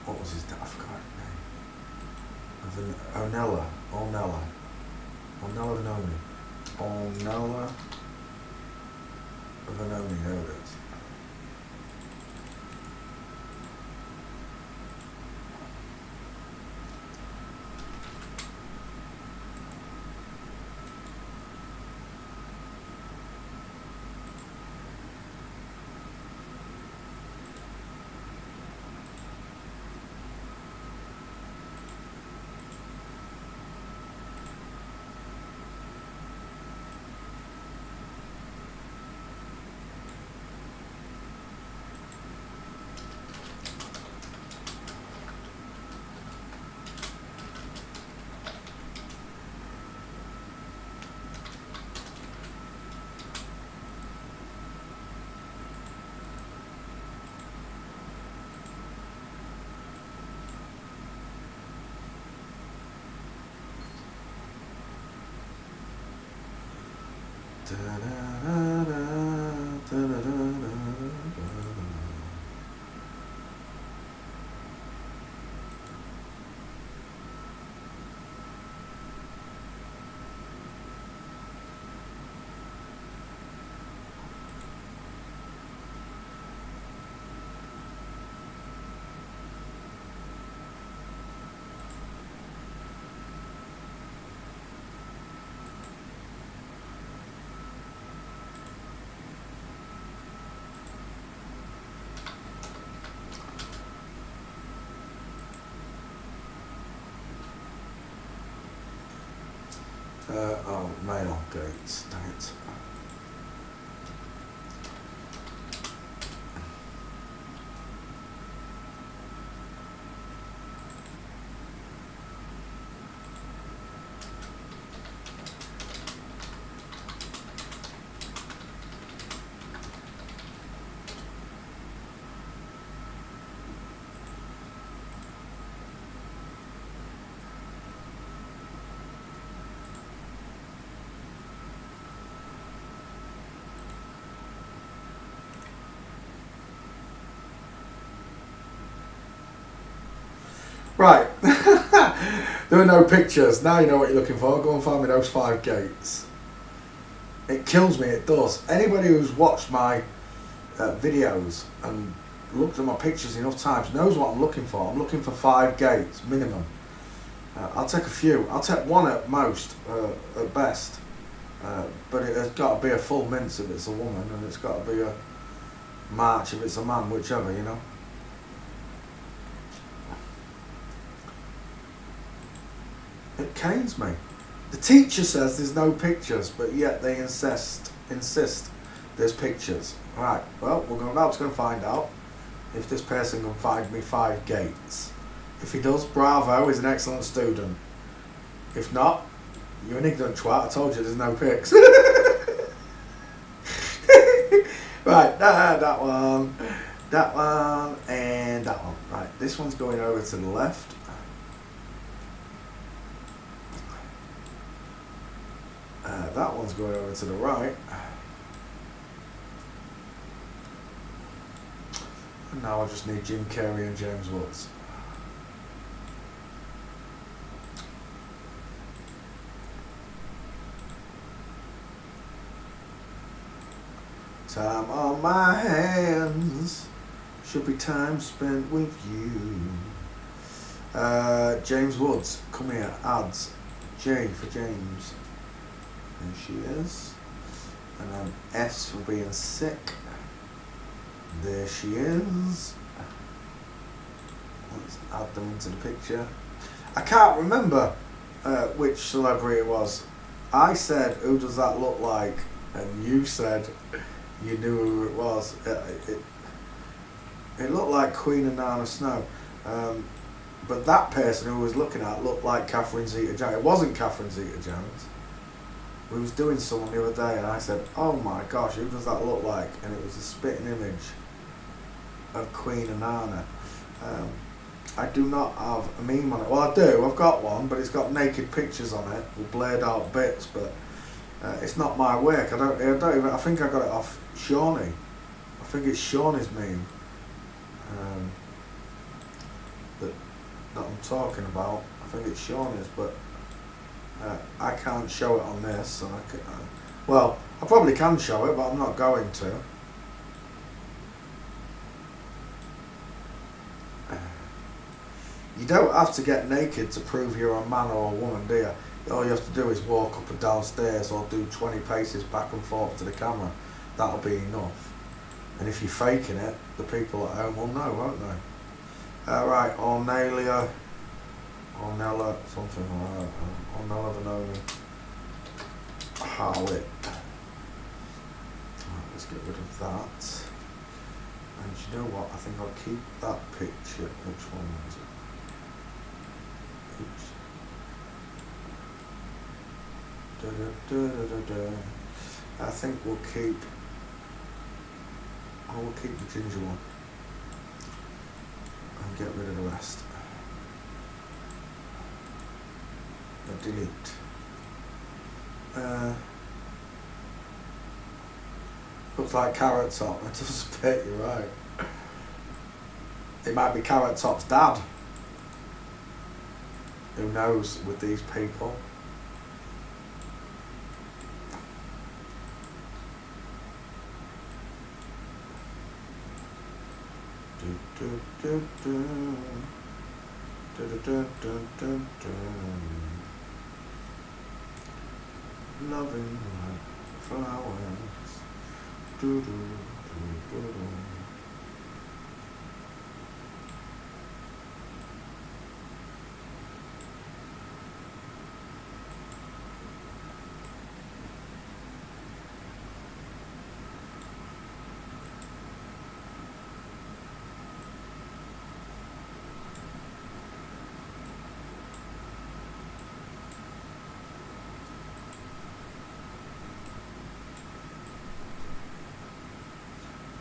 What was his name? I forgot his name. Ornella Vanoni. Ornella Vanoni, there it is. Oh, mail dates, dang it. Right, there are no pictures. Now you know what you're looking for. Go and find me those 5 gates. It kills me, it does. Anybody who's watched my videos and looked at my pictures enough times knows what I'm looking for. I'm looking for 5 gates, minimum. I'll take a few. I'll take 1 at most, at best. But it has got to be a full mince if it's a woman, and it's got to be a march if it's a man, whichever, you know. It canes me. The teacher says there's no pictures, but yet they insist there's pictures. Right, well, we're about to find out if this person can find me 5 gates. If he does, bravo, he's an excellent student. If not, you're an ignorant twat. I told you there's no pics. Right, that one, and that one. Right, this one's going over to the left. That one's going over to the right. And now I just need Jim Carrey and James Woods. Time on my hands should be time spent with you. James Woods, come here, ads. J for James. There she is. And then S for being sick. There she is. Let's add them into the picture. I can't remember which celebrity it was. I said, who does that look like? And you said you knew who it was. It looked like Queen and Nana Snow. But that person who was looking at looked like Catherine Zeta-Jones. It wasn't Catherine Zeta-Jones. We was doing someone the other day and I said, oh my gosh, who does that look like? And it was a spitting image of Queen and Nana. I do not have a meme on it. Well, I do. I've got one, but it's got naked pictures on it with blurred out bits. But it's not my work. I don't even. I think I got it off Shawnee. I think it's Shawnee's meme that I'm talking about. I think it's Shawnee's, but I can't show it on this. And well, I probably can show it, but I'm not going to. You don't have to get naked to prove you're a man or a woman, do you? All you have to do is walk up and down stairs or do 20 paces back and forth to the camera. That'll be enough. And if you're faking it, the people at home will know, won't they? Right, Ornelia, something like that. Ornella Vanoni. Harlot. Right, let's get rid of that. And you know what? I think I'll keep that picture. Which one was it? Oops. I think we'll keep. I will keep the ginger one and get rid of the rest. Delete. Looks like Carrot Top. It does fit. You're right. It might be Carrot Top's dad. Who knows with these people? Loving like flowers. Do, do, do, do, do.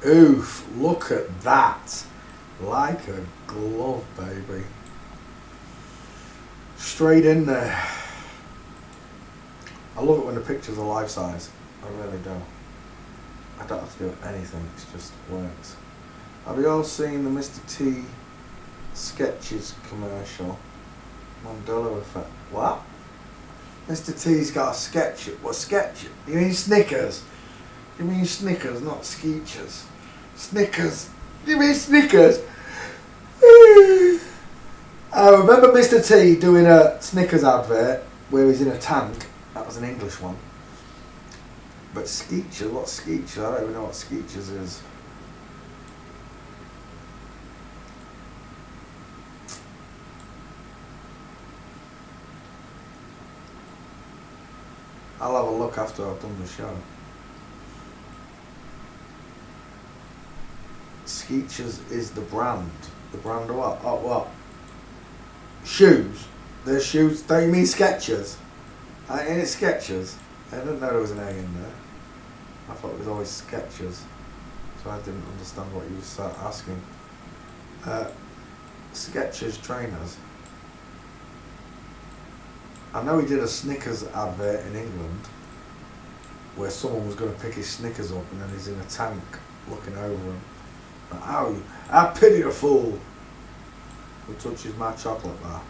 Oof, look at that. Like a glove, baby. Straight in there. I love it when the pictures are life size. I really do. I don't have to do anything, it just works. Have you all seen the Mr. T Sketches commercial? Mandela effect. What? Mr. T's got a sketch. What sketch? You mean Snickers? You mean Snickers, not Skeechers? Snickers. You mean Snickers? I remember Mr. T doing a Snickers advert where he's in a tank. That was an English one. But Skeechers, what's Skeechers? I don't even know what Skeechers is. I'll have a look after I've done the show. Skechers is the brand. The brand of what? Oh, what? Shoes. There's shoes. Don't you mean Skechers? Ain't it Skechers? I didn't know there was an A in there. I thought it was always Skechers. So I didn't understand what you were asking. Skechers trainers. I know he did a Snickers advert in England where someone was going to pick his Snickers up and then he's in a tank looking over him. How pity a fool who touches my chocolate bar.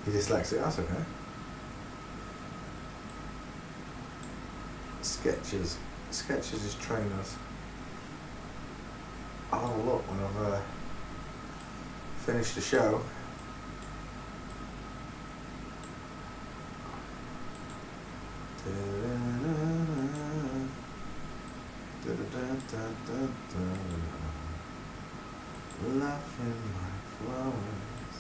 You're dyslexic, that's okay. Skechers. Skechers is trainers. I'll have a look when I've finished the show. Laughing like flowers.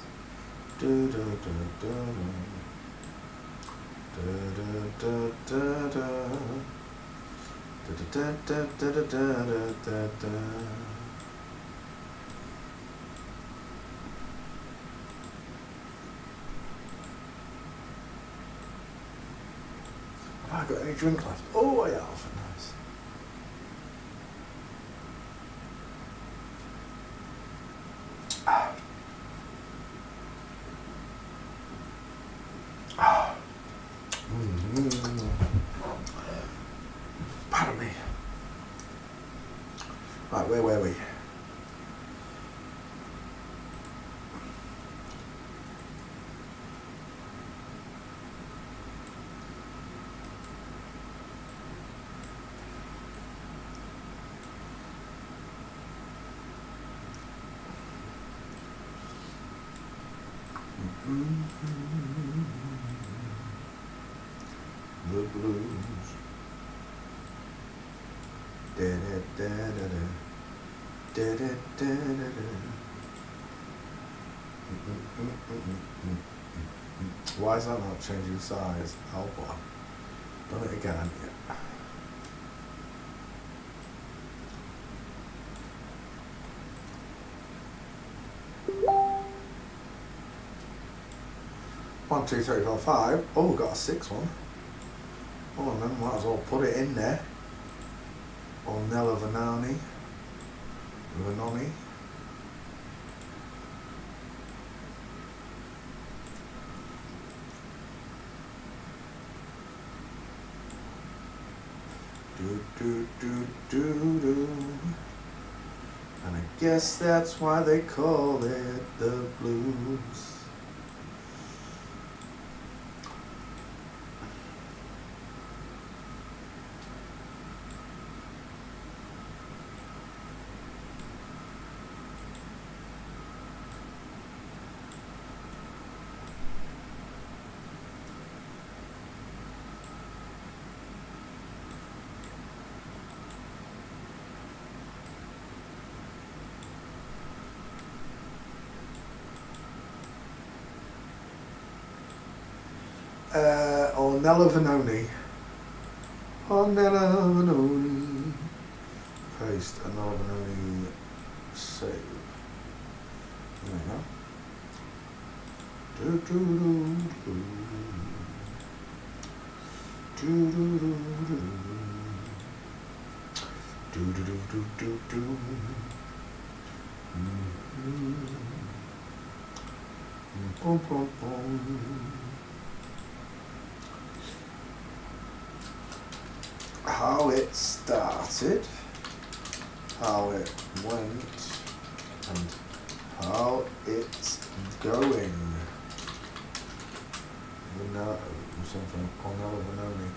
Have I got any drink left? Oh, I have. Nice. Pardon me. Right, where were we? The blues. Da da da da da. Da da da da da. Why is that not changing size? Oh boy. Done it again. Yeah. One, two, three, four, five. Oh, got a 6 one. Oh, and then might as well put it in there. Ornella Vanoni. Vanoni. Do do do do do. And I guess that's why they call it the blues. Ornella Vanoni. Ornella Vanoni. Paste Ornella Vanoni. Save. There we go. Do do do do. Do do do do. Do do do do do do. Boom boom boom. How it started, how it went, and how it's going. Something Ornella Vanoni.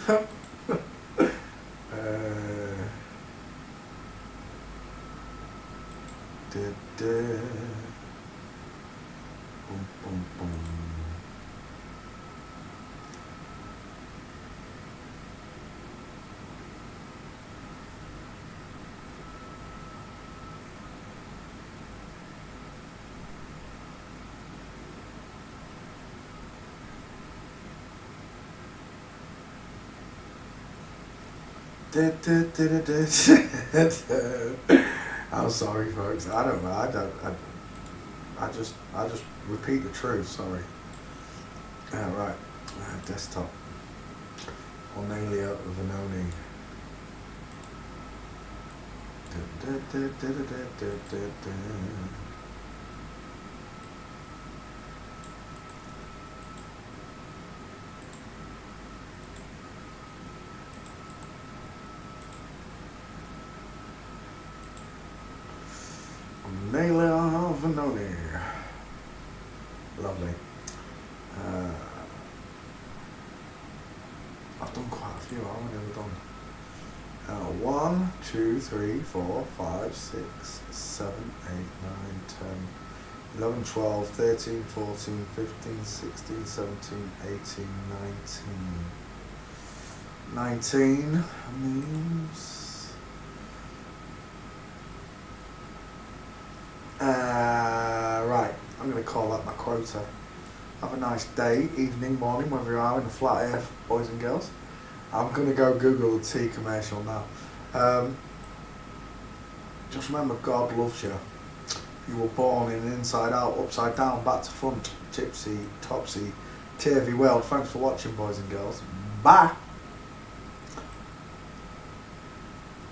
Boom, boom, boom. I'm sorry, folks. I don't know. I just repeat the truth. Sorry. Right. Desktop. Ornelia Vanoni. Ornelia Vanoni. Lovely. I've done quite a few, haven't I? Never done. 1, 2, 3, 4, 5, 6, 7, 8, 9, 10, 11, 12, 13, 14, 15, 16, 17, 18, 19. 19 means... right, I'm going to call that my quota. Have a nice day, evening, morning, wherever you are in the flat earth, boys and girls. I'm going to go Google the tea commercial now. Just remember, God loves you. You were born in an inside out, upside down, back to front, tipsy, topsy, turvy world. Thanks for watching, boys and girls. Bye.